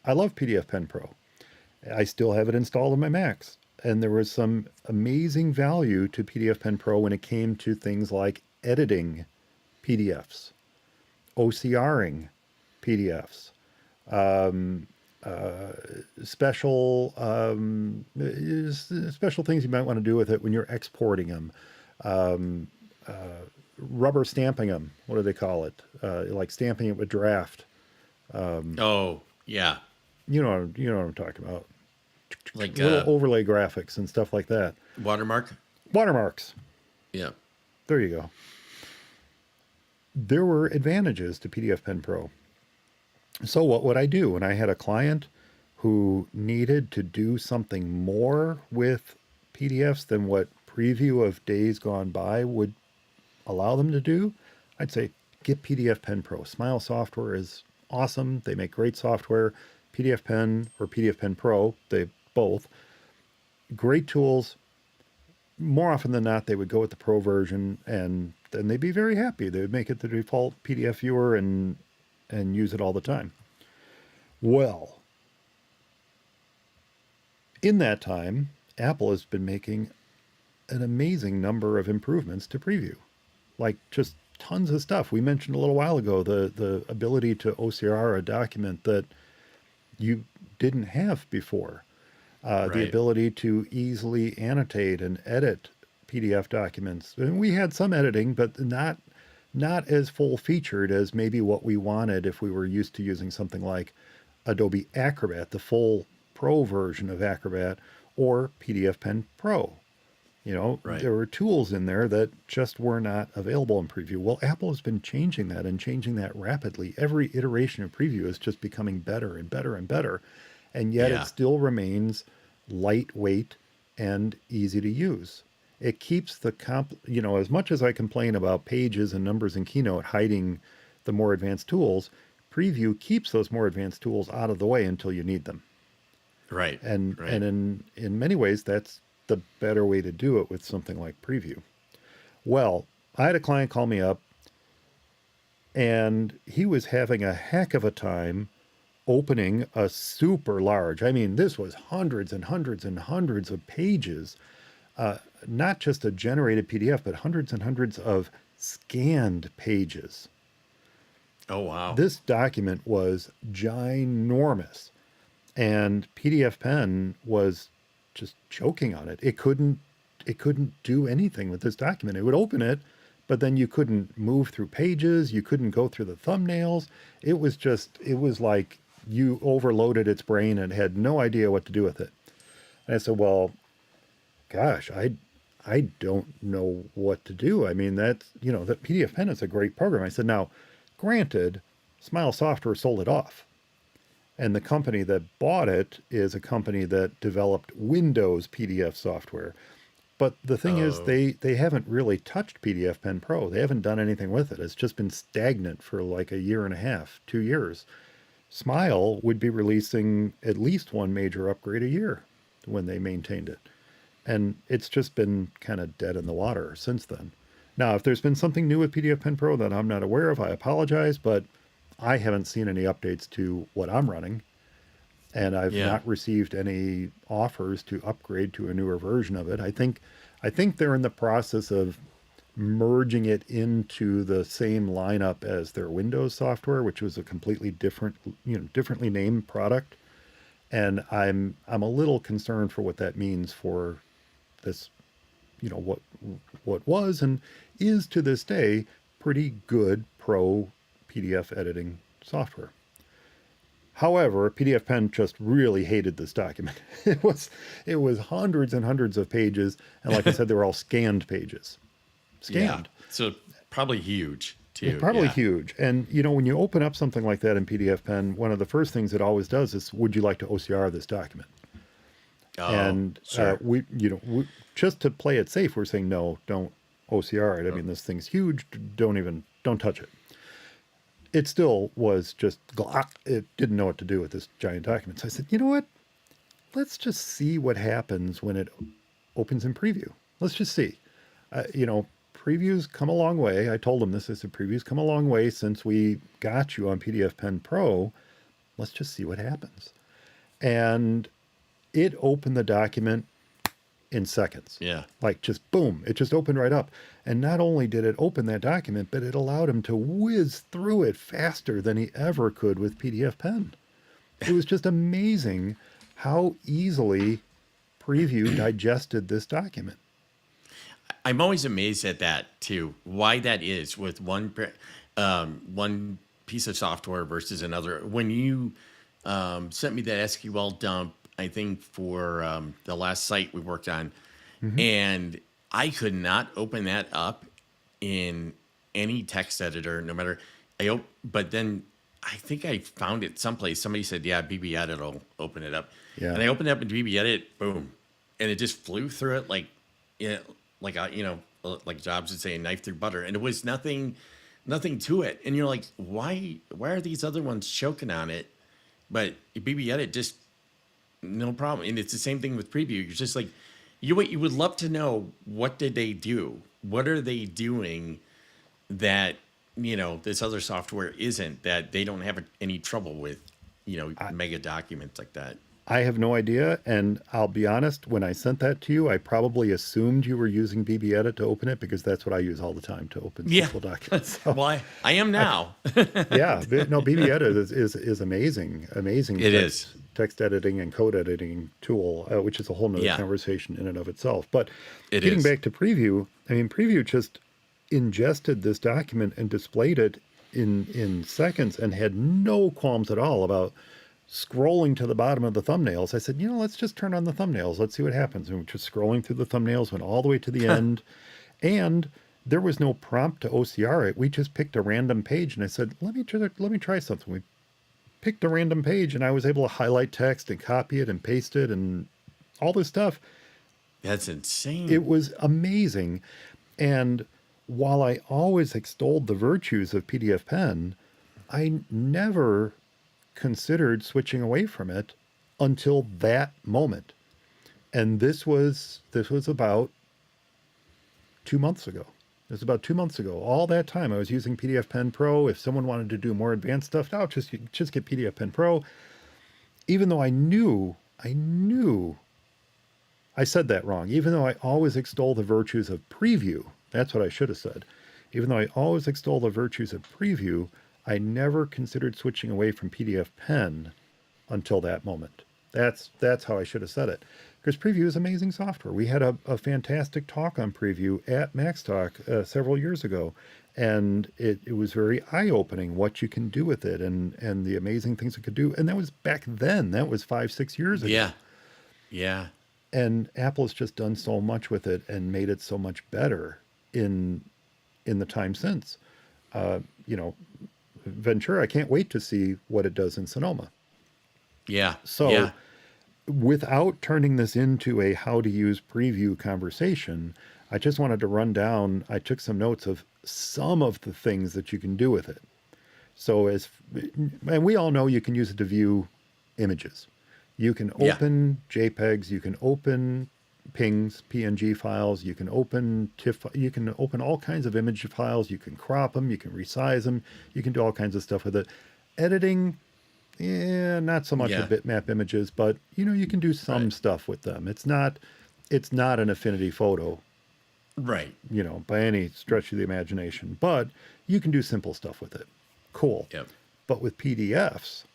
I love PDF Pen Pro. I still have it installed on my Macs. And there was some amazing value to PDF Pen Pro when it came to things like editing PDFs, OCRing PDFs, special things you might want to do with it when you're exporting them. Rubber stamping them. What do they call it? Like stamping it with draft. Oh, yeah. You know what I'm talking about. Like Little overlay graphics and stuff like that. watermark. Watermarks. Yeah. There you go. There were advantages to PDF Pen Pro. So what would I do when I had a client who needed to do something more with PDFs than what preview of Days Gone By would allow them to do? I'd say get PDF Pen Pro. Smile Software is awesome. They make great software. PDF Pen or PDF Pen Pro, they both, great tools. More often than not, they would go with the pro version, and then they'd be very happy. They would make it the default PDF viewer and use it all the time. Well, in that time, Apple has been making an amazing number of improvements to preview, like just tons of stuff. We mentioned a little while ago the ability to OCR a document that you didn't have before. The Right. ability to easily annotate and edit PDF documents. And we had some editing, but not as full featured as maybe what we wanted if we were used to using something like Adobe Acrobat, the full pro version of Acrobat, or PDF Pen Pro. You know, Right. there were tools in there that just were not available in preview. Well, Apple has been changing that and changing that rapidly. Every iteration of preview is just becoming better and better and better. And yet it Yeah. still remains lightweight and easy to use. It keeps the as much as I complain about pages and numbers in Keynote hiding the more advanced tools, preview keeps those more advanced tools out of the way until you need them. Right. And Right. in many ways that's the better way to do it with something like preview. Well, I had a client call me up and he was having a heck of a time opening a super large, I mean, this was hundreds and hundreds and hundreds of pages, not just a generated PDF, but hundreds and hundreds of scanned pages. Oh wow. This document was ginormous, and PDF Pen was just choking on it. It couldn't do anything with this document. It would open it, but then you couldn't move through pages, you couldn't go through the thumbnails. It was like you overloaded its brain and had no idea what to do with it. And I said, well, gosh, I don't know what to do. I mean, that PDF Pen is a great program. I said, now, granted, Smile Software sold it off. And the company that bought it is a company that developed Windows PDF software. But the thing is, Oh. they haven't really touched PDF Pen Pro. They haven't done anything with it. It's just been stagnant for like a year and a half, 2 years. Smile would be releasing at least one major upgrade a year when they maintained it. And it's just been kind of dead in the water since then. Now, if there's been something new with PDF Pen Pro that I'm not aware of, I apologize, but I haven't seen any updates to what I'm running, and I've Yeah. not received any offers to upgrade to a newer version of it. I think they're in the process of merging it into the same lineup as their Windows software, which was a completely different, differently named product. And I'm a little concerned for what that means for this, what was and is to this day pretty good pro PDF editing software. However, PDF Pen just really hated this document. It was hundreds and hundreds of pages, and like I said, they were all scanned pages. Yeah. Scanned. So probably huge It's too. probably Yeah. huge. And when you open up something like that in PDF Pen, one of the first things it always does is, would you like to OCR this document? Oh, And sure. just to play it safe, we're saying no, don't OCR it. I mean, this thing's huge. Don't touch it. It still was just it didn't know what to do with this giant document. So I said, you know what? Let's just see what happens when it opens in preview. Let's just see. Previews come a long way. I told him this. I said, previews come a long way since we got you on PDF Pen Pro. Let's just see what happens. And it opened the document in seconds. Yeah. Like just boom, it just opened right up. And not only did it open that document, but it allowed him to whiz through it faster than he ever could with PDF Pen. It was just amazing how easily Preview digested this document. I'm always amazed at that too. Why that is with one piece of software versus another. When you sent me that SQL dump, I think for the last site we worked on, Mm-hmm. and I could not open that up in any text editor, no matter. But then I think I found it someplace. Somebody said, "Yeah, BB Edit will open it up," Yeah. and I opened it up in BB Edit, boom, and it just flew through it like, like Jobs would say, a knife through butter, and it was nothing to it. And you're like, why are these other ones choking on it? But BB Edit just No problem. And it's the same thing with preview. You're just like, you would love to know, what did they do? What are they doing that, this other software isn't, that they don't have any trouble with, mega documents like that. I have no idea, and I'll be honest, when I sent that to you, I probably assumed you were using BB Edit to open it because that's what I use all the time to open Yeah. simple documents. So, Well, I am now. yeah, no, BB Edit is amazing, amazing It is. text editing and code editing tool, which is a whole nother Yeah. conversation in and of itself. But It getting is. back to Preview, I mean, Preview just ingested this document and displayed it in seconds and had no qualms at all about scrolling to the bottom of the thumbnails. I said, let's just turn on the thumbnails. Let's see what happens. And we're just scrolling through the thumbnails, went all the way to the end. And there was no prompt to OCR it. We just picked a random page. And I said, let me try something. We picked a random page and I was able to highlight text and copy it and paste it and all this stuff. That's insane. It was amazing. And while I always extolled the virtues of PDF Pen, I never considered switching away from it until that moment. And this was about 2 months ago. It was about 2 months ago. All that time I was using PDF Pen Pro. If someone wanted to do more advanced stuff, now just get PDF Pen Pro. Even though I said that wrong. Even though I always extol the virtues of Preview, that's what I should have said. Even though I always extol the virtues of Preview, I never considered switching away from PDF Pen until that moment. That's how I should have said it. Because Preview is amazing software. We had a fantastic talk on Preview at Macstock several years ago. And it was very eye-opening what you can do with it and the amazing things it could do. And that was back then. That was 5-6 years ago. Yeah. Yeah. And Apple has just done so much with it and made it so much better in the time since. Ventura, I can't wait to see what it does in Sonoma. Yeah. So yeah. without turning this into a how to use Preview conversation, I just wanted to run down, I took some notes of some of the things that you can do with it. So and we all know you can use it to view images. You can open JPEGs, you can open pings, PNG files, you can open TIFF, you can open all kinds of image files, you can crop them, you can resize them, you can do all kinds of stuff with it. Editing, not so much with bitmap images, but you can do some stuff with them. It's not an Affinity photo, right? By any stretch of the imagination, but you can do simple stuff with it. Cool. Yep. But with PDFs,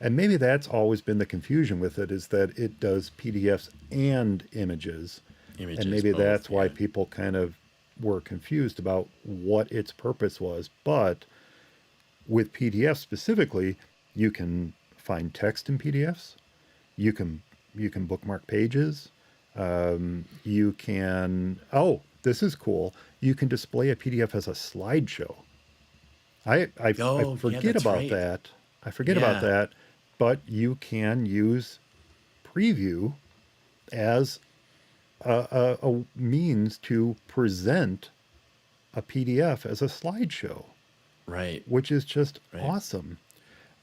and maybe that's always been the confusion with it, is that it does PDFs and images. And maybe both, that's why people kind of were confused about what its purpose was. But with PDFs specifically, you can find text in PDFs. You can bookmark pages. You can, this is cool. You can display a PDF as a slideshow. I forget about that. I forget about that. But you can use Preview as a means to present a PDF as a slideshow. Right. Which is just awesome.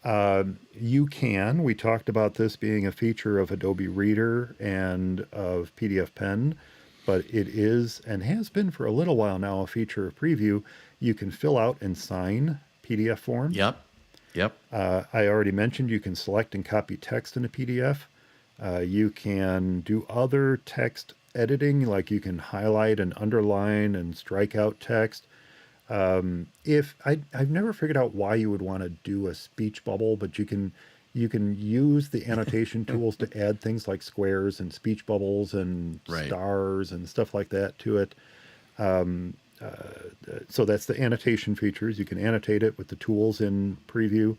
We talked about this being a feature of Adobe Reader and of PDF Pen, but it is, and has been for a little while now, a feature of Preview. You can fill out and sign PDF forms. Yep. I already mentioned you can select and copy text in a PDF. You can do other text editing, like you can highlight and underline and strike out text. I've never figured out why you would want to do a speech bubble, but you can use the annotation tools to add things like squares and speech bubbles and stars and stuff like that to it. So that's the annotation features. You can annotate it with the tools in Preview.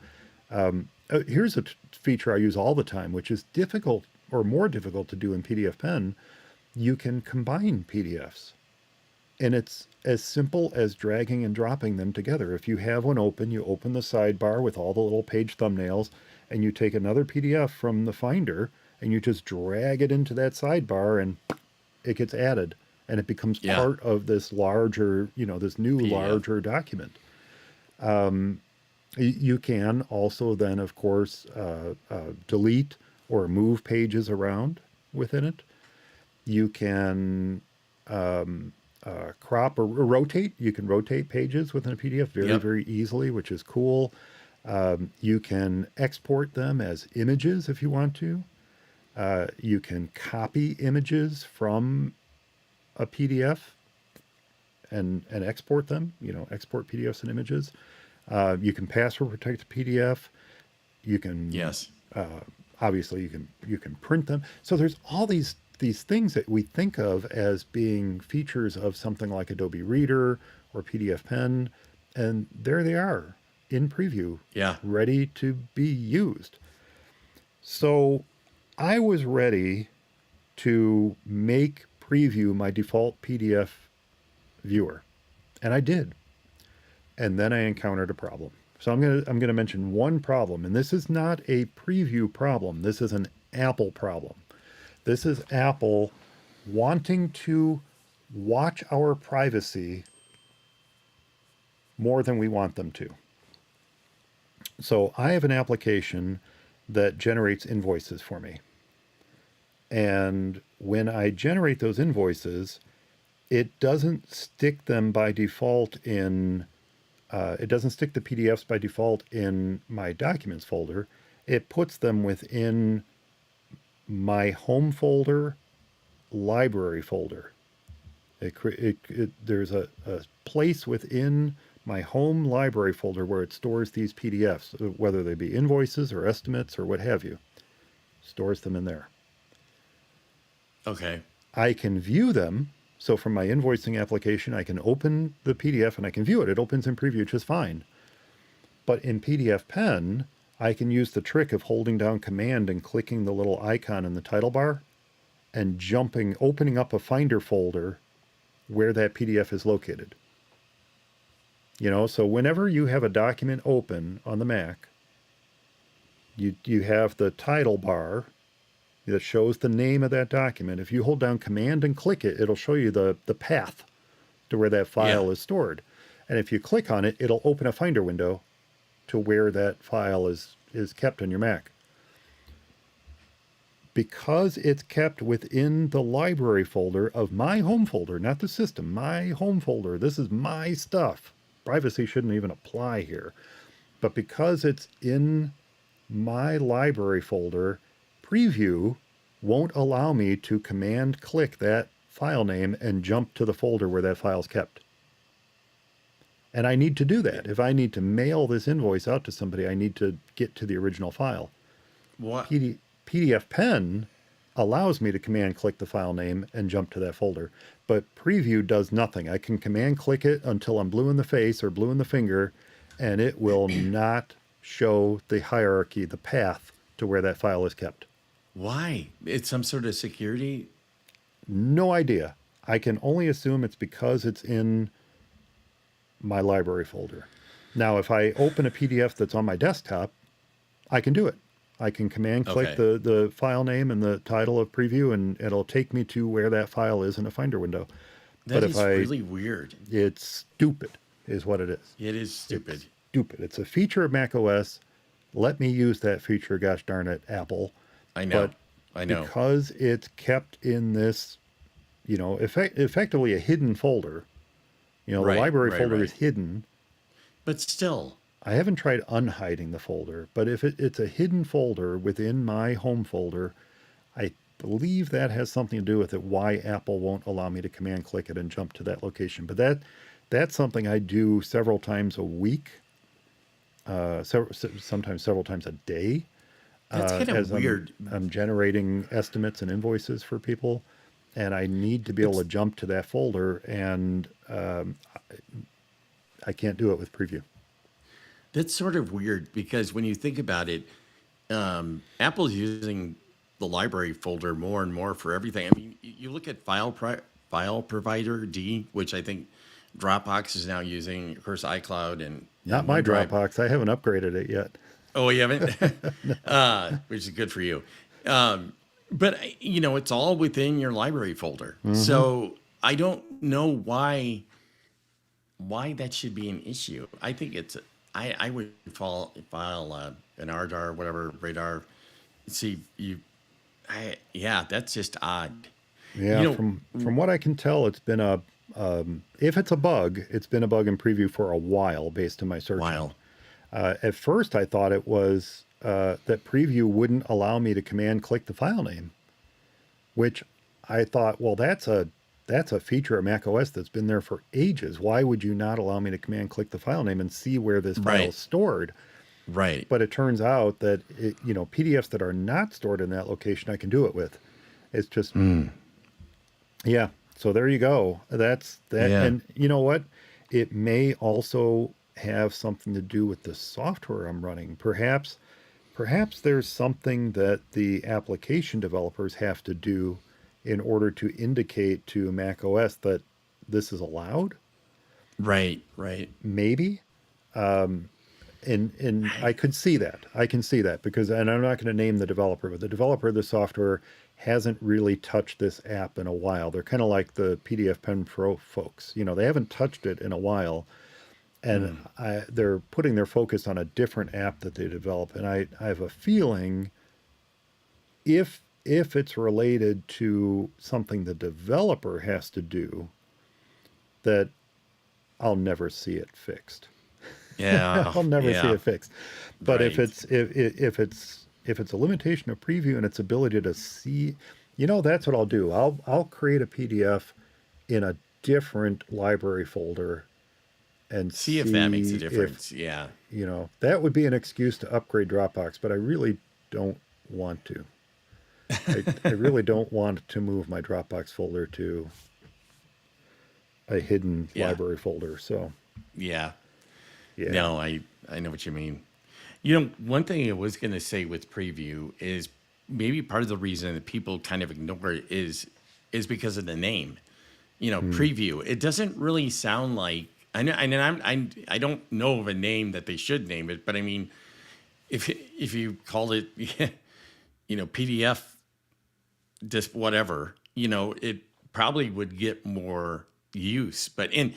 Here's a feature I use all the time, which is difficult or more difficult to do in PDF Pen. You can combine PDFs. And it's as simple as dragging and dropping them together. If you have one open, you open the sidebar with all the little page thumbnails, and you take another PDF from the Finder, and you just drag it into that sidebar, and it gets added. And it becomes part of this larger, this new PDF. Larger document. You can also then, of course, delete or move pages around within it. You can crop or rotate. You can rotate pages within a PDF very, Yep. very easily, which is cool. You can export them as images if you want to. You can copy images from a PDF and export them, export PDFs and images. You can password protect a PDF. You can Yes. obviously you can print them. So there's all these things that we think of as being features of something like Adobe Reader or PDF Pen, and there they are in preview, Yeah. ready to be used. So I was ready to make preview my default PDF viewer, and I did. And then I encountered a problem. So I'm gonna mention one problem, and this is not a preview problem. This is an Apple problem. This is Apple wanting to watch our privacy more than we want them to. So I have an application that generates invoices for me. And when I generate those invoices, it doesn't stick them by default in, it doesn't stick the PDFs by default in my documents folder. It puts them within my home folder, library folder. There's a place within my home library folder where it stores these PDFs, whether they be invoices or estimates or what have you, stores them in there. Okay. I can view them. So from my invoicing application, I can open the PDF and I can view it. It opens in preview just fine. But in PDF Pen, I can use the trick of holding down Command and clicking the little icon in the title bar and opening up a Finder folder where that PDF is located. So whenever you have a document open on the Mac, you have the title bar that shows the name of that document. If you hold down Command and click it, it'll show you the path to where that file is stored. And if you click on it, it'll open a Finder window to where that file is kept on your Mac. Because it's kept within the library folder of my home folder, not the system, my home folder. This is my stuff. Privacy shouldn't even apply here. But because it's in my library folder, preview won't allow me to command click that file name and jump to the folder where that file's kept. And I need to do that. If I need to mail this invoice out to somebody, I need to get to the original file. What? PDF Pen allows me to command click the file name and jump to that folder. But preview does nothing. I can command click it until I'm blue in the face or blue in the finger, and it will not show the hierarchy, the path to where that file is kept. Why? It's some sort of security. No idea. I can only assume it's because it's in my library folder. Now, if I open a PDF that's on my desktop, I can do it. I can command click the file name and the title of preview, and it'll take me to where that file is in a Finder window. That is really weird. It's stupid, is what it is. It is stupid. It's stupid. It's a feature of macOS. Let me use that feature, gosh darn it, Apple. I know. But I know. because it's kept in this, effectively a hidden folder. The library folder is hidden. But still. I haven't tried unhiding the folder, but if it's a hidden folder within my home folder, I believe that has something to do with it, why Apple won't allow me to command click it and jump to that location. But that's something I do several times a week, sometimes several times a day. That's kind of weird. I'm generating estimates and invoices for people, and I need to be able to jump to that folder, and I can't do it with preview. That's sort of weird because when you think about it, Apple's using the library folder more and more for everything. I mean, you look at file provider D, which I think Dropbox is now using, of course, iCloud and not my OneDrive. Dropbox. I haven't upgraded it yet. Oh, you haven't, which is good for you. But it's all within your library folder. Mm-hmm. So I don't know why that should be an issue. I think I would file an RDAR, whatever, radar, see you. Yeah, that's just odd. Yeah, You know, from what I can tell, it's been a if it's a bug, it's been a bug in preview for a while based on my searching. while At first, I thought it was that preview wouldn't allow me to command click the file name, which I thought, well, that's a feature of macOS that's been there for ages. Why would you not allow me to command click the file name and see where this file right, is stored? right. But it turns out that PDFs that are not stored in that location, I can do it with. It's just yeah. So there you go. That's that. Yeah, And you know what? It may also have something to do with the software I'm running. Perhaps there's something that the application developers have to do in order to indicate to Mac OS that this is allowed. right, right. Maybe. And I, I could see that. I can see that because, and I'm not going to name the developer, but the developer of the software hasn't really touched this app in a while. They're kind of like the PDF Pen Pro folks. They haven't touched it in a while, and they're putting their focus on a different app that they develop. And I have a feeling if it's related to something the developer has to do, that I'll never see it fixed. yeah, I'll never see yeah. it fixed. But if Right. it's a limitation of preview and its ability to see, that's what I'll do. I'll create a PDF in a different library folder and See if that makes a see if, difference. Yeah. that would be an excuse to upgrade Dropbox, but I really don't want to. I really don't want to move my Dropbox folder to a hidden Yeah. library folder. So, Yeah. yeah. No, I know what you mean. One thing I was going to say with preview is maybe part of the reason that people kind of ignore it is because of the name. Preview. It doesn't really sound like I know, and I don't know of a name that they should name it, but I mean, if you called it, PDF, just whatever, it probably would get more use. But and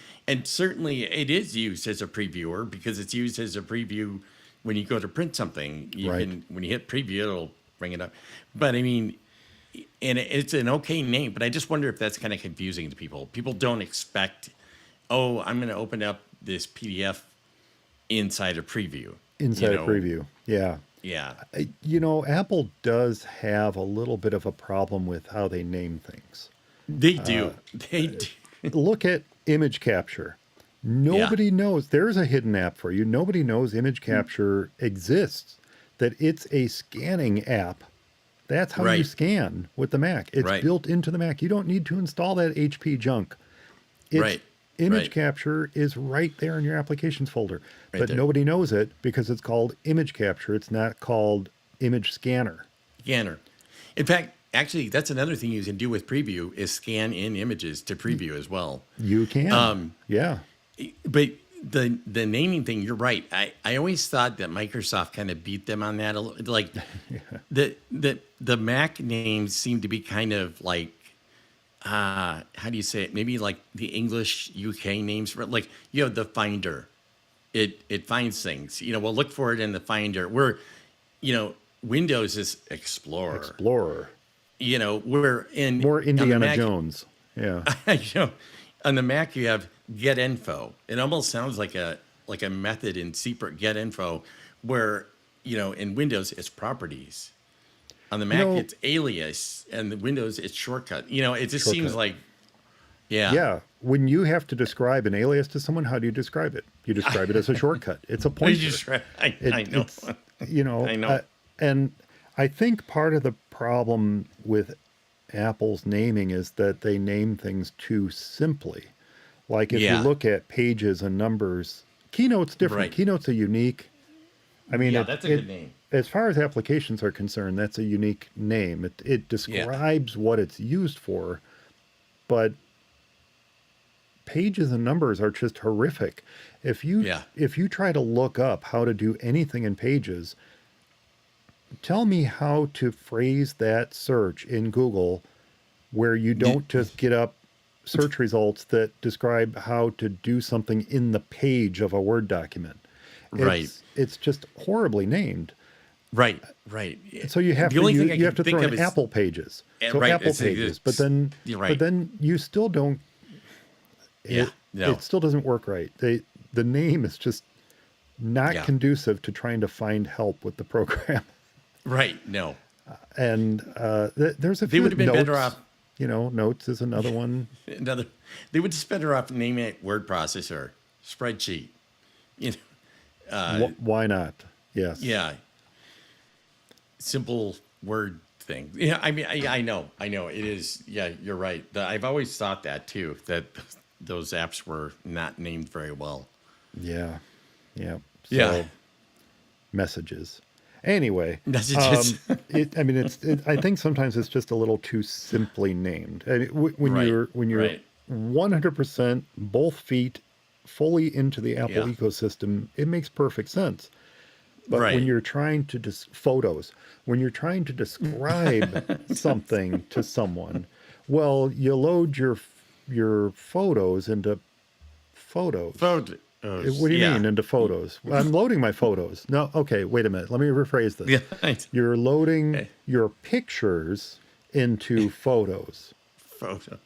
certainly it is used as a previewer because it's used as a preview when you go to print something. You Right. can when you hit preview, it'll bring it up. But I mean, and it's an okay name, but I just wonder if that's kind of confusing to people. People don't expect, oh, I'm going to open up this PDF inside a preview. Inside a preview. Yeah. Yeah, Apple does have a little bit of a problem with how they name things. they do. They do. Look at image capture. Yeah, Nobody knows. There's a hidden app for you. Nobody knows image capture exists, that it's a scanning app. That's how you right, scan with the Mac. It's right, built into the Mac. You don't need to install that HP junk. It's right, image right, capture is right there in your applications folder, right but there. nobody knows it because it's called image capture. It's not called image scanner. Scanner. In fact, actually, that's another thing you can do with preview is scan in images to preview as well. You can. Yeah. But the naming thing, you're right. I always thought that Microsoft kind of beat them on that a little. Like the Mac names seem to be kind of like how do you say it? Maybe like the English UK names for like the Finder. It finds things. We'll look for it in the Finder. Windows is Explorer. Explorer. We're in More on the Indiana Mac, Jones. Yeah. on the Mac you have Get Info. It almost sounds like a method in secret Get Info, where in Windows it's Properties. On the Mac it's Alias, and the Windows it's Shortcut. It just seems Shortcut. like yeah, Yeah. When you have to describe an alias to someone, how do you describe it? You describe it as a shortcut. It's a I pointer. just I know. It's, you know, I know. and I think part of the problem with Apple's naming is that they name things too simply. Like if you Yeah. look at pages and numbers, Keynote's different. Right. Keynote's a unique. I mean, Yeah, that's a good name. As far as applications are concerned, that's a unique name. It describes what it's used for, but pages and numbers are just horrific. If you Yeah. if you try to look up how to do anything in pages, tell me how to phrase that search in Google where you don't just get up search results that describe how to do something in the page of a Word document. Right. It's just horribly named. Right, right. So you have The to only thing I you have can to think throw of in is Apple Pages. So right. Apple Pages, but then You're right. you still don't. Yeah, It no, still doesn't work right. The name is just not yeah, conducive to trying to find help with the program. right. No, And there's a they few would have been better notes. off. Notes is another one. Another, they would just better off naming it word processor, spreadsheet. You know, Why not? Yes. yeah, simple word thing. Yeah, I mean, I know it is. Yeah, you're right. I've always thought that too. That those apps were not named very well. Yeah. Yeah. Yeah, So messages. Anyway, messages. I mean, I think sometimes it's just a little too simply named. And Right, when you're right. 100% both feet fully into the Apple Yeah, ecosystem, it makes perfect sense. But when right. you're trying to photos, when you're trying to describe something to someone, well, you load your photos into photos. What Photos. do you Yeah, mean into photos? I'm loading my photos. No, okay, wait a minute. Let me rephrase this. yeah. Right. You're loading Okay. your pictures into photos, Photo.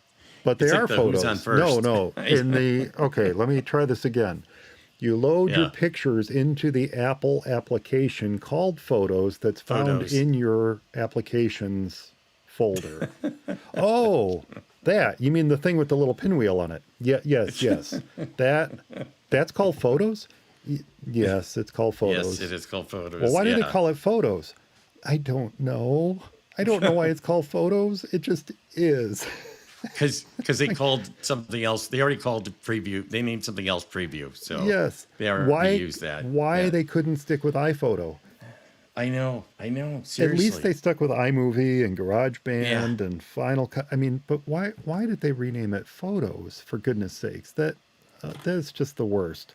but they It's like are the who's on photos. No, first. no. Okay, let me try this again. You load your Yeah, pictures into the Apple application called Photos that's found photos. in your applications folder. Oh, that. You mean the thing with the little pinwheel on it? Yeah, yes, yes. That that's called Photos? Yes, it's called Yes, Photos. it is called Well, photos. why do they Yeah, call it Photos? I don't know. I don't know why it's called Photos. It just is. because they called something else. They already called the preview. They named something else preview. So Yes. they already Why used that. why Yeah, they couldn't stick with iPhoto? I know. I know. At least Seriously. they stuck with iMovie and Yeah, GarageBand and Final Cut. I mean, but why did they rename it Photos? For goodness sakes, that's just the worst.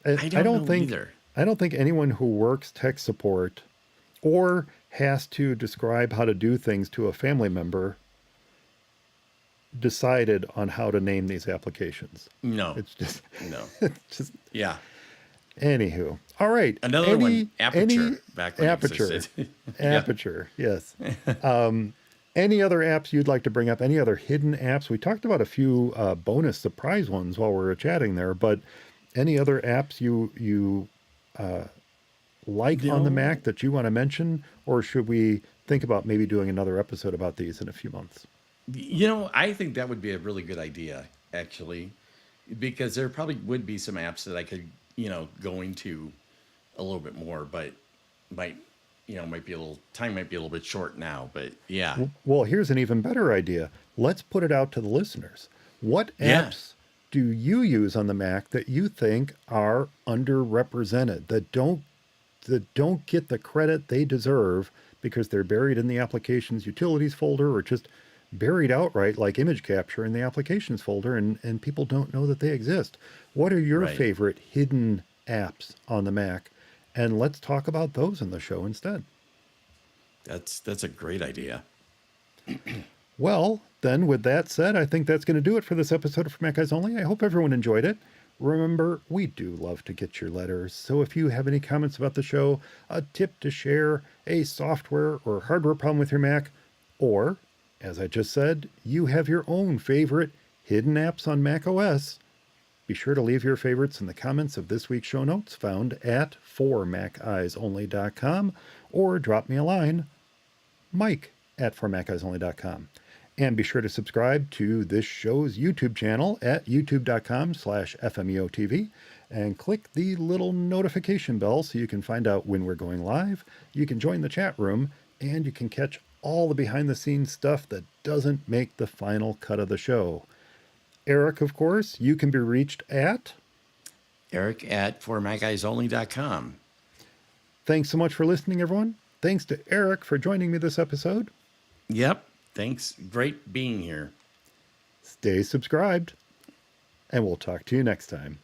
I I don't don't know think either. I don't think anyone who works tech support or has to describe how to do things to a family member decided on how to name these applications. No, It's just no. it's just Yeah, anywho. All right. another one. Any Aperture. Back when it aperture. existed. Yeah. Aperture, yes. Any other apps you'd like to bring up? Any other hidden apps? We talked about a few bonus surprise ones while we were chatting there, but any other apps you like on the No. Mac that you want to mention, or should we think about maybe doing another episode about these in a few months? I think that would be a really good idea, actually, because there probably would be some apps that I could, go into a little bit more, but might, might be a little time might be a little bit short now, but yeah, Well, here's an even better idea. Let's put it out to the listeners. What yeah, apps do you use on the Mac that you think are underrepresented, that don't get the credit they deserve because they're buried in the applications utilities folder or just buried outright like image capture in the applications folder and people don't know that they exist? What are your right. favorite hidden apps on the Mac? And let's talk about those in the show instead. That's a great idea. Well, then, with that said, I think that's going to do it for this episode of Mac Guys Only. I hope everyone enjoyed it. Remember, we do love to get your letters, so if you have any comments about the show, a tip to share, a software or hardware problem with your Mac, or, as I just said, you have your own favorite hidden apps on macOS, be sure to leave your favorites in the comments of this week's show notes found at formaceyersonly.com or drop me a line, Mike at formaceyersonly.com. And be sure to subscribe to this show's YouTube channel at youtube.com/FMEOTV and click the little notification bell so you can find out when we're going live. You can join the chat room and you can catch all the behind the scenes stuff that doesn't make the final cut of the show. Eric, of course, you can be reached at. Eric at formaceyersonly.com. Thanks so much for listening, everyone. Thanks to Eric for joining me this episode. Yep. Thanks. Great being here. Stay subscribed, and we'll talk to you next time.